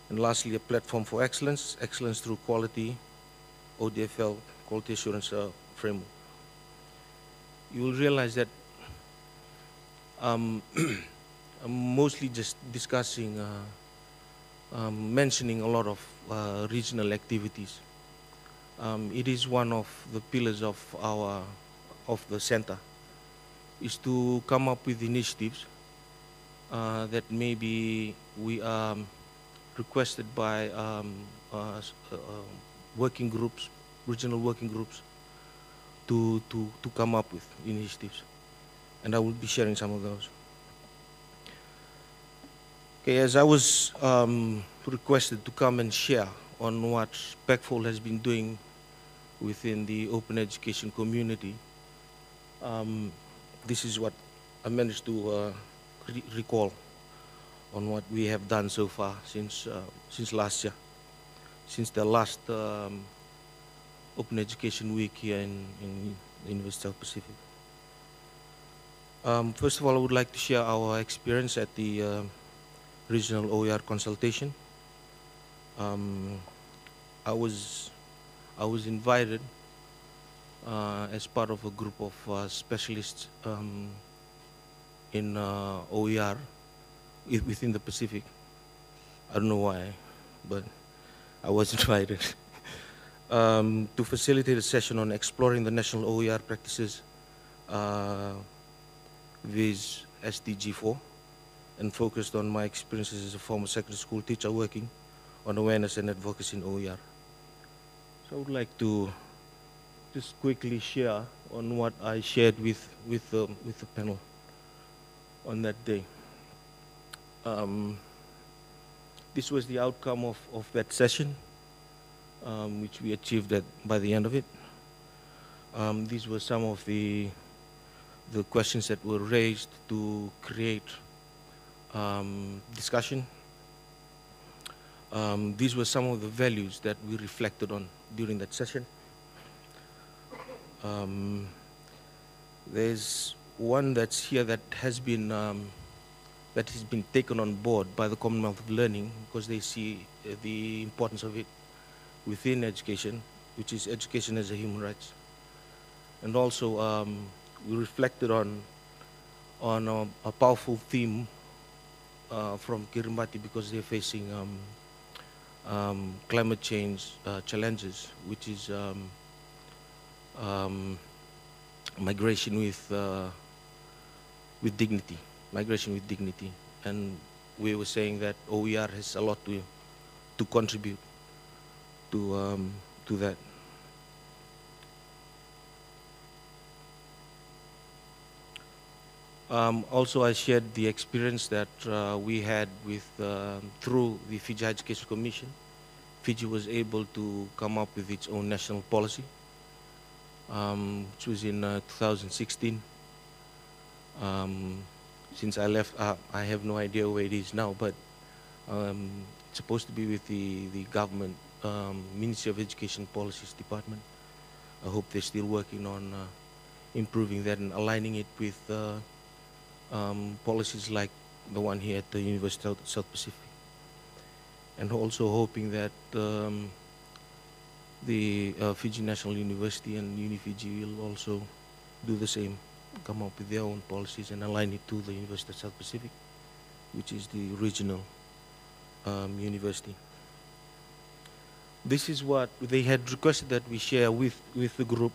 And lastly, a platform for excellence, excellence through quality, ODFL, quality assurance framework. You will realize that I'm mostly just discussing, mentioning a lot of regional activities. It is one of the pillars of the center, is to come up with initiatives that maybe we are requested by working groups, regional working groups, to come up with initiatives. And I will be sharing some of those. Okay, as I was requested to come and share on what Pac4 has been doing within the open education community, this is what I managed to recall on what we have done so far since last year, since the last Open Education Week here in University of Pacific. First of all, I would like to share our experience at the regional OER consultation. I was invited as part of a group of specialists in OER within the Pacific. I don't know why, but I was invited to facilitate a session on exploring the national OER practices with SDG4, and focused on my experiences as a former secondary school teacher working on awareness and advocacy in OER. So I would like to just quickly share on what I shared with the panel on that day. This was the outcome of that session, which we achieved by the end of it. These were some of the questions that were raised to create discussion. These were some of the values that we reflected on during that session. There's one that's here that has been taken on board by the Commonwealth of Learning, because they see the importance of it within education, which is education as a human rights. And also we reflected on a powerful theme from Kiribati, because they're facing climate change challenges, which is migration with dignity, and we were saying that OER has a lot to contribute to that. Also, I shared the experience that we had with through the Fiji Education Commission. Fiji was able to come up with its own national policy, which was in 2016. Since I left, I have no idea where it is now, but it's supposed to be with the government Ministry of Education Policies Department. I hope they're still working on improving that and aligning it with policies like the one here at the University of South Pacific. And also hoping that the Fiji National University and UniFiji will also do the same come up with their own policies and align it to the University of South Pacific, which is the regional university. This is what they had requested that we share with the group,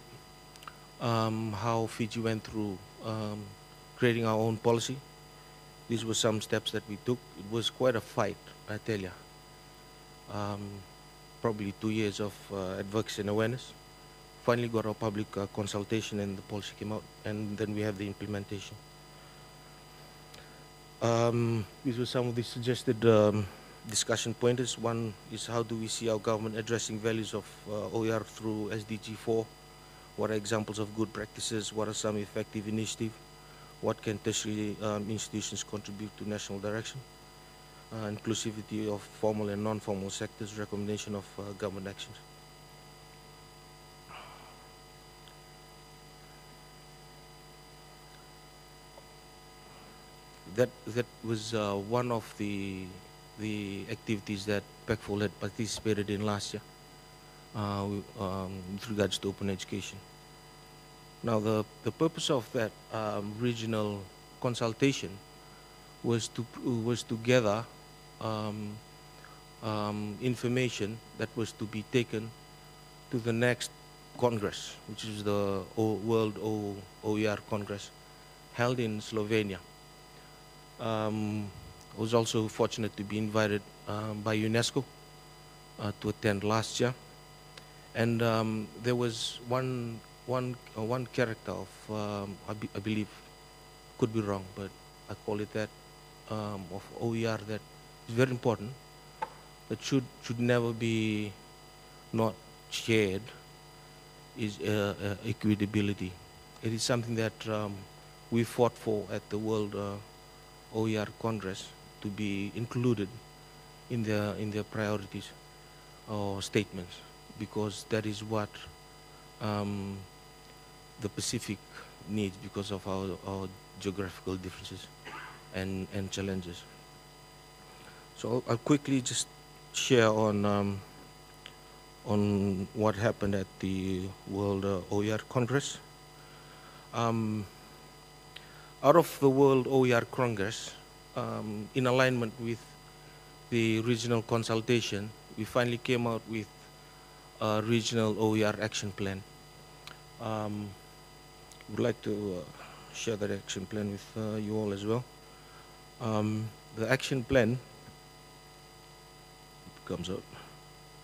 how Fiji went through creating our own policy. These were some steps that we took. It was quite a fight, I tell you. Probably 2 years of advocacy and awareness. Finally got our public consultation and the policy came out, and then we have the implementation. These were some of the suggested discussion pointers. One is, how do we see our government addressing values of OER through SDG 4? What are examples of good practices? What are some effective initiatives? What can tertiary institutions contribute to national direction? Inclusivity of formal and non-formal sectors, recommendation of government actions. That was one of the activities that PECFOL had participated in last year with regards to open education. Now, the purpose of that regional consultation was to gather information that was to be taken to the next Congress, which is the World OER Congress, held in Slovenia. I was also fortunate to be invited by UNESCO to attend last year, and there was one character of I believe, could be wrong, but I call it that, of OER that is very important, that should never be not shared, is equitability. It is something that we fought for at the World OER Congress, to be included in their priorities or statements, because that is what the Pacific needs because of our geographical differences and challenges. So I'll quickly just share on what happened at the World OER Congress. Out of the World OER Congress, in alignment with the regional consultation, we finally came out with a regional OER action plan. Would like to share that action plan with you all as well. The action plan comes out.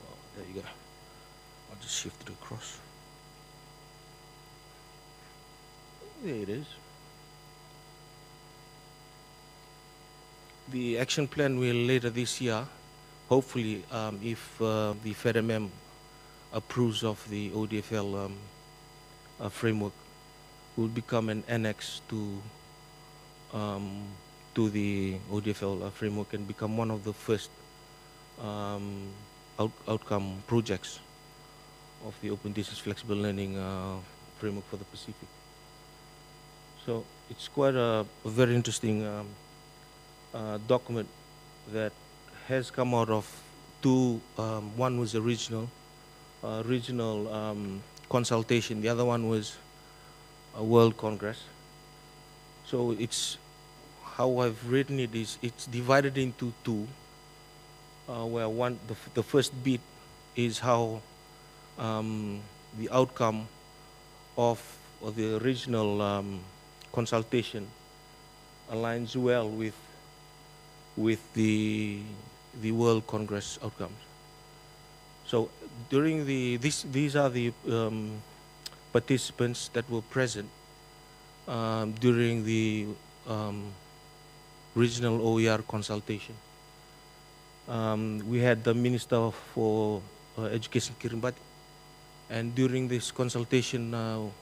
Oh, there you go. I'll just shift it across. There it is. The action plan will later this year, hopefully, if the FEDMM approves of the ODFL framework, will become an annex to the ODFL framework and become one of the first outcome projects of the Open Distance Flexible Learning framework for the Pacific. So it's quite a very interesting document that has come out of two. One was a regional consultation. The other one was a World Congress. So it's, how I've written it is, it's divided into two, where the first bit is how the outcome of the regional consultation aligns well with the World Congress outcomes. So during these are the participants that were present during the regional OER consultation. We had the Minister for Education, Kirimbati, and during this consultation,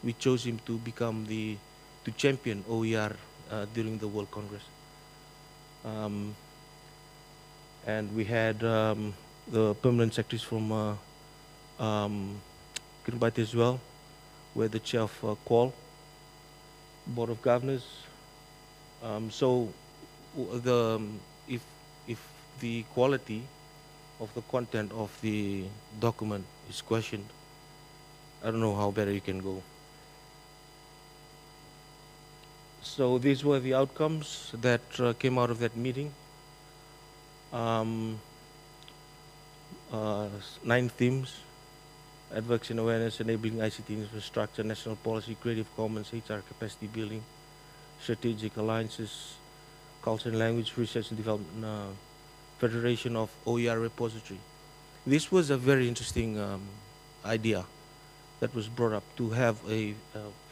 we chose him to become to champion OER during the World Congress. And we had the permanent secretaries from Kirimbati as well. We're the chair of COL, Board of Governors. So if the quality of the content of the document is questioned, I don't know how better you can go. So these were the outcomes that came out of that meeting. 9 themes: advocacy and awareness, enabling ICT infrastructure, national policy, Creative Commons, HR capacity building, strategic alliances, culture and language research and development, federation of OER repository. This was a very interesting idea that was brought up, to have a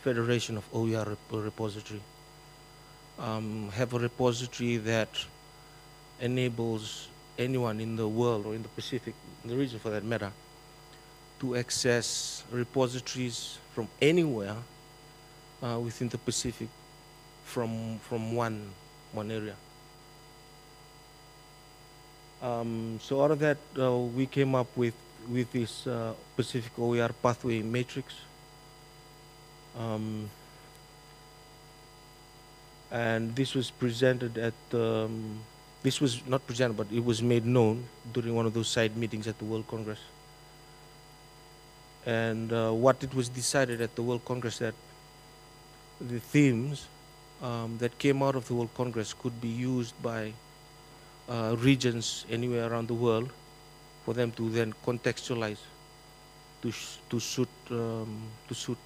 federation of OER repository. Have a repository that enables anyone in the world, or in the Pacific, in the region for that matter, to access repositories from anywhere within the Pacific, from one area. So out of that, we came up with this Pacific OER pathway matrix. And this was presented at, this was not presented, but it was made known during one of those side meetings at the World Congress. And what it was decided at the World Congress, that the themes that came out of the World Congress could be used by regions anywhere around the world, for them to then contextualize to suit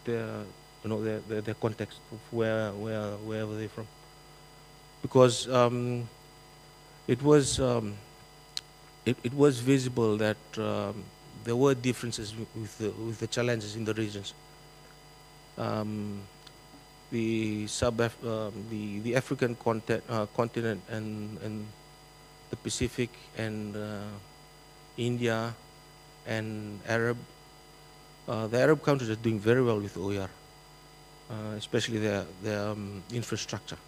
their, their context of wherever they're from. Because it was visible that there were differences with the challenges in the regions. The African continent and the Pacific and India and the Arab countries are doing very well with OER, especially their infrastructure.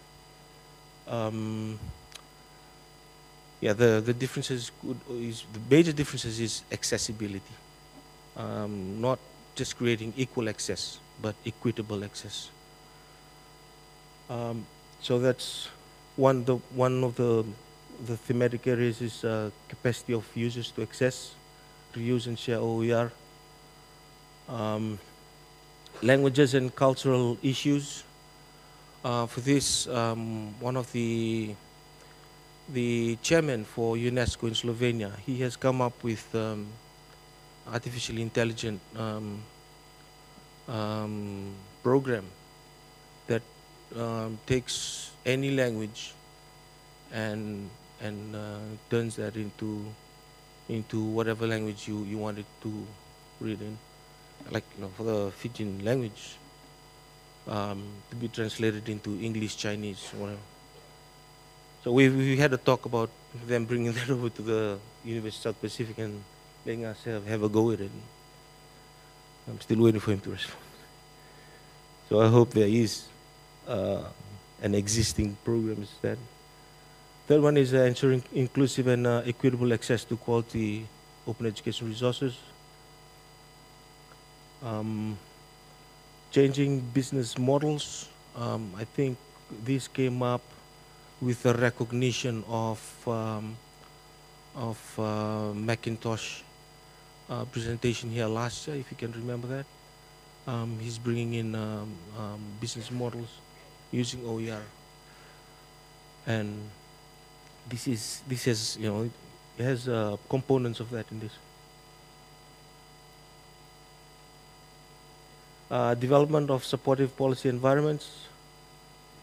Yeah, the differences the major differences is accessibility, not just creating equal access, but equitable access. So that's one of the thematic areas is capacity of users to access, reuse and share OER. Languages and cultural issues. For this, one of the chairman for UNESCO in Slovenia, he has come up with artificially intelligent program that takes any language and turns that into whatever language you want it to read in. Like, for the Fijian language, to be translated into English, Chinese, whatever. So we had a talk about them bringing that over to the University of South Pacific and letting us have a go at it. I'm still waiting for him to respond. So I hope there is an existing program instead. Third one is ensuring inclusive and equitable access to quality open education resources. Changing business models. I think this came up with a recognition of Macintosh presentation here last year, if you can remember that. He's bringing in business models using OER, and this has it has components of that in this. Development of supportive policy environments.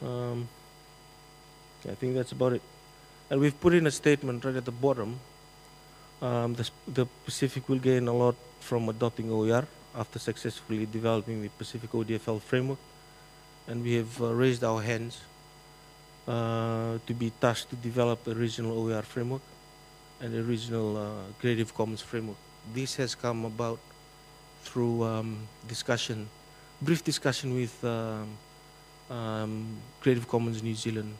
I think that's about it. And we've put in a statement right at the bottom. The Pacific will gain a lot from adopting OER after successfully developing the Pacific ODFL framework. And we have raised our hands to be tasked to develop a regional OER framework and a regional Creative Commons framework. This has come about through brief discussion with Creative Commons New Zealand.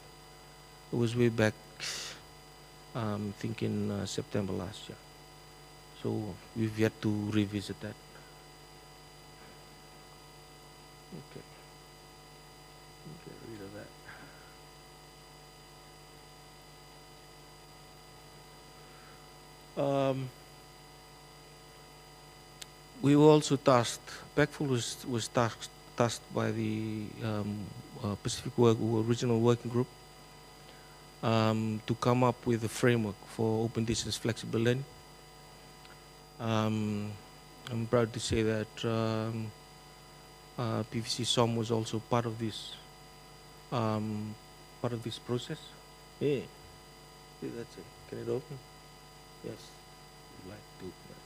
It was way back, I think in September last year. So we've yet to revisit that. Okay. Get rid of that. We were also tasked, PACFL was tasked by the Pacific Regional Working Group to come up with a framework for open distance flexible learning. I'm proud to say that PVC SOM was also part of this process. Yeah, that's it. Can it open? Yes. I'd like to open it.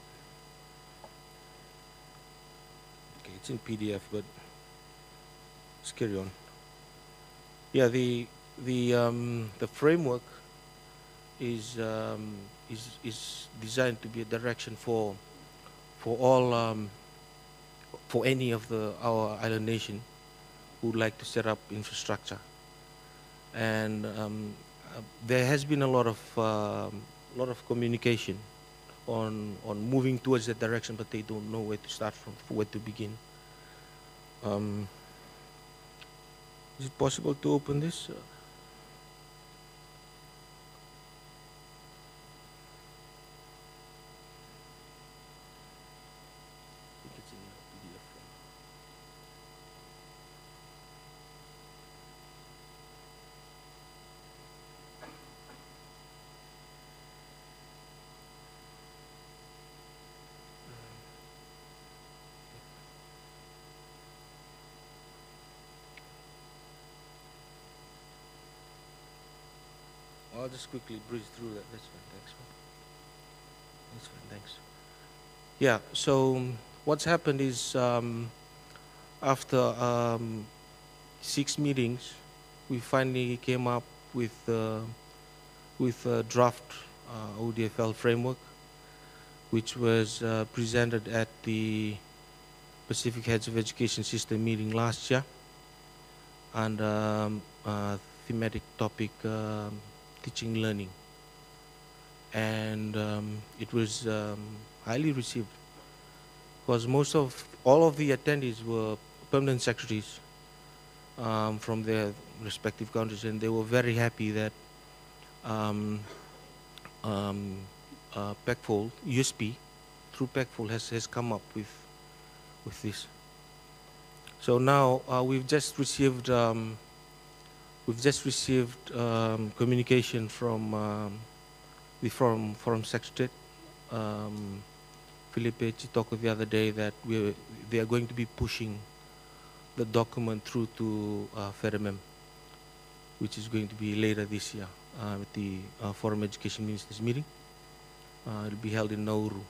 Okay, it's in PDF, but let's carry on. Yeah, the framework is designed to be a direction for all for any of our island nation who would like to set up infrastructure, and there has been a lot of communication on moving towards that direction, but they don't know where to start from, where to begin. Is it possible to open this? I'll just quickly breeze through that. That's fine. Thanks. That's fine. Thanks. Yeah. So what's happened is after 6 meetings, we finally came up with a draft ODFL framework, which was presented at the Pacific Heads of Education System meeting last year, and thematic topic. Teaching learning, and it was highly received because all of the attendees were permanent secretaries from their respective countries, and they were very happy that PECFOL, USP, through PECFOL has come up with this. So now we've just received communication from the Forum Secretariat, Felipe Chitoko, the other day, that they are going to be pushing the document through to FEDEMEM, which is going to be later this year at the Forum Education Ministers meeting. It'll be held in Nauru.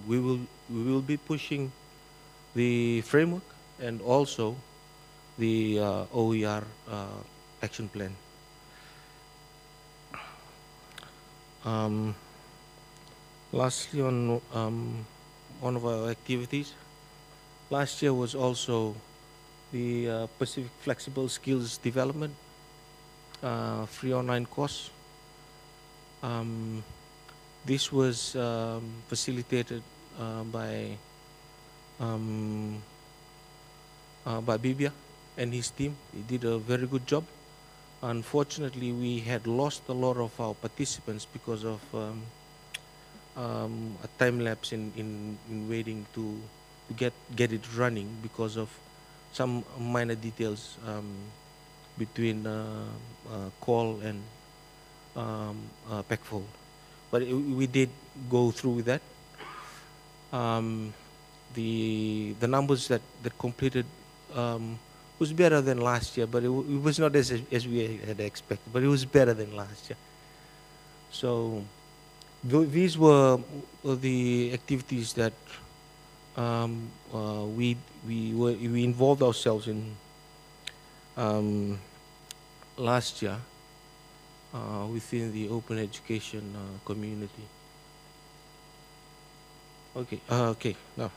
We will be pushing the framework and also the OER action plan. Lastly, on one of our activities, last year was also the Pacific Flexible Skills Development free online course. This was facilitated by Bibia and his team. He did a very good job. Unfortunately, we had lost a lot of our participants because of a time lapse in waiting to get it running because of some minor details between call and PECFOL. But we did go through with that. The numbers that completed was better than last year, but it was not as we had expected, but it was better than last year. So these were the activities that we involved ourselves in last year within the open education community. Okay, now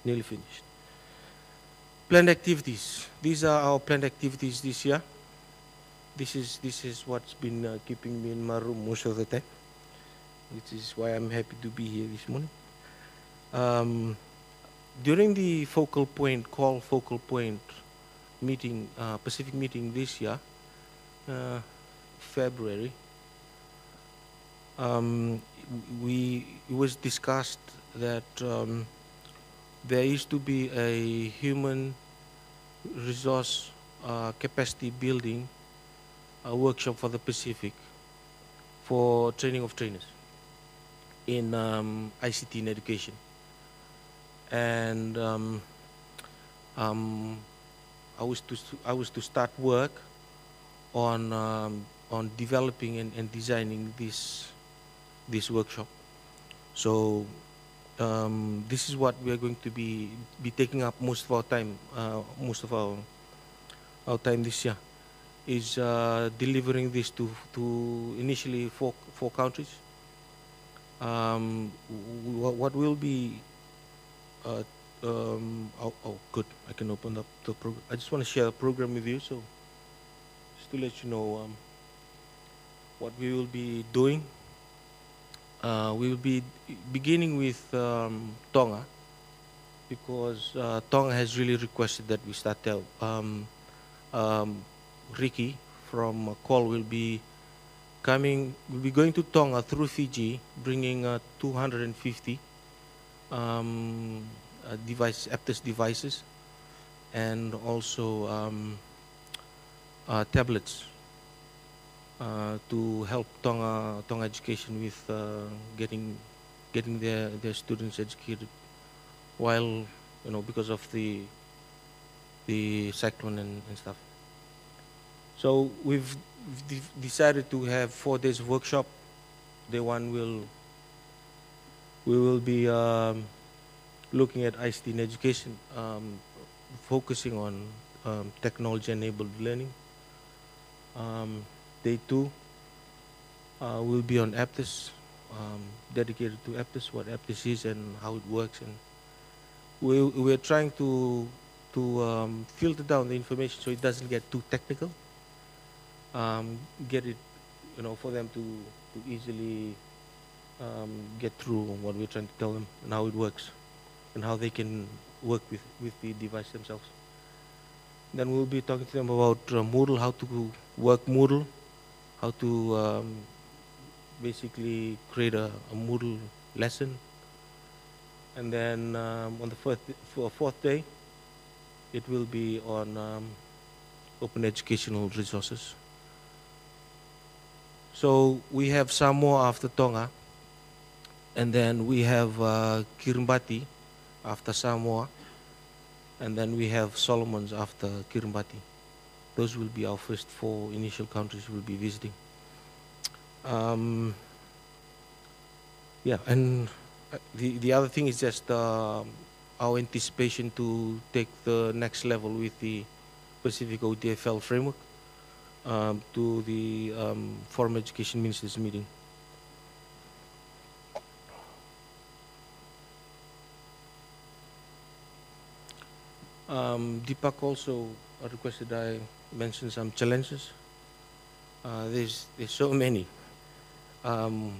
nearly finished. Planned activities. These are our planned activities this year. This is what's been keeping me in my room most of the time, which is why I'm happy to be here this morning. During the focal point meeting, Pacific meeting this year, February, it was discussed that there is to be a human resource capacity building workshop for the Pacific for training of trainers in ICT in education. And I was to start work on developing and designing this workshop. So this is what we are going to be taking up most of our time, most of our time this year, is delivering this to initially four countries. What will be oh, good. I can open up the program. I just want to share the program with you, so just to let you know what we will be doing. We will be beginning with Tonga, because Tonga has really requested that we start there. Ricky from Call will be going to Tonga through Fiji, bringing 250 Aptus devices, and also tablets to help Tonga education with getting their students educated, while because of the cyclone and stuff. So we've decided to have 4 days of workshop. Day one we will be looking at ICT in education, focusing on technology-enabled learning. Day 2 will be on Aptus, dedicated to Aptus, what Aptus is and how it works, and we're trying to filter down the information so it doesn't get too technical. Get it, for them to easily get through what we're trying to tell them and how it works and how they can work with the device themselves. Then we'll be talking to them about Moodle, how to work Moodle, how to basically create a Moodle lesson. And then on the fourth day, it will be on open educational resources. So we have Samoa after Tonga, and then we have Kiribati after Samoa, and then we have Solomons after Kiribati. Those will be our first 4 initial countries we'll be visiting. Yeah, and the other thing is just our anticipation to take the next level with the Pacific OTFL framework to the Foreign Education Ministers meeting. Deepak also requested I mention some challenges. There's so many. The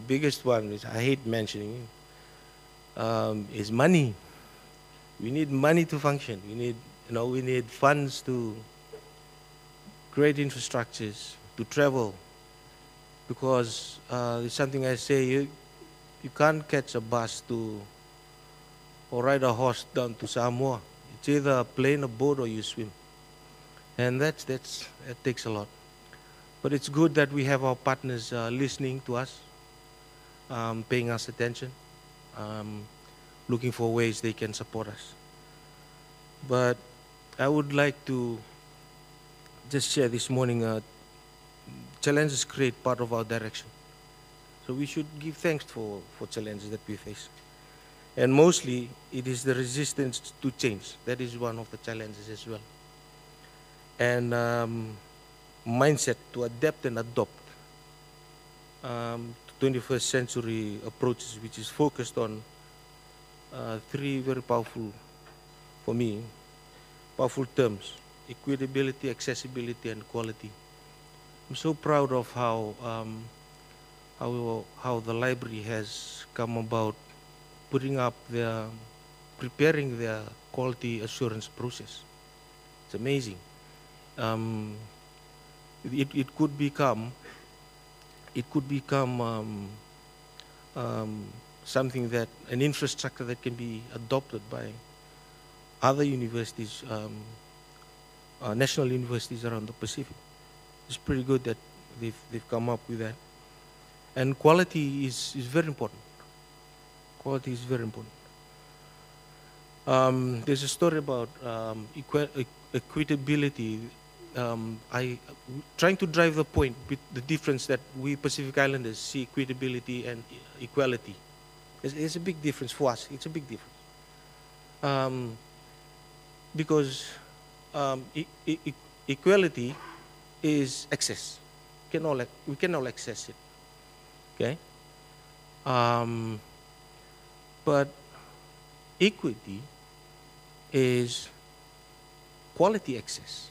biggest one, which I hate mentioning, is money. We need money to function. We need funds to create infrastructures, to travel, because there's something I say, you can't catch a bus or ride a horse down to Samoa. It's either a plane, a boat, or you swim. And that takes a lot. But it's good that we have our partners listening to us, paying us attention, looking for ways they can support us. But I would like to just share this morning, challenges create part of our direction. So we should give thanks for challenges that we face. And mostly, it is the resistance to change. That is one of the challenges as well. And mindset to adapt and adopt to 21st century approaches, which is focused on 3 very powerful, for me, powerful terms: equitability, accessibility, and quality. I'm so proud of how the library has come about preparing their quality assurance process. It's amazing. It could become something that, an infrastructure that can be adopted by other universities, national universities around the Pacific. It's pretty good that they've come up with that. And quality is very important. Quality is very important. There's a story about equitability. Trying to drive the point with the difference that we Pacific Islanders see equitability and equality. It's a big difference for us. It's a big difference. Because equality is access. We can all access it. Okay? But equity is quality access.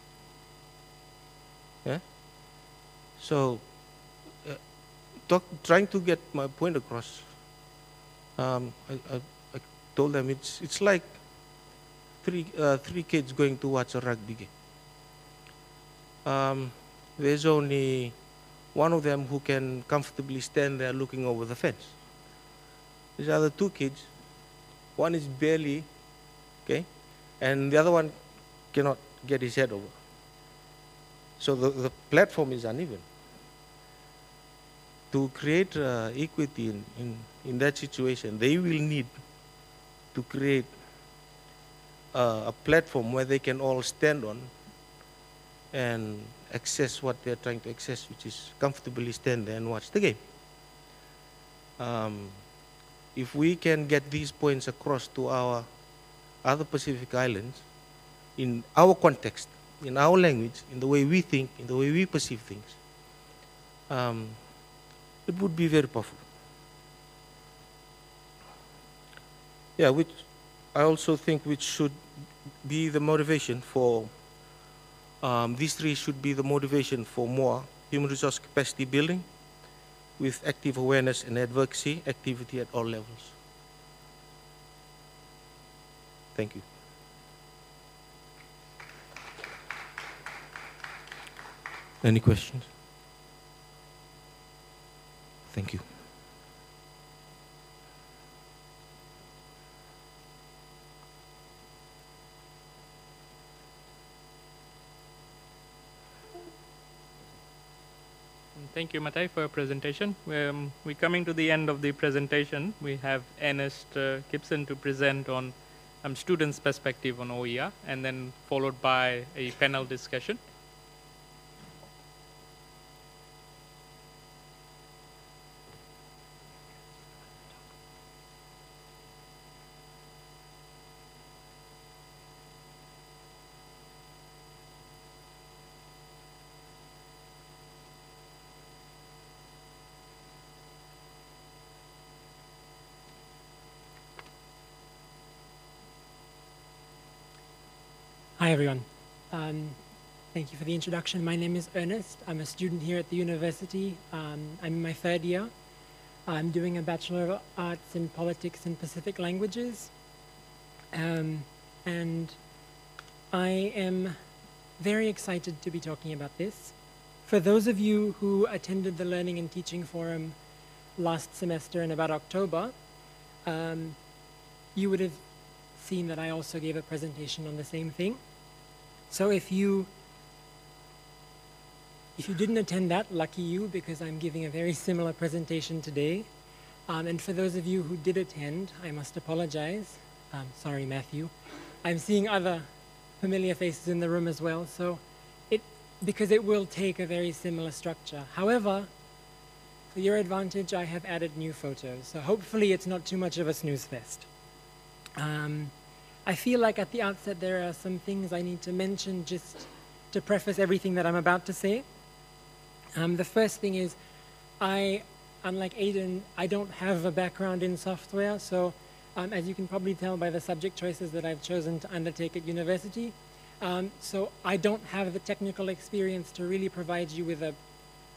Yeah? So, trying to get my point across, I told them it's like three kids going to watch a rugby game. There's only one of them who can comfortably stand there looking over the fence. These other two kids, one is barely, okay, and the other one cannot get his head over. So the platform is uneven. To create equity in that situation, they will need to create a platform where they can all stand on and access what they're trying to access, which is comfortably stand there and watch the game. If we can get these points across to our other Pacific Islands, in our context, in our language, in the way we think, in the way we perceive things, it would be very powerful. Yeah, which I also think which should be the motivation for, these three should be the motivation for more human resource capacity building with active awareness and advocacy activity at all levels. Thank you. Any questions? Thank you. Thank you, Matai, for your presentation. We're coming to the end of the presentation. We have Ernest Gibson to present on students' perspective on OER, and then followed by a panel discussion. Hi, everyone. Thank you for the introduction. My name is Ernest. I'm a student here at the university. I'm in my third year. I'm doing a Bachelor of Arts in Politics and Pacific Languages. And I am very excited to be talking about this. For those of you who attended the Learning and Teaching Forum last semester in about October, you would have seen that I also gave a presentation on the same thing. So if you didn't attend that, lucky you, because I'm giving a very similar presentation today. And for those of you who did attend, I must apologize. Sorry, Matthew. I'm seeing other familiar faces in the room as well, so because it will take a very similar structure. However, for your advantage, I have added new photos, so hopefully it's not too much of a snooze fest. I feel like at the outset there are some things I need to mention just to preface everything that I'm about to say. The first thing is, unlike Aidan, I don't have a background in software, so as you can probably tell by the subject choices that I've chosen to undertake at university, so I don't have the technical experience to really provide you with a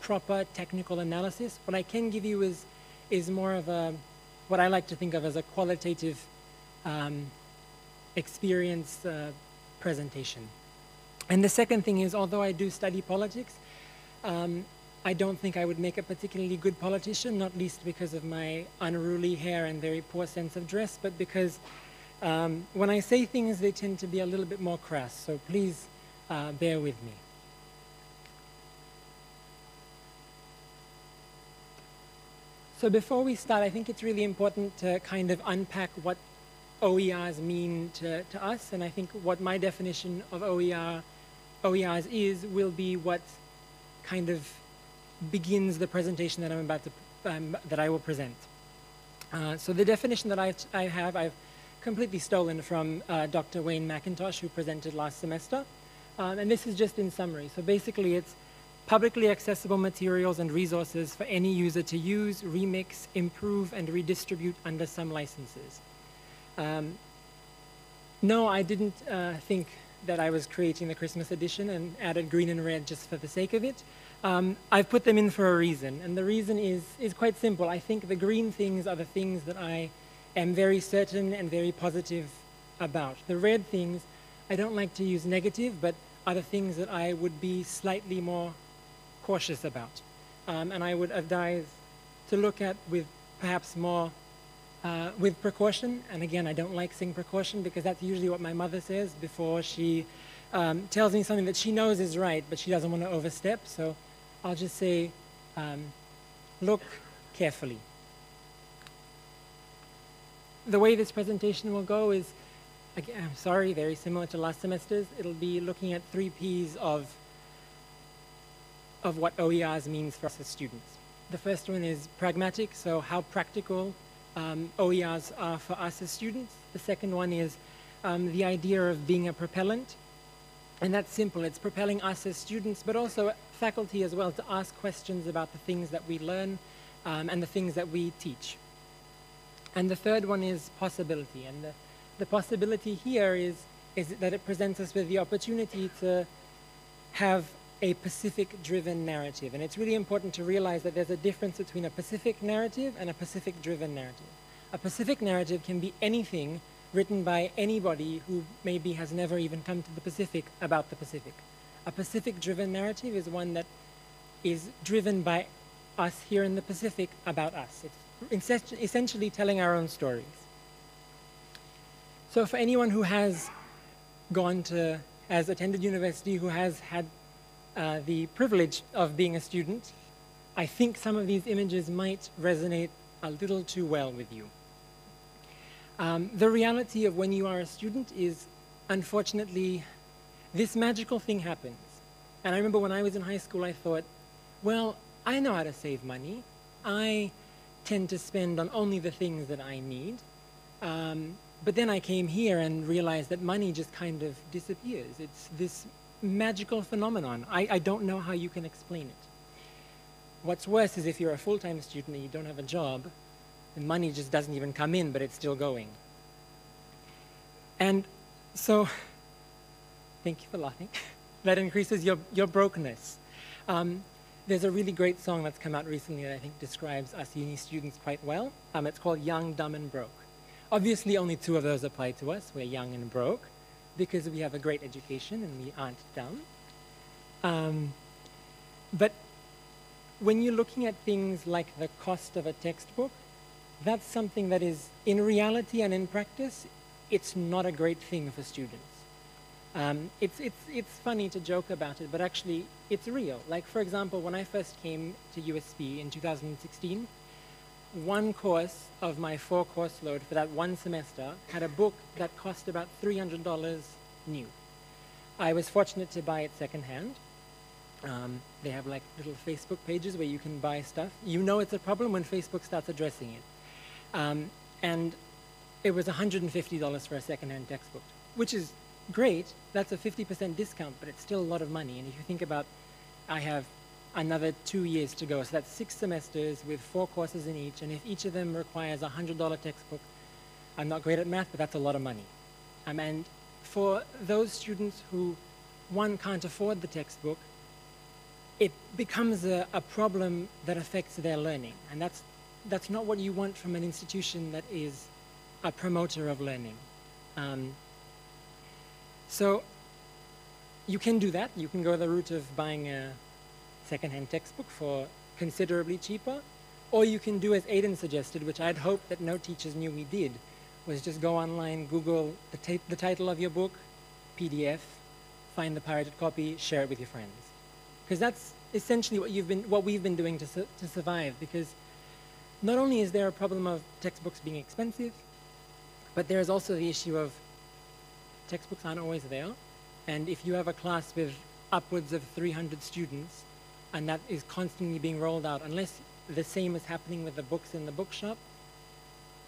proper technical analysis. What I can give you is more of what I like to think of as a qualitative experience presentation. And the second thing is, although I do study politics, I don't think I would make a particularly good politician, not least because of my unruly hair and very poor sense of dress, but because when I say things, they tend to be a little bit more crass. So please bear with me. So before we start, I think it's really important to kind of unpack what OERs mean to us. And I think what my definition of OERs is will be what kind of begins the presentation that I'm about to, that I will present. So the definition that I've completely stolen from Dr. Wayne McIntosh, who presented last semester. And this is just in summary. So basically it's publicly accessible materials and resources for any user to use, remix, improve, and redistribute under some licenses. No, I didn't think that I was creating the Christmas edition and added green and red just for the sake of it. I've put them in for a reason, and the reason is quite simple. I think the green things are the things that I am very certain and very positive about. The red things, I don't like to use negative, but are the things that I would be slightly more cautious about. And I would advise to look at with perhaps more, with precaution. And again, I don't like saying precaution because that's usually what my mother says before she tells me something that she knows is right, but she doesn't want to overstep. So I'll just say, look carefully. The way this presentation will go is, again, I'm sorry, very similar to last semester's. It'll be looking at 3 Ps of what OERs means for us as students. The first one is pragmatic, so how practical OERs are for us as students. The second one is the idea of being a propellant. And that's simple. It's propelling us as students, but also faculty as well, to ask questions about the things that we learn and the things that we teach. And the third one is possibility. And the possibility here is that it presents us with the opportunity to have a Pacific-driven narrative. And it's really important to realize that there's a difference between a Pacific narrative and a Pacific-driven narrative. A Pacific narrative can be anything written by anybody who maybe has never even come to the Pacific about the Pacific. A Pacific-driven narrative is one that is driven by us here in the Pacific about us. It's essentially telling our own stories. So for anyone who has attended university, who has had the privilege of being a student, I think some of these images might resonate a little too well with you. The reality of when you are a student is, unfortunately, this magical thing happens. And I remember when I was in high school, I thought, well, I know how to save money. I tend to spend on only the things that I need. But then I came here and realized that money just kind of disappears. It's this magical phenomenon. I don't know how you can explain it. What's worse is if you're a full-time student and you don't have a job, the money just doesn't even come in, but it's still going. And so, thank you for laughing. That increases your brokenness. There's a really great song that's come out recently that I think describes us uni students quite well. It's called Young, Dumb, and Broke. Obviously, only 2 of those apply to us. We're young and broke because we have a great education and we aren't dumb. But when you're looking at things like the cost of a textbook, that's something that is, in reality and in practice, it's not a great thing for students. It's funny to joke about it, but actually it's real. Like, for example, when I first came to USP in 2016, one course of my 4-course load for that one semester had a book that cost about $300 new. I was fortunate to buy it secondhand. They have like little Facebook pages where you can buy stuff. You know it's a problem when Facebook starts addressing it. And it was $150 for a secondhand textbook, which is great. That's a 50% discount, but it's still a lot of money. And if you think about, I have another 2 years to go. So that's 6 semesters with 4 courses in each. And if each of them requires a $100 textbook, I'm not great at math, but that's a lot of money. And for those students who, one, can't afford the textbook, it becomes a problem that affects their learning. And that's not what you want from an institution that is a promoter of learning. So you can do that. You can go the route of buying a secondhand textbook for considerably cheaper, or you can do as Aidan suggested, which I'd hoped that no teachers knew we did, was just go online, Google the title of your book, PDF, find the pirated copy, share it with your friends. Because that's essentially what we've been doing to survive, because not only is there a problem of textbooks being expensive, but there's also the issue of textbooks aren't always there. And if you have a class with upwards of 300 students, and that is constantly being rolled out, unless the same is happening with the books in the bookshop,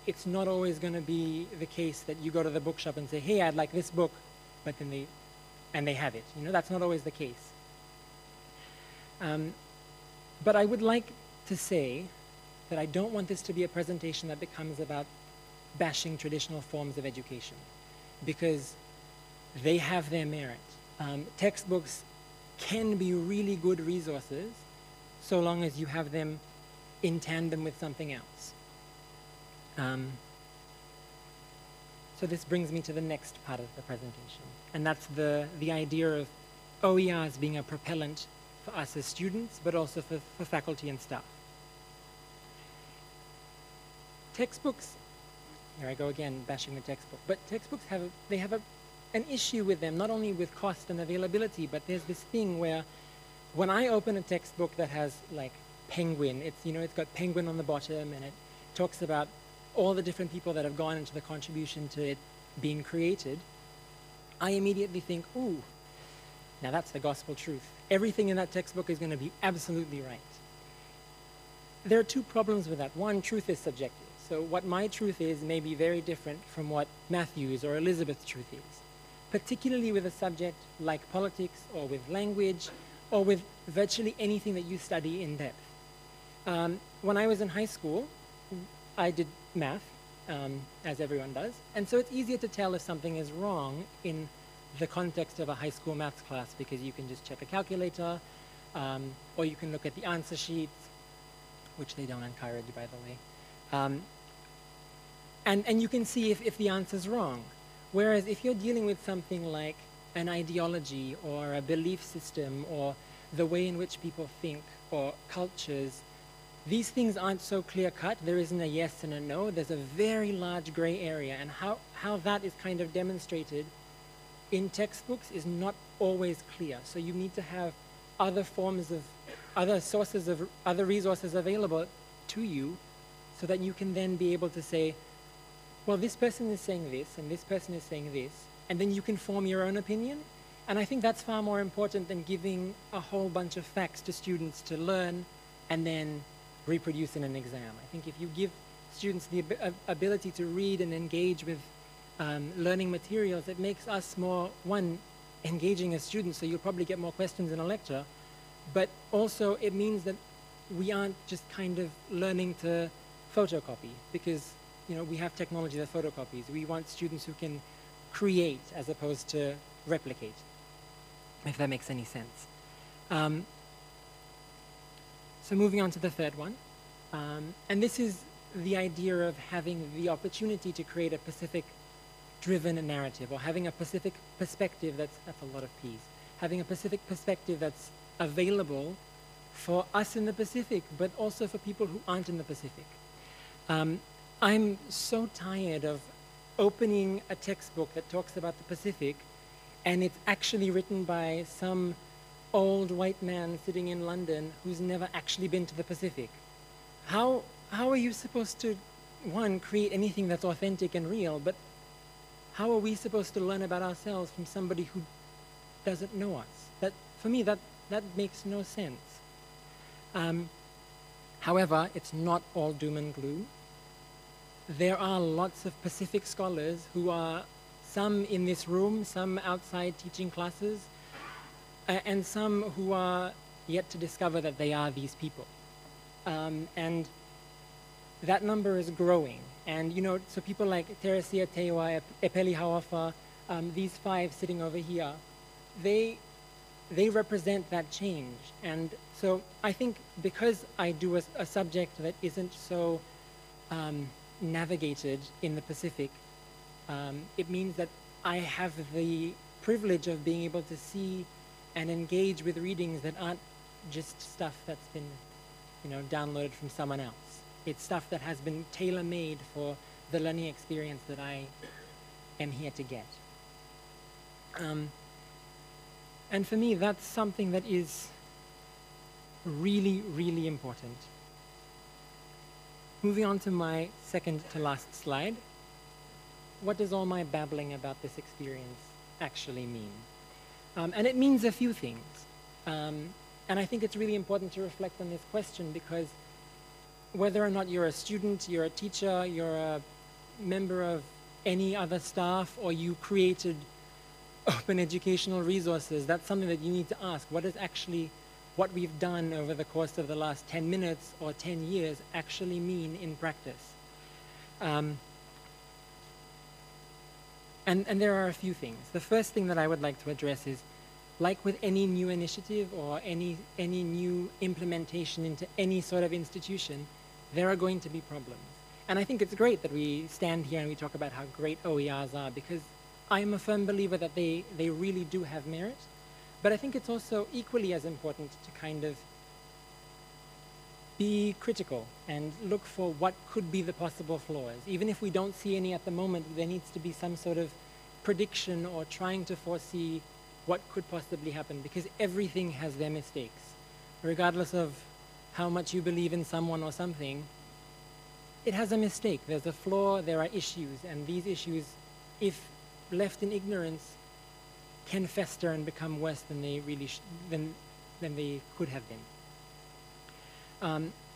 it's not always going to be the case that you go to the bookshop and say, hey, I'd like this book, but then they have it. You know, that's not always the case. But I would like to say that I don't want this to be a presentation that becomes about bashing traditional forms of education, because they have their merit. Textbooks can be really good resources so long as you have them in tandem with something else. So this brings me to the next part of the presentation, and that's the idea of OERs being a propellant for us as students, but also for faculty and staff. Textbooks, here I go again, bashing the textbook, but textbooks have an issue with them, not only with cost and availability, but there's this thing where when I open a textbook that has like Penguin, it's got Penguin on the bottom, and it talks about all the different people that have gone into the contribution to it being created, I immediately think, ooh, now that's the gospel truth. Everything in that textbook is going to be absolutely right. There are two problems with that. One, truth is subjective. So what my truth is may be very different from what Matthew's or Elizabeth's truth is, particularly with a subject like politics or with language or with virtually anything that you study in depth. When I was in high school, I did math, as everyone does, and so it's easier to tell if something is wrong in the context of a high school maths class, because you can just check a calculator, or you can look at the answer sheets, which they don't encourage, by the way, and you can see if the answer's wrong. Whereas if you're dealing with something like an ideology or a belief system or the way in which people think or cultures, these things aren't so clear-cut. There isn't a yes and a no. There's a very large gray area, and how that is kind of demonstrated in textbooks is not always clear. So you need to have other resources available to you, so that you can then be able to say, well, this person is saying this, and this person is saying this, and then you can form your own opinion. And I think that's far more important than giving a whole bunch of facts to students to learn and then reproduce in an exam. I think if you give students the ability to read and engage with learning materials, it makes us more, one, engaging as students, so you'll probably get more questions in a lecture, but also it means that we aren't just kind of learning to photocopy, because we have technology that photocopies. We want students who can create as opposed to replicate, if that makes any sense. So moving on to the third one, and this is the idea of having the opportunity to create a Pacific-driven narrative, or having a Pacific perspective that's a lot of P's, having a Pacific perspective that's available for us in the Pacific, but also for people who aren't in the Pacific. I'm so tired of opening a textbook that talks about the Pacific, and it's actually written by some old white man sitting in London who's never actually been to the Pacific. How are you supposed to, one, create anything that's authentic and real, but how are we supposed to learn about ourselves from somebody who doesn't know us? For me, that makes no sense. However, it's not all doom and gloom. There are lots of Pacific scholars who are, some in this room, some outside teaching classes, and some who are yet to discover that they are these people. And that number is growing. And, so people like Teresia Tewa, Epeli Hawafa, these five sitting over here, they represent that change. And so I think because I do a subject that isn't so navigated in the Pacific, it means that I have the privilege of being able to see and engage with readings that aren't just stuff that's been, downloaded from someone else. It's stuff that has been tailor-made for the learning experience that I am here to get. And for me, that's something that is really, really important. Moving on to my second to last slide. What does all my babbling about this experience actually mean? And it means a few things. And I think it's really important to reflect on this question, because whether or not you're a student, you're a teacher, you're a member of any other staff, or you created open educational resources, that's something that you need to ask. What is actually what we've done over the course of the last 10 minutes or 10 years actually mean in practice? And there are a few things. The first thing that I would like to address is, like with any new initiative or any new implementation into any sort of institution, there are going to be problems. And I think it's great that we stand here and we talk about how great OERs are, because I am a firm believer that they really do have merit. But I think it's also equally as important to kind of be critical and look for what could be the possible flaws. Even if we don't see any at the moment, there needs to be some sort of prediction or trying to foresee what could possibly happen, because everything has their mistakes. Regardless of how much you believe in someone or something, it has a mistake. There's a flaw, there are issues, and these issues, if left in ignorance, can fester and become worse than they really than they could have been.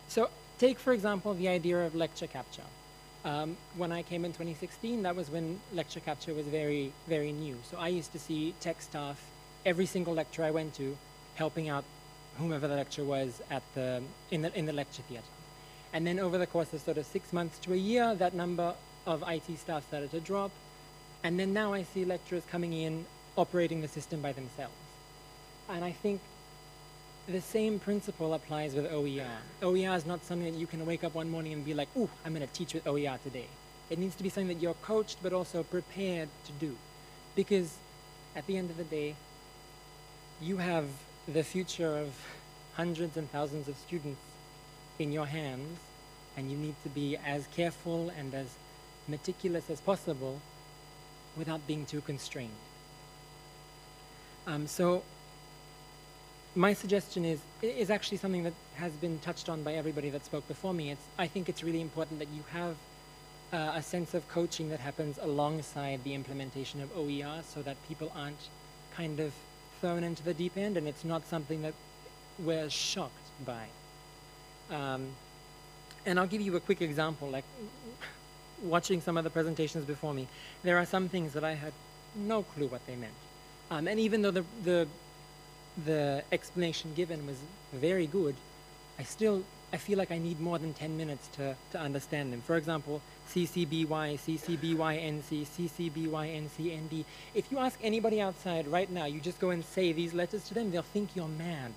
So take, for example, the idea of lecture capture. When I came in 2016, that was when lecture capture was very, very new. So I used to see tech staff every single lecture I went to, helping out whomever the lecturer was at in the lecture theater. And then over the course of sort of 6 months to a year, that number of IT staff started to drop. And then now I see lecturers coming in, operating the system by themselves. And I think the same principle applies with OER. OER is not something that you can wake up one morning and be like, ooh, I'm going to teach with OER today. It needs to be something that you're coached but also prepared to do. Because at the end of the day, you have the future of hundreds and thousands of students in your hands, and you need to be as careful and as meticulous as possible without being too constrained. So my suggestion is actually something that has been touched on by everybody that spoke before me. I think it's really important that you have a sense of coaching that happens alongside the implementation of OER, so that people aren't kind of thrown into the deep end, and it's not something that we're shocked by. And I'll give you a quick example. Like watching some of the presentations before me, there are some things that I had no clue what they meant. And even though the explanation given was very good, I feel like I need more than 10 minutes to understand them. For example, CCBY, CCBYNC, CCBYNCND. If you ask anybody outside right now, you just go and say these letters to them, they'll think you're mad.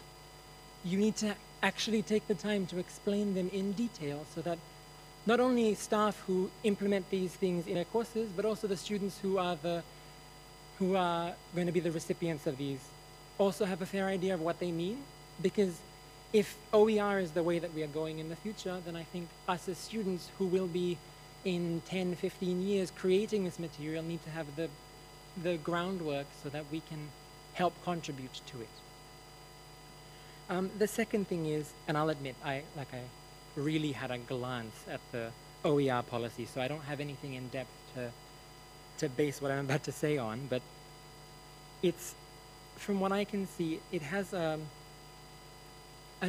You need to actually take the time to explain them in detail, so that not only staff who implement these things in their courses, but also the students who are going to be the recipients of these also have a fair idea of what they mean. Because if OER is the way that we are going in the future, then I think us as students who will be in 10, 15 years creating this material need to have the groundwork so that we can help contribute to it. The second thing is, and I'll admit, I really had a glance at the OER policy, so I don't have anything in depth to base what I'm about to say on, but it's, from what I can see, it has an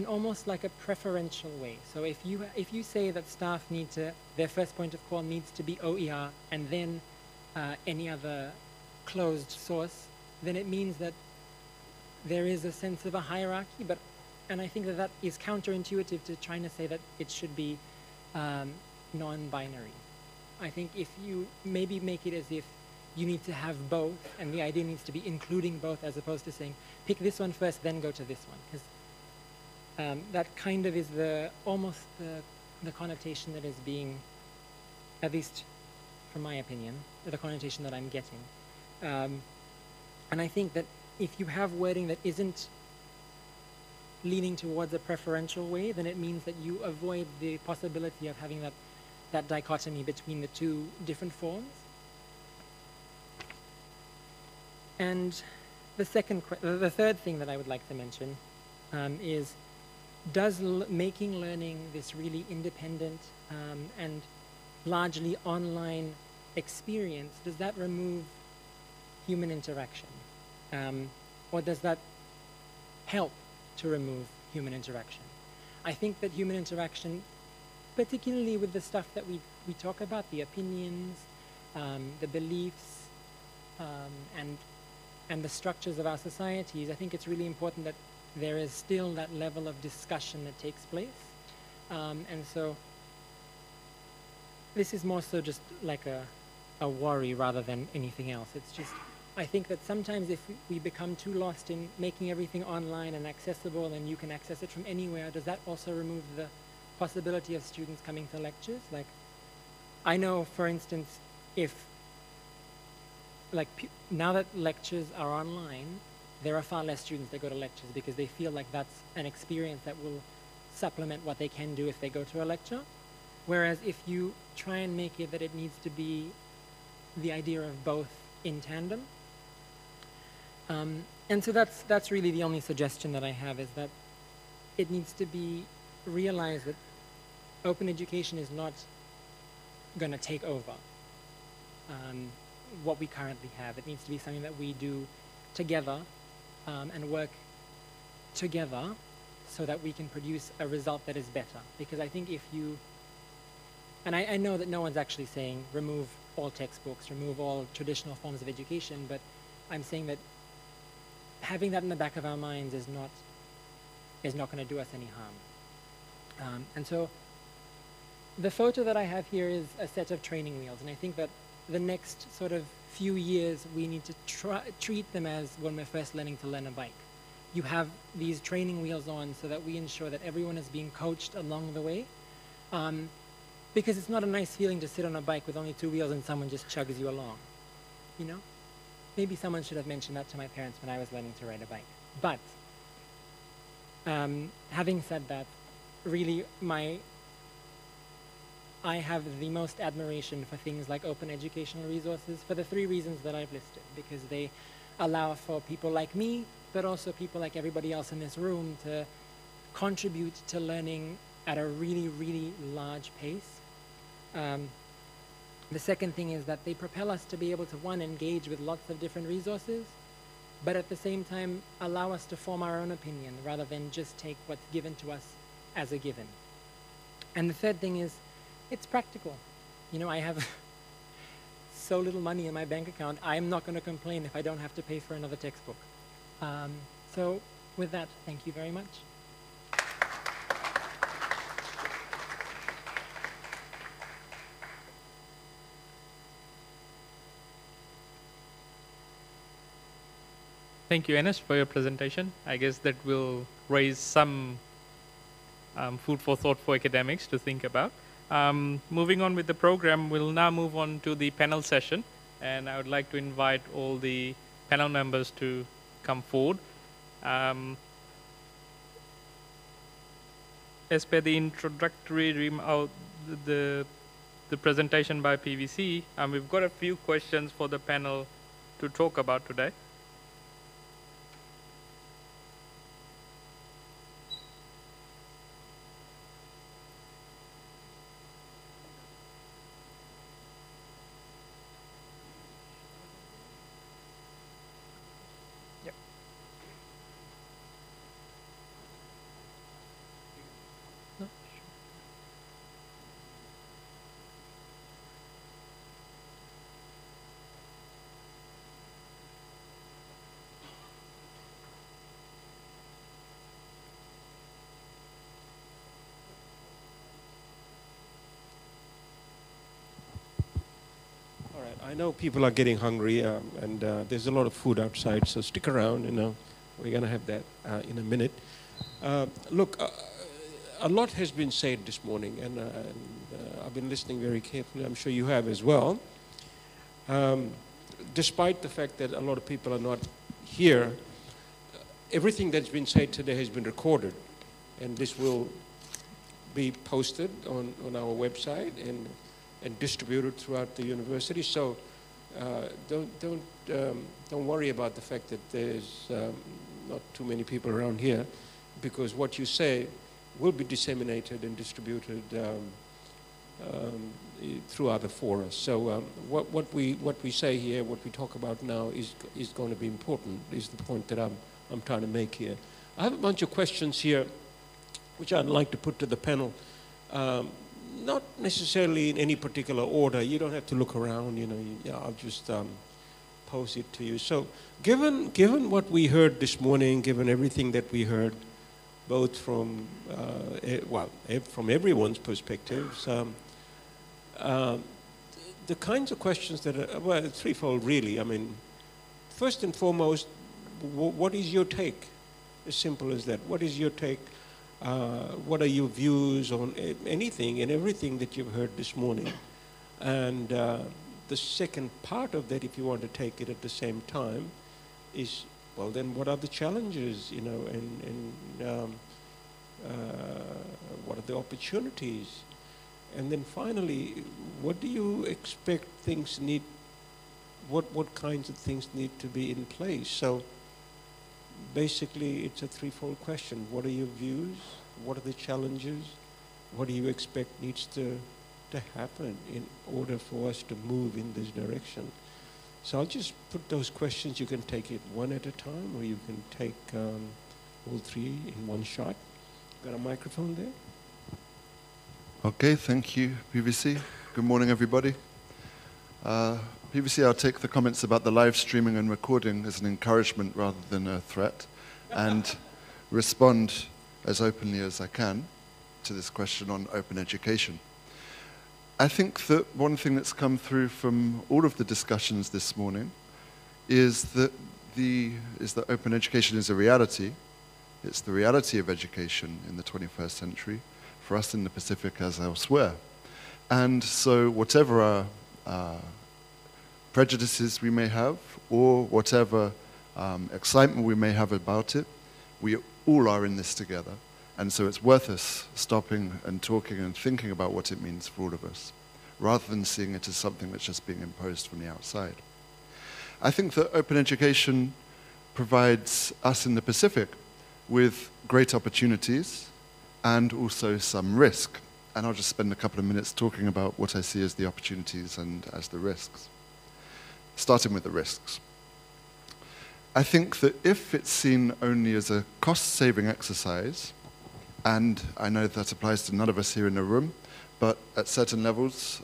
almost like a preferential way. So if you say that staff need to, their first point of call needs to be OER and then any other closed source, then it means that there is a sense of a hierarchy, and I think that is counterintuitive to trying to say that it should be non-binary. I think if you maybe make it as if you need to have both, and the idea needs to be including both, as opposed to saying, pick this one first, then go to this one. Because that kind of is almost the connotation that is being, at least from my opinion, the connotation that I'm getting. And I think that if you have wording that isn't leaning towards a preferential way, then it means that you avoid the possibility of having that dichotomy between the two different forms. And the third thing that I would like to mention is, does making learning this really independent and largely online experience, does that remove human interaction? Or does that help to remove human interaction? I think that human interaction, particularly with the stuff that we talk about, the opinions, the beliefs, and the structures of our societies, I think it's really important that there is still that level of discussion that takes place. And so this is more so just like a worry rather than anything else. It's just, I think that sometimes if we become too lost in making everything online and accessible and you can access it from anywhere, does that also remove the possibility of students coming to lectures? Like, I know, for instance, if, like, now that lectures are online, there are far less students that go to lectures because they feel like that's an experience that will supplement what they can do if they go to a lecture. Whereas if you try and make it that it needs to be the idea of both in tandem. And so that's really the only suggestion that I have, is that it needs to be realized that open education is not going to take over what we currently have. It needs to be something that we do together and work together so that we can produce a result that is better. Because I think if you, and I know that no one's actually saying remove all textbooks, remove all traditional forms of education, but I'm saying that having that in the back of our minds is not going to do us any harm. And so the photo that I have here is a set of training wheels, and I think that the next sort of few years we need to treat them as when we're first learning to learn a bike. You have these training wheels on so that we ensure that everyone is being coached along the way. Because it's not a nice feeling to sit on a bike with only two wheels and someone just chugs you along, you know? Maybe someone should have mentioned that to my parents when I was learning to ride a bike. But having said that, really I have the most admiration for things like open educational resources for the three reasons that I've listed, because they allow for people like me, but also people like everybody else in this room to contribute to learning at a really, really large pace. The second thing is that they propel us to be able to, one, engage with lots of different resources, but at the same time allow us to form our own opinion rather than just take what's given to us as a given. And the third thing is, it's practical. You know, I have so little money in my bank account, I'm not going to complain if I don't have to pay for another textbook. So with that, thank you very much. Thank you, Enes, for your presentation. I guess that will raise some food for thought for academics to think about. Moving on with the program, we'll now move on to the panel session, and I would like to invite all the panel members to come forward. As per the introductory the presentation by PVC, we've got a few questions for the panel to talk about today. I know people are getting hungry, and there's a lot of food outside, so stick around, you know. We're going to have that in a minute. Look, a lot has been said this morning, and I've been listening very carefully. I'm sure you have as well. Despite the fact that a lot of people are not here, everything that's been said today has been recorded, and this will be posted on our website and distributed throughout the university. So don't worry about the fact that there's not too many people around here, because what you say will be disseminated and distributed through other fora. So what we say here, what we talk about now is going to be important, is the point that I'm trying to make here. I have a bunch of questions here which I'd like to put to the panel. Not necessarily in any particular order. You don't have to look around, you know, I'll just pose it to you. So given what we heard this morning, given everything that we heard, both from, from everyone's perspectives, the kinds of questions that are, well, threefold really. I mean, first and foremost, what is your take? As simple as that. What is your take? What are your views on anything and everything that you've heard this morning? And the second part of that, if you want to take it at the same time, is, well, then what are the challenges, you know, and what are the opportunities? And then finally, what do you expect things need, what kinds of things need to be in place? So basically, it's a threefold question. What are your views? What are the challenges? What do you expect needs to happen in order for us to move in this direction? So I'll just put those questions. You can take it one at a time, or you can take all three in one shot. Got a microphone there? Okay, thank you, PVC. Good morning, everybody. PVC, I'll take the comments about the live streaming and recording as an encouragement rather than a threat, and respond as openly as I can to this question on open education. I think that one thing that's come through from all of the discussions this morning is that open education is a reality. It's the reality of education in the 21st century, for us in the Pacific as elsewhere. And so whatever our prejudices we may have, or whatever excitement we may have about it, we all are in this together. And so it's worth us stopping and talking and thinking about what it means for all of us, rather than seeing it as something that's just being imposed from the outside. I think that open education provides us in the Pacific with great opportunities and also some risk. And I'll just spend a couple of minutes talking about what I see as the opportunities and as the risks. Starting with the risks. I think that if it's seen only as a cost-saving exercise, and I know that applies to none of us here in the room, but at certain levels,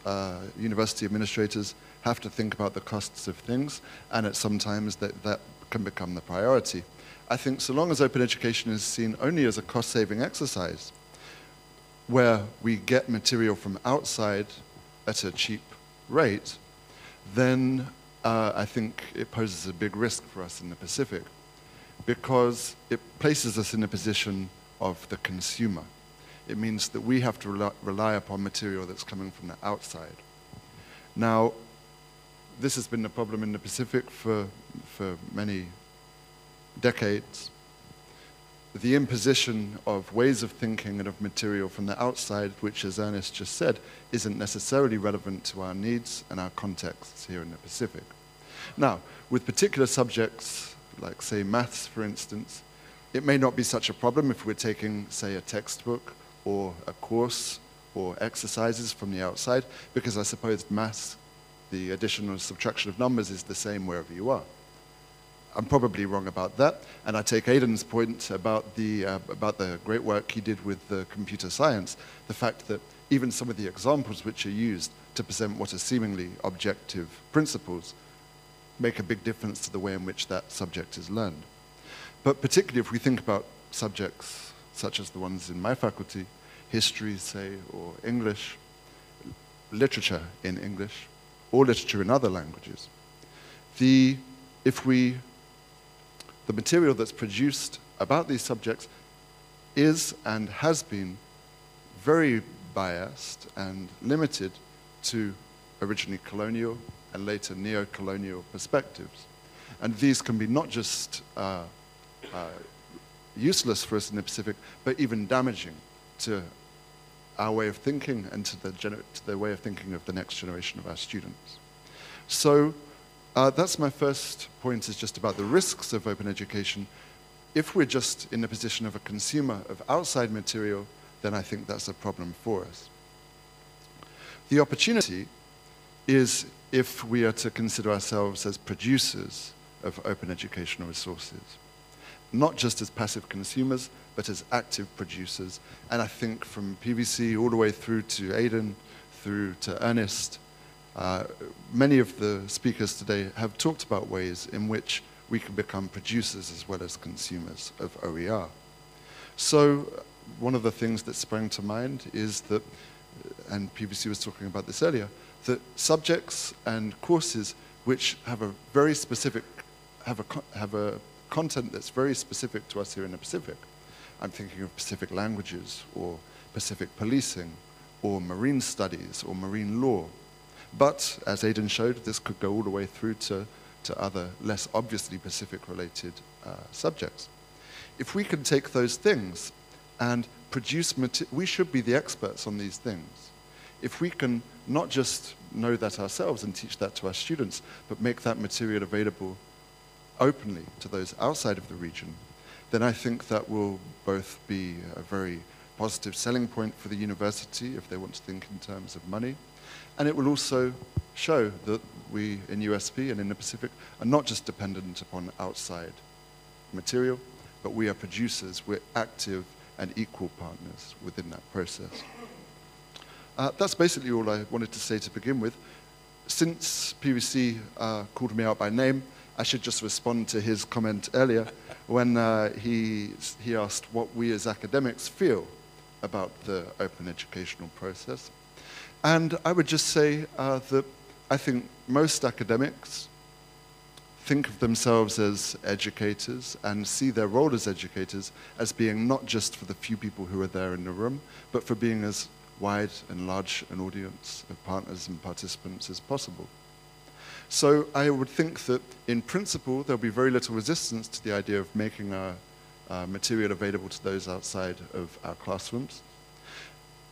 university administrators have to think about the costs of things, and at some times that can become the priority. I think so long as open education is seen only as a cost-saving exercise, where we get material from outside at a cheap rate, then I think it poses a big risk for us in the Pacific, because it places us in a position of the consumer. It means that we have to rely upon material that's coming from the outside. Now, this has been the problem in the Pacific for many decades. The imposition of ways of thinking and of material from the outside, which, as Ernest just said, isn't necessarily relevant to our needs and our contexts here in the Pacific. Now, with particular subjects, like, say, maths, for instance, it may not be such a problem if we're taking, say, a textbook or a course or exercises from the outside, because I suppose maths, the addition or subtraction of numbers, is the same wherever you are. I'm probably wrong about that, and I take Aidan's point about the great work he did with the computer science, the fact that even some of the examples which are used to present what are seemingly objective principles make a big difference to the way in which that subject is learned. But particularly if we think about subjects such as the ones in my faculty, history, say, or English, literature in English, or literature in other languages, the material that's produced about these subjects is and has been very biased and limited to originally colonial and later neo-colonial perspectives. And these can be not just useless for us in the Pacific, but even damaging to our way of thinking and to the way of thinking of the next generation of our students. So that's my first point, is just about the risks of open education. If we're just in the position of a consumer of outside material, then I think that's a problem for us. The opportunity is if we are to consider ourselves as producers of open educational resources, not just as passive consumers, but as active producers. And I think from PVC all the way through to Aidan, through to Ernest, many of the speakers today have talked about ways in which we can become producers as well as consumers of OER. So one of the things that sprang to mind is that, and PVC was talking about this earlier, that subjects and courses which have a very specific, have a content that's very specific to us here in the Pacific. I'm thinking of Pacific languages, or Pacific policing, or marine studies, or marine law. But, as Aidan showed, this could go all the way through to other less obviously Pacific-related subjects. If we can take those things and produce we should be the experts on these things. If we can not just know that ourselves and teach that to our students, but make that material available openly to those outside of the region, then I think that will both be a very positive selling point for the university if they want to think in terms of money, and it will also show that we in USP and in the Pacific are not just dependent upon outside material, but we are producers, we're active and equal partners within that process. That's basically all I wanted to say to begin with. Since PVC called me out by name, I should just respond to his comment earlier when he asked what we as academics feel about the open educational process. And I would just say that I think most academics think of themselves as educators and see their role as educators as being not just for the few people who are there in the room, but for being as wide and large an audience of partners and participants as possible. So I would think that in principle there'll be very little resistance to the idea of making our material available to those outside of our classrooms.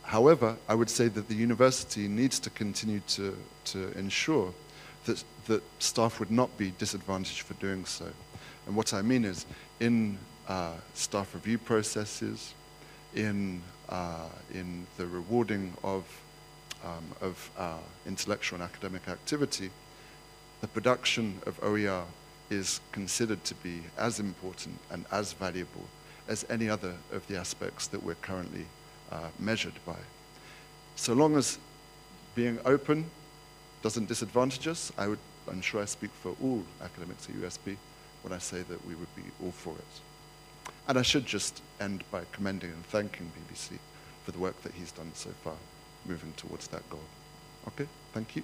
However, I would say that the university needs to continue to ensure that staff would not be disadvantaged for doing so. And what I mean is, in staff review processes, in the rewarding of our intellectual and academic activity, the production of OER is considered to be as important and as valuable as any other of the aspects that we're currently measured by. So long as being open doesn't disadvantage us, I'm sure I speak for all academics at USP when I say that we would be all for it. And I should just end by commending and thanking BBC for the work that he's done so far, moving towards that goal. Okay, thank you.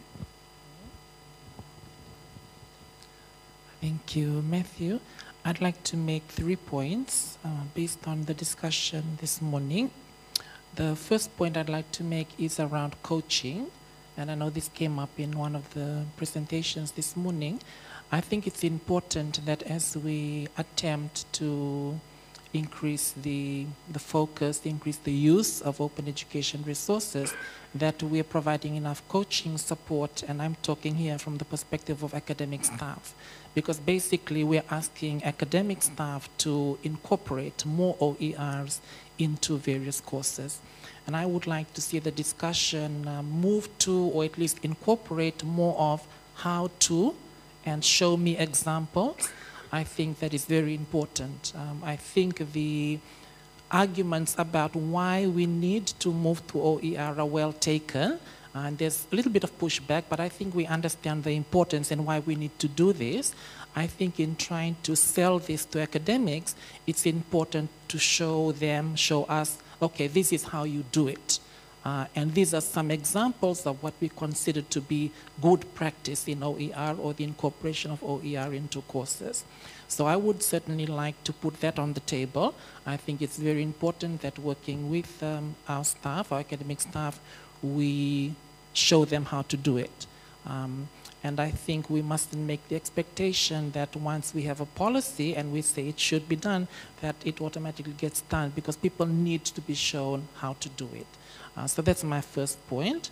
Thank you, Matthew. I'd like to make 3 points based on the discussion this morning. The first point I'd like to make is around coaching, and I know this came up in one of the presentations this morning. I think it's important that as we attempt to increase the focus, increase the use of open education resources, that we are providing enough coaching support, and I'm talking here from the perspective of academic staff, because basically we're asking academic staff to incorporate more OERs into various courses. And I would like to see the discussion move to, or at least incorporate more of how to, and show me examples. I think that is very important. I think the arguments about why we need to move to OER are well taken. And there's a little bit of pushback, but I think we understand the importance and why we need to do this. I think in trying to sell this to academics, it's important to show them, show us, okay, this is how you do it. And these are some examples of what we consider to be good practice in OER, or the incorporation of OER into courses. So I would certainly like to put that on the table. I think it's very important that working with our staff, our academic staff, we show them how to do it. And I think we must make the expectation that once we have a policy and we say it should be done, that it automatically gets done, because people need to be shown how to do it. So that's my first point.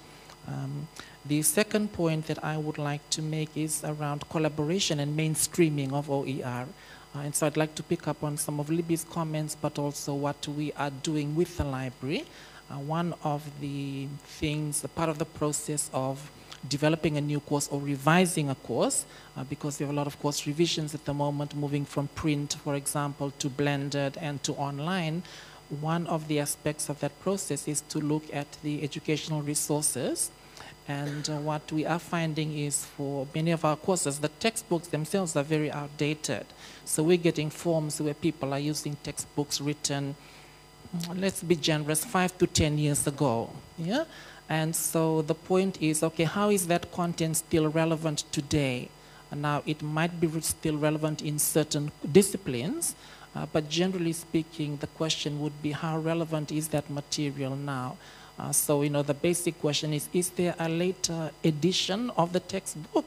The second point that I would like to make is around collaboration and mainstreaming of OER. And so I'd like to pick up on some of Libby's comments, but also what we are doing with the library. One of the things, part of the process of developing a new course or revising a course, because we have a lot of course revisions at the moment, moving from print, for example, to blended and to online. One of the aspects of that process is to look at the educational resources. And what we are finding is, for many of our courses, the textbooks themselves are very outdated. So we're getting forms where people are using textbooks written, let's be generous, 5 to 10 years ago. Yeah? And so the point is, okay, how is that content still relevant today? And now, it might be still relevant in certain disciplines, but generally speaking, the question would be, how relevant is that material now? So, the basic question is there a later edition of the textbook?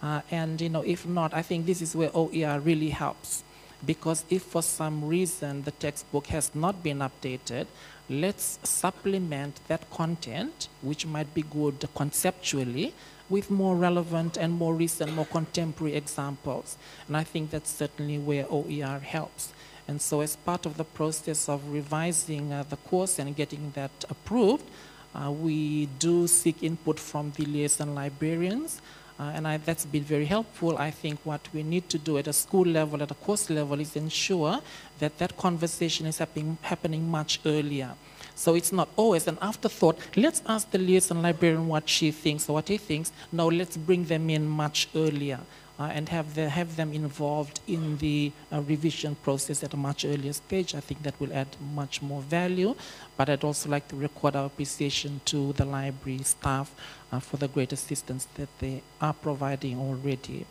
And, if not, I think this is where OER really helps. Because if for some reason the textbook has not been updated, let's supplement that content, which might be good conceptually, with more relevant and more recent, more contemporary examples. And I think that's certainly where OER helps. And so as part of the process of revising the course and getting that approved, we do seek input from the liaison librarians. And that's been very helpful. I think what we need to do at a school level, at a course level, is ensure that that conversation is happening much earlier. So it's not always an afterthought. Let's ask the liaison librarian what she thinks or what he thinks. No, let's bring them in much earlier and have them involved in the revision process at a much earlier stage. I think that will add much more value. But I'd also like to record our appreciation to the library staff for the great assistance that they are providing already.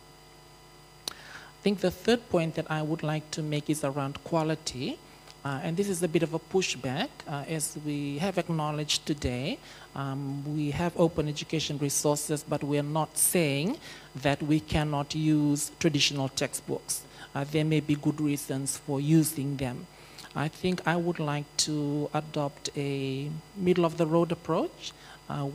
I think the third point that I would like to make is around quality. And this is a bit of a pushback, as we have acknowledged today. We have open education resources, but we're not saying that we cannot use traditional textbooks. There may be good reasons for using them. I think I would like to adopt a middle-of-the-road approach,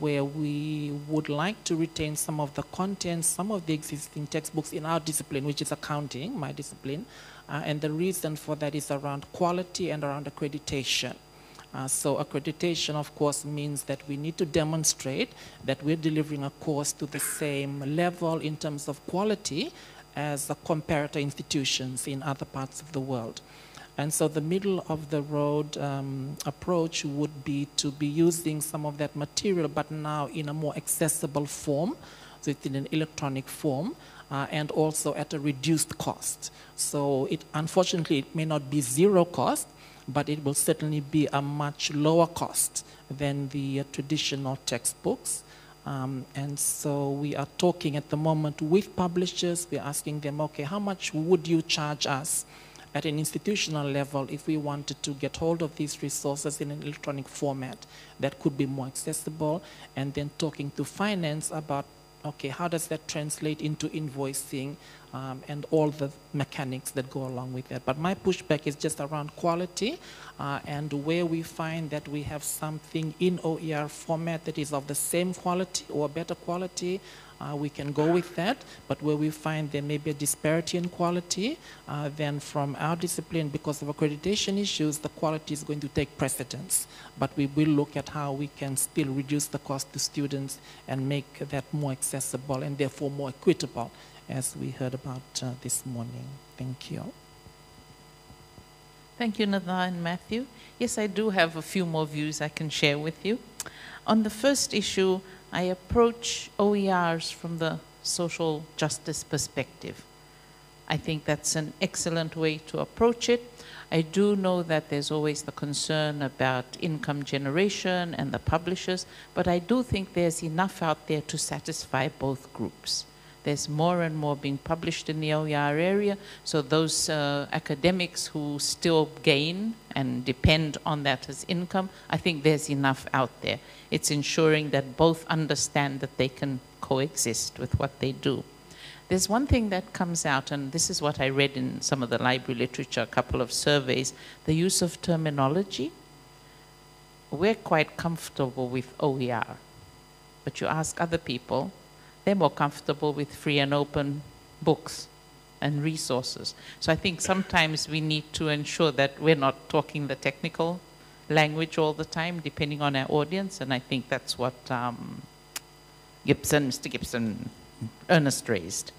where we would like to retain some of the content, some of the existing textbooks in our discipline, which is accounting, my discipline. And the reason for that is around quality and around accreditation. So accreditation, of course, means that we need to demonstrate that we're delivering a course to the same level in terms of quality as the comparator institutions in other parts of the world. And so the middle-of-the-road approach would be to be using some of that material, but now in a more accessible form, so it's in an electronic form, and also at a reduced cost. So unfortunately, it may not be zero cost, but it will certainly be a much lower cost than the traditional textbooks. And so we are talking at the moment with publishers. We're asking them, okay, how much would you charge us at an institutional level if we wanted to get hold of these resources in an electronic format that could be more accessible? And then talking to finance about, okay, how does that translate into invoicing and all the mechanics that go along with that. But my pushback is just around quality, and where we find that we have something in OER format that is of the same quality or better quality, we can go with that. But where we find there may be a disparity in quality, then from our discipline, because of accreditation issues, the quality is going to take precedence. But we will look at how we can still reduce the cost to students and make that more accessible and therefore more equitable, as we heard about this morning. Thank you. Thank you, Nada and Matthew. Yes, I do have a few more views I can share with you. On the first issue, I approach OERs from the social justice perspective. I think that's an excellent way to approach it. I do know that there's always the concern about income generation and the publishers, but I do think there's enough out there to satisfy both groups. There's more and more being published in the OER area. So those academics who still gain and depend on that as income, I think there's enough out there. It's ensuring that both understand that they can coexist with what they do. There's one thing that comes out, and this is what I read in some of the library literature, a couple of surveys, the use of terminology. We're quite comfortable with OER, but you ask other people, they're more comfortable with free and open books and resources. So I think sometimes we need to ensure that we're not talking the technical language all the time, depending on our audience, and I think that's what Mr. Gibson, Ernest raised.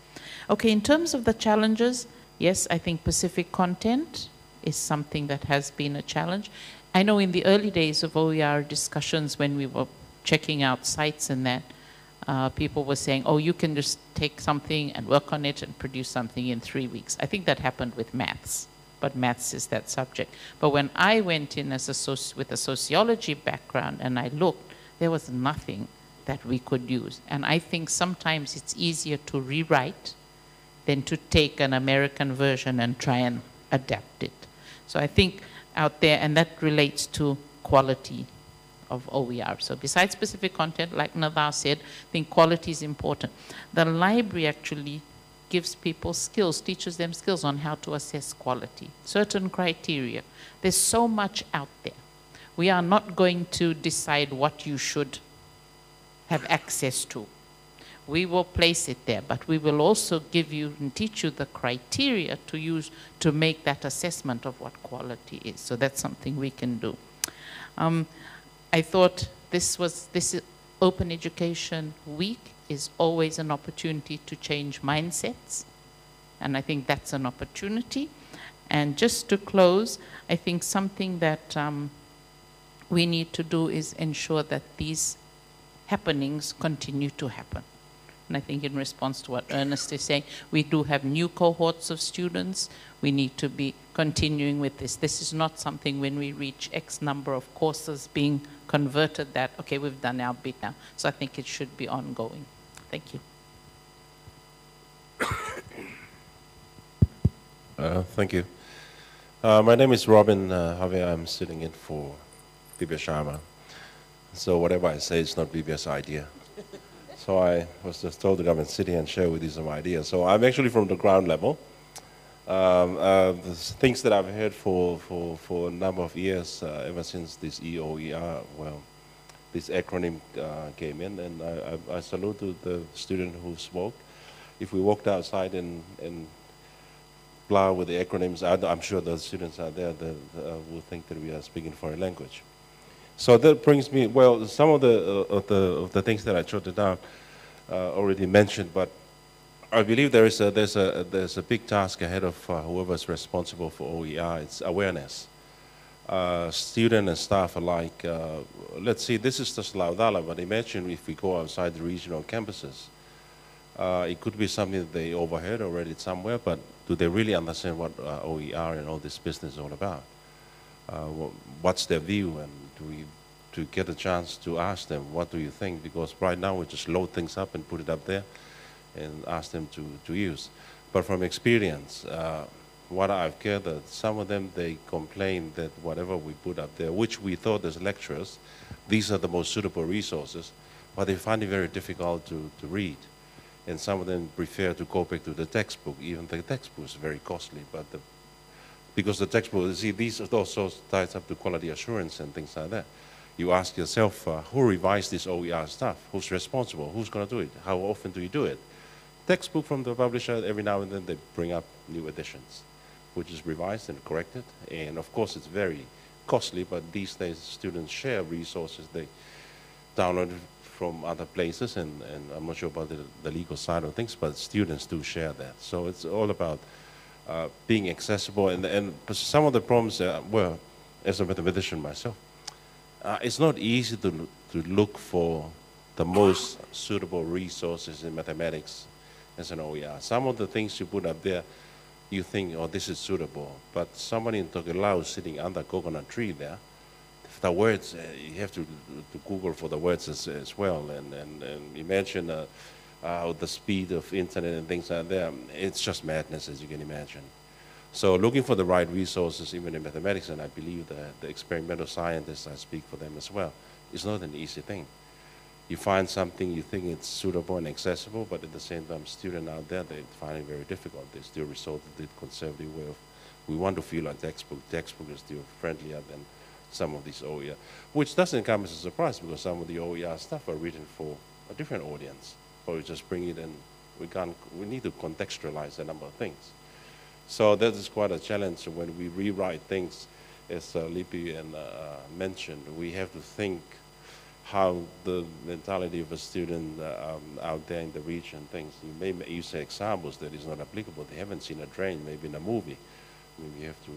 Okay, in terms of the challenges, yes, I think Pacific content is something that has been a challenge. I know in the early days of OER discussions when we were checking out sites and that, people were saying, oh, you can just take something and work on it and produce something in 3 weeks. I think that happened with maths, but maths is that subject. But when I went in as with a sociology background and I looked, there was nothing that we could use. And I think sometimes it's easier to rewrite than to take an American version and try and adapt it. So I think out there, and that relates to quality of OER. So besides specific content, like Nadar said, I think quality is important. The library actually gives people skills, teaches them skills on how to assess quality, certain criteria. There's so much out there. We are not going to decide what you should have access to. We will place it there, but we will also give you and teach you the criteria to use to make that assessment of what quality is. So that's something we can do. I thought this Open Education Week is always an opportunity to change mindsets, and I think that's an opportunity. And just to close, I think something that we need to do is ensure that these happenings continue to happen. And I think in response to what Ernest is saying, we do have new cohorts of students. We need to be continuing with this. This is not something when we reach X number of courses being converted that, okay, we've done our bit now. So I think it should be ongoing. Thank you. Thank you. My name is Robin Javier. I'm sitting in for Vibhya Sharma. So whatever I say, it's not Vibhya's idea. So I was just told to come and sit here and share with you some ideas. So I'm actually from the ground level. The things that I've heard for a number of years, ever since this EOER, well, this acronym came in, and I salute to the student who spoke. If we walked outside and blah with the acronyms, I'm sure the students out there that will think that we are speaking foreign language. So that brings me, well, some of the things that I jotted down already mentioned, but I believe there's a big task ahead of whoever's responsible for OER. It's awareness. Student and staff alike. Let's see, this is just Laudala, but imagine if we go outside the regional campuses. It could be something that they overheard already somewhere, but do they really understand what OER and all this business is all about? What's their view, and to get a chance to ask them, what do you think? Because right now we just load things up and put it up there and ask them to use. But from experience, what I've gathered, some of them, they complain that whatever we put up there, which we thought as lecturers, these are the most suitable resources, but they find it very difficult to read. And some of them prefer to go back to the textbook. Even the textbook is very costly, but because the textbook, see, these also ties up to quality assurance and things like that. You ask yourself, who revised this OER stuff? Who's responsible? Who's going to do it? How often do you do it? Textbook from the publisher, every now and then they bring up new editions, which is revised and corrected. And of course, it's very costly, but these days students share resources. They download from other places, and I'm not sure about the legal side of things, but students do share that. So it's all about being accessible, and some of the problems, well, as a mathematician myself, it's not easy to look for the most suitable resources in mathematics as an OER. Some of the things you put up there, you think, oh, this is suitable, but somebody in Tokelau sitting under a coconut tree there, the words, you have to Google for the words as well, and imagine the speed of internet and things like that, it's just madness, as you can imagine. So looking for the right resources, even in mathematics, and I believe that the experimental scientists, I speak for them as well, is not an easy thing. You find something you think it's suitable and accessible, but at the same time, students out there, they find it very difficult. They still resort to the conservative way of, we want to feel like textbook. Textbook is still friendlier than some of these OER, which doesn't come as a surprise because some of the OER stuff are written for a different audience. But we just bring it in, we need to contextualize a number of things. So that is quite a challenge when we rewrite things, as Lippi and mentioned. We have to think how the mentality of a student out there in the region thinks. You may use examples that is not applicable. They haven't seen a train, maybe in a movie. I mean, you have to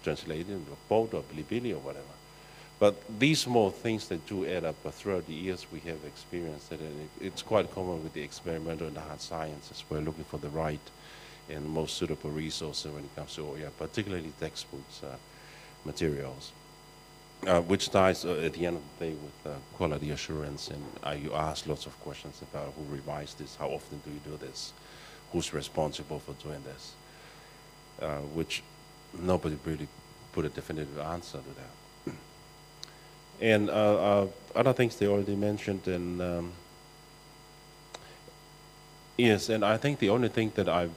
translate it into a boat or Bilibili or whatever. But these small things that do add up, throughout the years we have experienced it, and it's quite common with the experimental and the hard sciences. We're looking for the right and most suitable resources when it comes to OER, particularly textbooks, materials, which ties at the end of the day with quality assurance. And you ask lots of questions about who revised this, how often do you do this, who's responsible for doing this, which nobody really put a definitive answer to that. And other things they already mentioned, and yes, and I think the only thing that I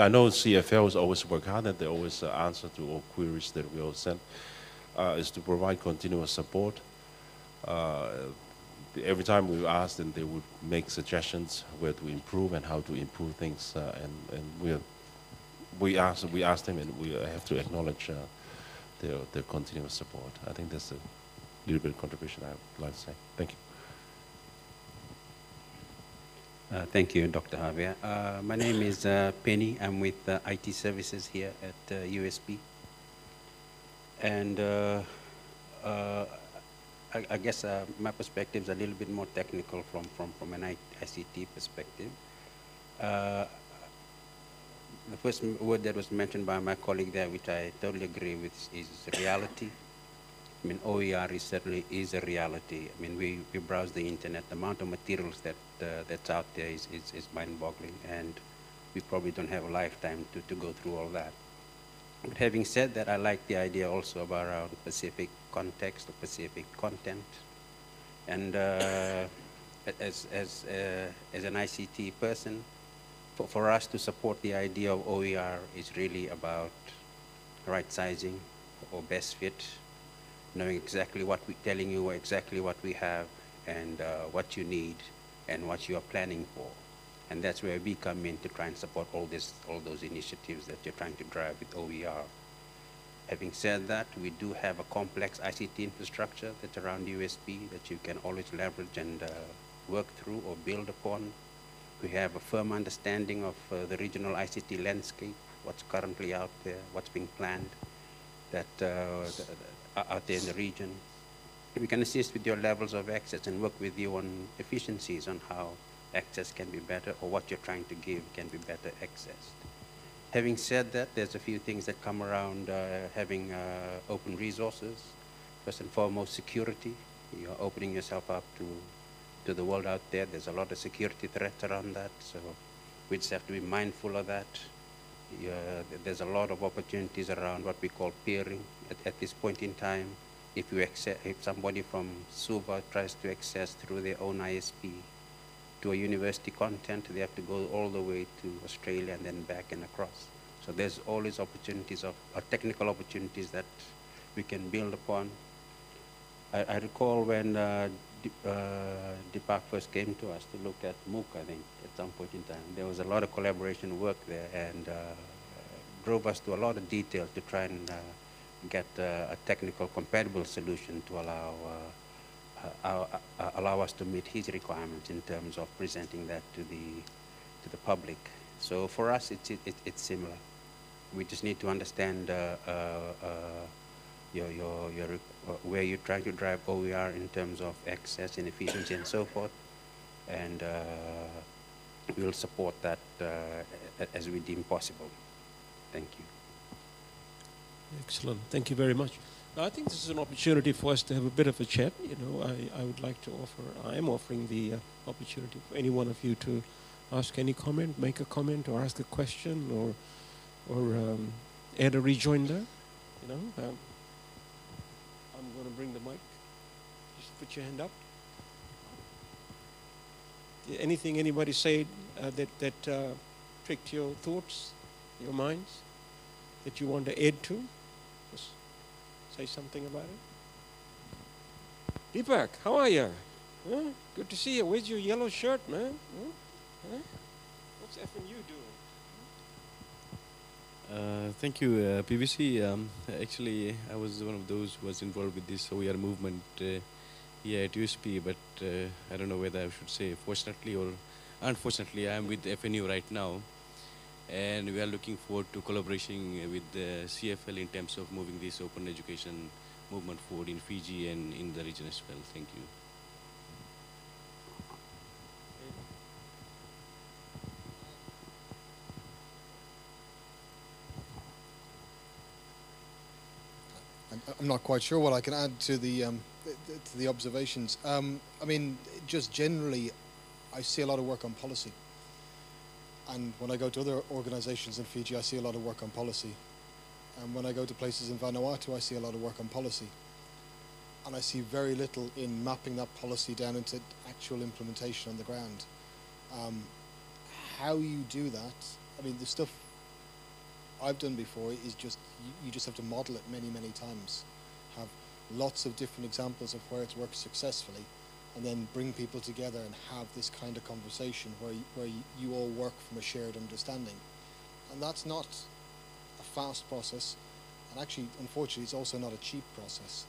know CFLs always work hard and they always answer to all queries that we all send, is to provide continuous support. Every time we ask them, they would make suggestions where to improve and how to improve things, and we ask them, and we have to acknowledge their continuous support. I think that's a little bit of contribution I would like to say. Thank you. Thank you, Dr. Javier. My name is Penny. I'm with IT Services here at USB. And I guess my perspective is a little bit more technical from an ICT perspective. The first word that was mentioned by my colleague there, which I totally agree with, is reality. I mean, OER certainly is a reality. I mean, we browse the internet. The amount of materials that's out there is mind-boggling, and we probably don't have a lifetime to go through all that. But having said that, I like the idea also about around specific context or specific content. And as an ICT person, for us to support the idea of OER is really about right sizing or best fit, knowing exactly what we're telling you, exactly what we have, and what you need, and what you are planning for. And that's where we come in to try and support all those initiatives that you're trying to drive with OER. Having said that, we do have a complex ICT infrastructure that's around USB that you can always leverage and work through or build upon. We have a firm understanding of the regional ICT landscape, what's currently out there, what's being planned, that out there in the region. We can assist with your levels of access and work with you on efficiencies on how access can be better, or what you're trying to give can be better accessed. Having said that, there's a few things that come around having open resources. First and foremost, security. You're opening yourself up to the world out there. There's a lot of security threats around that, so we just have to be mindful of that. There's a lot of opportunities around what we call peering at this point in time. If somebody from Suva tries to access through their own ISP to a university content, they have to go all the way to Australia and then back and across. So there's always opportunities of technical opportunities that we can build upon. I recall when Deepak first came to us to look at MOOC, I think, at some point in time. There was a lot of collaboration work there, and drove us to a lot of detail to try and get a technical compatible solution to allow us to meet his requirements in terms of presenting that to the public. So for us, it's similar. We just need to understand where you're trying to drive OER in terms of access and efficiency and so forth, and we'll support that as we deem possible. Thank you. Excellent. Thank you very much. Now, I think this is an opportunity for us to have a bit of a chat. You know, I would like to offer, I am offering the opportunity for any one of you to ask any comment, make a comment, or ask a question, or add a rejoinder. You know, I'm going to bring the mic. Just put your hand up. Anything anybody said that pricked your thoughts, your minds, that you want to add to? Just say something about it. Deepak, how are you? Huh? Good to see you. Where's your yellow shirt, man? Huh? What's FNU doing? Thank you, PVC. Actually, I was one of those who was involved with this OER movement here at USP, but I don't know whether I should say fortunately or unfortunately, I am with FNU right now, and we are looking forward to collaborating with the CFL in terms of moving this open education movement forward in Fiji and in the region as well. Thank you. I'm not quite sure what I can add to the observations. I mean, just generally, I see a lot of work on policy. And when I go to other organizations in Fiji, I see a lot of work on policy. And when I go to places in Vanuatu, I see a lot of work on policy. And I see very little in mapping that policy down into actual implementation on the ground. How you do that, I mean, the stuff I've done before is just, you just have to model it many, many times. Have lots of different examples of where it's worked successfully, and then bring people together and have this kind of conversation where you all work from a shared understanding. And that's not a fast process, and actually, unfortunately, it's also not a cheap process.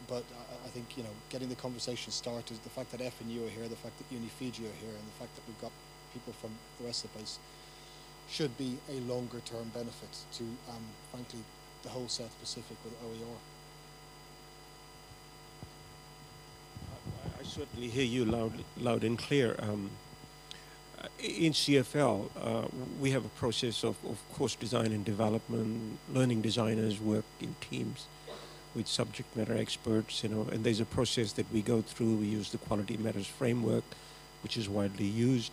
But I think, you know, getting the conversation started, the fact that FNU are here, the fact that Uni Fiji are here, and the fact that we've got people from the rest of the place should be a longer term benefit to, frankly, the whole South Pacific with OER. I certainly hear you loud and clear. In CFL, we have a process of course design and development. Learning designers work in teams with subject matter experts, you know, and there's a process that we go through. We use the Quality Matters framework, which is widely used.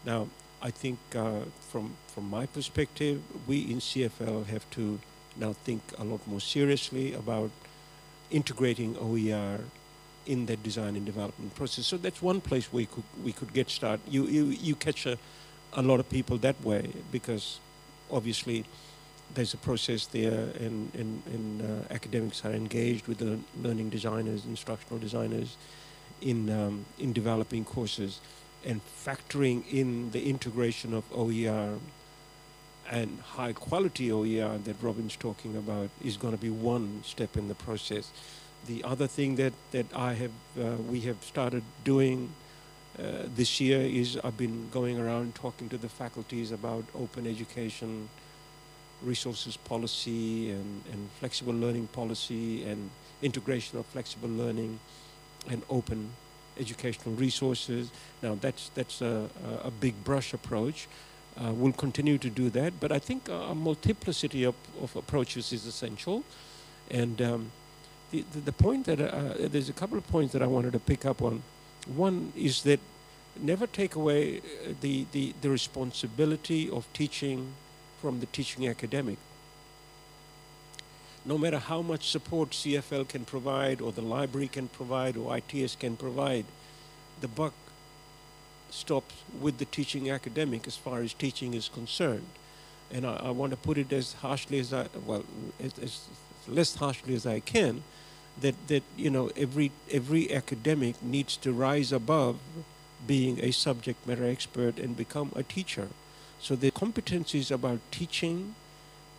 Now, I think from my perspective, we in CFL have to now think a lot more seriously about integrating OER in that design and development process. So that's one place we could get started. You catch a lot of people that way, because obviously there's a process there, and academics are engaged with the learning designers, instructional designers in developing courses, and factoring in the integration of OER and high quality OER that Robin's talking about is going to be one step in the process. The other thing that we have started doing this year is I've been going around talking to the faculties about open education resources policy and flexible learning policy and integration of flexible learning and open educational resources. Now that's a big brush approach. We'll continue to do that, but I think a multiplicity of approaches is essential. And the point that there's a couple of points that I wanted to pick up on. One is that never take away the responsibility of teaching from the teaching academic. No matter how much support CFL can provide, or the library can provide, or ITS can provide, the buck stops with the teaching academic as far as teaching is concerned. And I want to put it as harshly as as less harshly as I can, that you know, every academic needs to rise above being a subject matter expert and become a teacher. So the competencies about teaching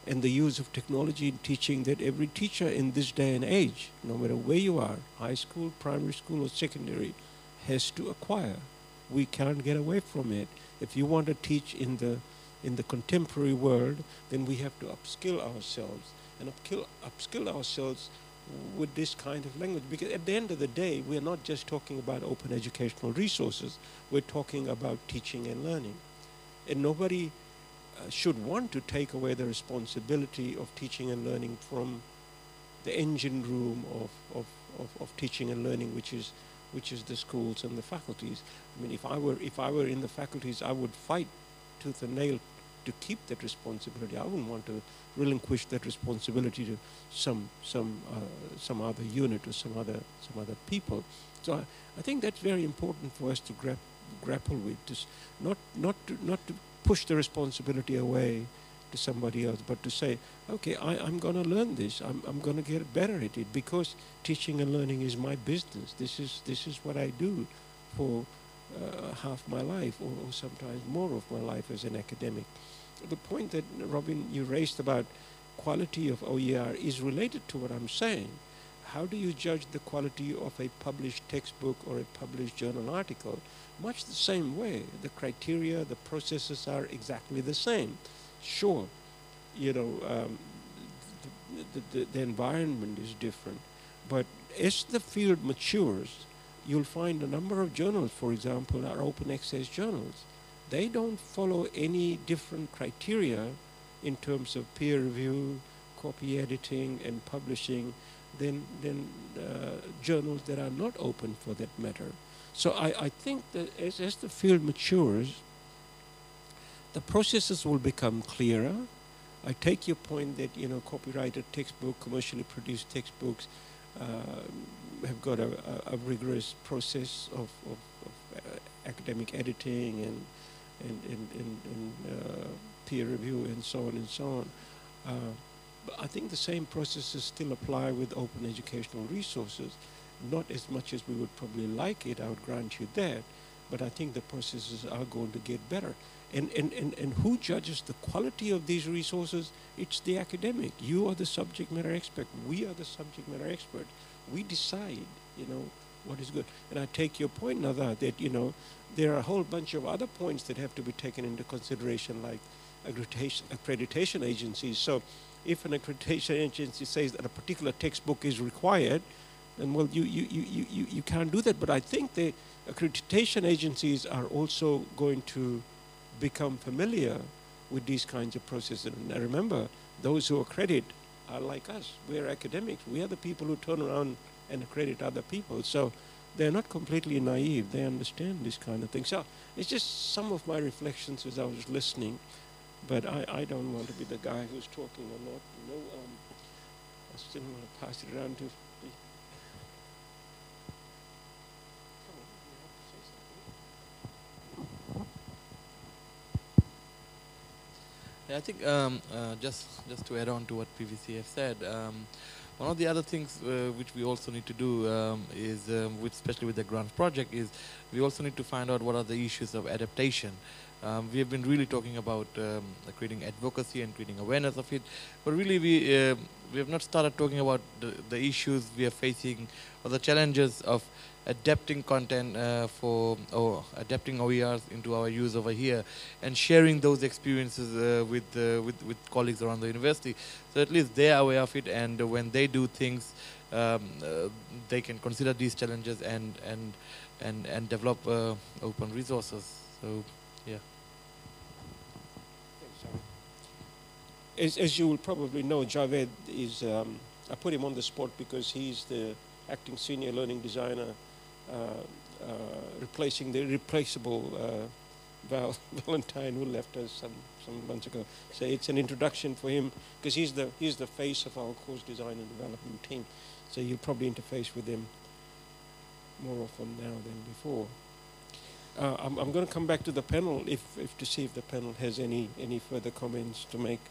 and the use of technology in teaching that every teacher in this day and age, no matter where you are, high school, primary school, or secondary, has to acquire. We cannot get away from it. If you want to teach in the contemporary world, then we have to upskill ourselves, and upskill ourselves with this kind of language. Because at the end of the day, we're not just talking about open educational resources, we're talking about teaching and learning. And nobody should want to take away the responsibility of teaching and learning from the engine room of teaching and learning, which is the schools and the faculties. I mean, if I were in the faculties, I would fight tooth and nail to keep that responsibility. I wouldn't want to relinquish that responsibility to some other unit or some other people. So I think that's very important for us to grapple with. Just not to push the responsibility away to somebody else, but to say, okay, I'm going to learn this. I'm going to get better at it because teaching and learning is my business. This is what I do for half my life, or sometimes more of my life as an academic. The point that, Robin, you raised about quality of OER is related to what I'm saying. How do you judge the quality of a published textbook or a published journal article? Much the same way. The criteria, the processes are exactly the same. Sure, you know, the environment is different, but as the field matures, you'll find a number of journals, for example, are open access journals. They don't follow any different criteria in terms of peer review, copy editing, and publishing than journals that are not open for that matter. So I think that as the field matures, the processes will become clearer. I take your point that, you know, copyrighted textbook, commercially produced textbooks have got a rigorous process of academic editing and peer review and so on and so on. But I think the same processes still apply with open educational resources. Not as much as we would probably like it, I would grant you that, but I think the processes are going to get better. And who judges the quality of these resources? It's the academic. You are the subject matter expert. We are the subject matter expert. We decide, you know, what is good. And I take your point, Nada, that, you know, there are a whole bunch of other points that have to be taken into consideration, like accreditation agencies. So if an accreditation agency says that a particular textbook is required, then, well, you can't do that. But I think the accreditation agencies are also going to become familiar with these kinds of processes. And I remember, those who accredit are like us. We're academics. We are the people who turn around and accredit other people. So they're not completely naive. They understand this kind of thing. So it's just some of my reflections as I was listening. But I don't want to be the guy who's talking or not. You know, I still want to pass it around to. Yeah, I think just to add on to what PVC have said, one of the other things which we also need to do is, especially with the grant project, is we also need to find out what are the issues of adaptation. We have been really talking about creating advocacy and creating awareness of it, but really we have not started talking about the issues we are facing or the challenges of adapting content or adapting OERs into our use over here and sharing those experiences with colleagues around the university, so at least they are aware of it, and when they do things, they can consider these challenges and develop open resources. So, yeah. As you will probably know, Javed is, I put him on the spot because he's the acting senior learning designer replacing the irreplaceable Val Valentine, who left us some months ago. So it's an introduction for him because he's the face of our course design and development team. So you'll probably interface with him more often now than before. I'm going to come back to the panel if to see if the panel has any further comments to make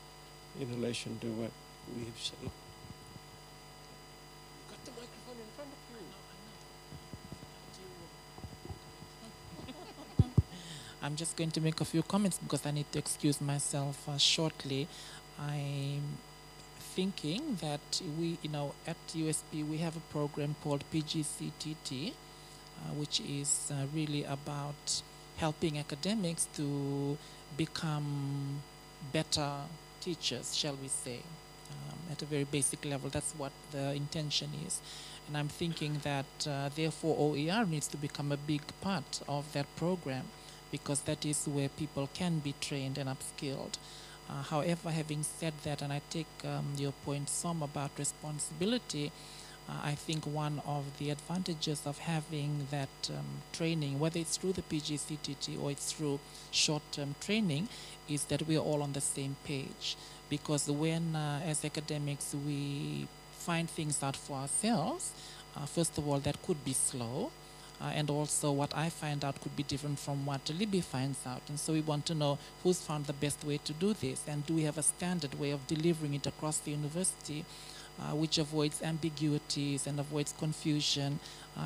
in relation to what we have said. You've got the microphone in front of you. I'm just going to make a few comments because I need to excuse myself shortly. I'm thinking that we, at USP, we have a program called PGCTT, which is really about helping academics to become better teachers, shall we say, at a very basic level. That's what the intention is. And I'm thinking that therefore OER needs to become a big part of that program, because that is where people can be trained and upskilled. However, having said that, and I take your point, Som, about responsibility, I think one of the advantages of having that training, whether it's through the PGCTT or it's through short-term training, is that we're all on the same page. Because when, as academics, we find things out for ourselves, first of all, that could be slow. And also what I find out could be different from what Libby finds out. And so we want to know who's found the best way to do this, and do we have a standard way of delivering it across the university, which avoids ambiguities and avoids confusion,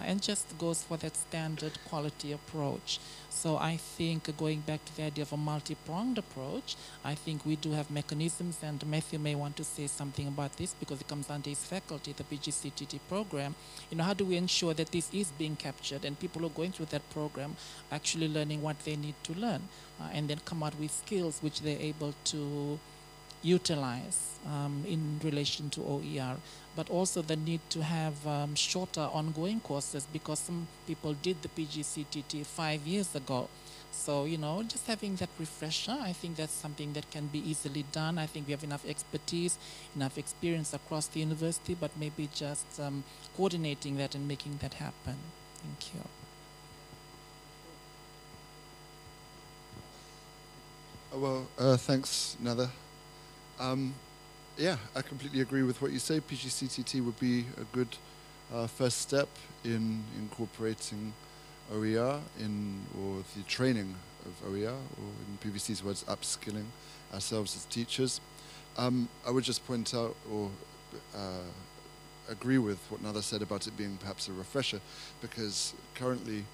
and just goes for that standard quality approach. So I think going back to the idea of a multi-pronged approach, I think we do have mechanisms, and Matthew may want to say something about this because it comes under his faculty, the PGCTT program. You know, how do we ensure that this is being captured and people who are going through that program are actually learning what they need to learn, and then come out with skills which they're able to utilize in relation to OER, but also the need to have shorter ongoing courses, because some people did the PGCTT 5 years ago. So, you know, just having that refresher, I think that's something that can be easily done. I think we have enough expertise, enough experience across the university, but maybe just coordinating that and making that happen. Thank you. Well, thanks, Nether. Yeah, I completely agree with what you say. PGCTT would be a good first step in incorporating OER or the training of OER, or in PVC's words, upskilling ourselves as teachers. I would just point out or agree with what Nether said about it being perhaps a refresher, because currently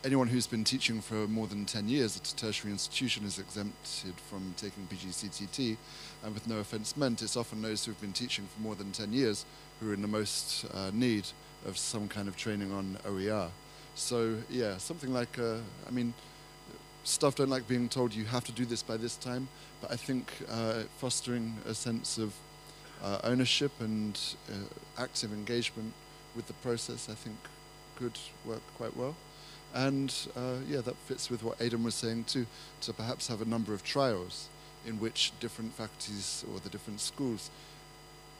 anyone who's been teaching for more than 10 years at a tertiary institution is exempted from taking PGCTT, and with no offense meant, it's often those who've been teaching for more than 10 years who are in the most need of some kind of training on OER. So yeah, something like, I mean, staff don't like being told you have to do this by this time, but I think fostering a sense of ownership and active engagement with the process, I think, could work quite well. And yeah, that fits with what Aidan was saying too, to perhaps have a number of trials in which different faculties or the different schools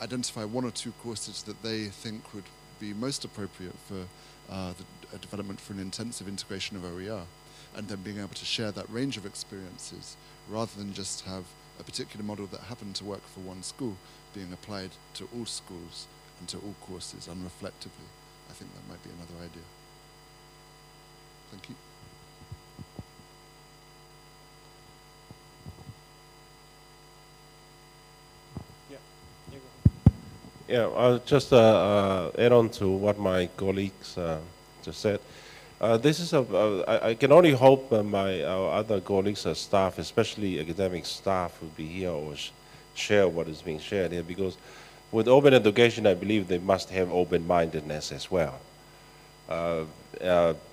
identify one or two courses that they think would be most appropriate for the development for an intensive integration of OER, and then being able to share that range of experiences rather than just have a particular model that happened to work for one school being applied to all schools and to all courses unreflectively. I think that might be another idea. Thank you. Yeah, I'll just add on to what my colleagues just said. This is I can only hope our other colleagues and staff, especially academic staff, will be here or share what is being shared here, because with open education, I believe they must have open-mindedness as well.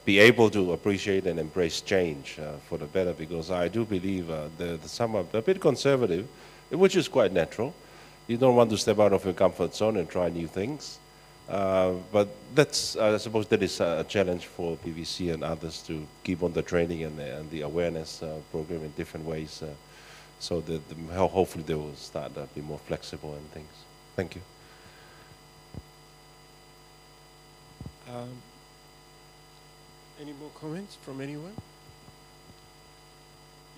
Be able to appreciate and embrace change for the better, because I do believe some are a bit conservative, which is quite natural. You don't want to step out of your comfort zone and try new things. But that's, I suppose that is a challenge for PVC and others to keep on the training and the awareness program in different ways, so that hopefully they will start to be more flexible and things. Thank you. Any more comments from anyone?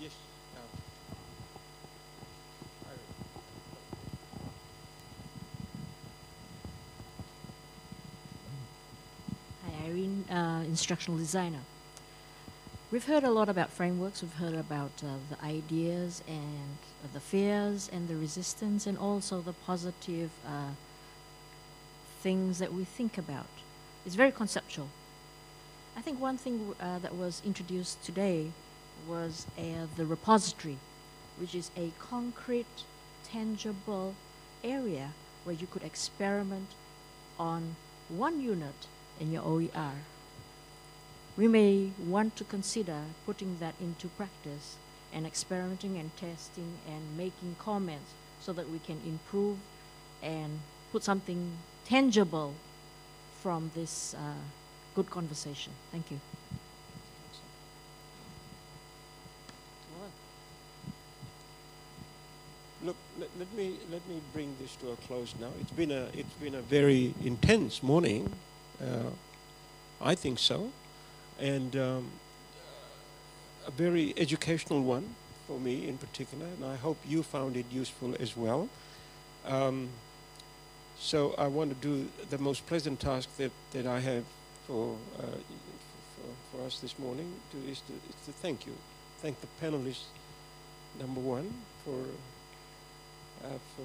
Yes. Hi, Irene, instructional designer. We've heard a lot about frameworks. We've heard about the ideas and the fears and the resistance, and also the positive things that we think about. It's very conceptual. I think one thing that was introduced today was the repository, which is a concrete, tangible area where you could experiment on one unit in your OER. We may want to consider putting that into practice and experimenting and testing and making comments so that we can improve and put something tangible from this good conversation. Thank you. look, let me bring this to a close now. It's been a very intense morning. I think so, and a very educational one for me in particular, and I hope you found it useful as well. So I want to do the most pleasant task that I have for us this morning is to thank you. Thank the panelists, number one, for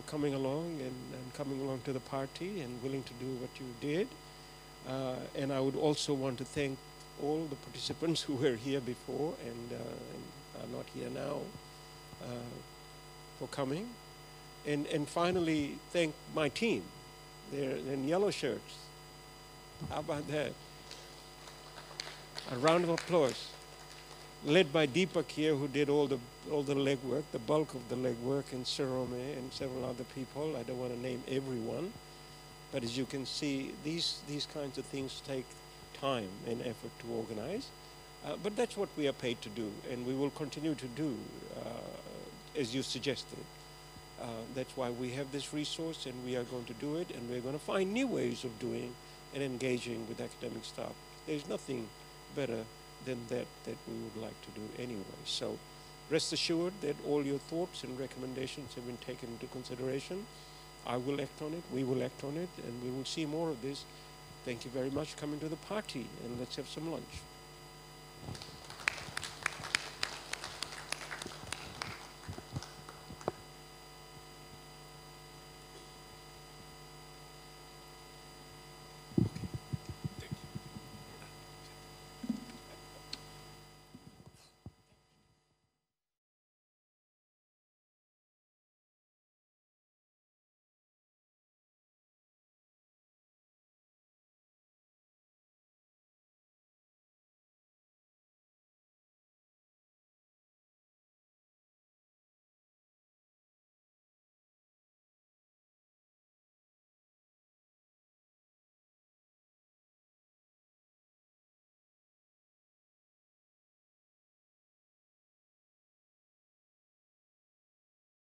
coming along and coming along to the party and willing to do what you did. And I would also want to thank all the participants who were here before and are not here now for coming. And finally, thank my team. They're in yellow shirts. How about that? A round of applause. Led by Deepak here, who did all the legwork, the bulk of the legwork, and Sarome and several other people. I don't want to name everyone, but as you can see, these kinds of things take time and effort to organize. But that's what we are paid to do, and we will continue to do, as you suggested. That's why we have this resource, and we are going to do it, and we're going to find new ways of doing and engaging with academic staff. There's nothing better than that we would like to do anyway. So rest assured that all your thoughts and recommendations have been taken into consideration. I will act on it, we will act on it, and we will see more of this. Thank you very much for coming to the party, and let's have some lunch.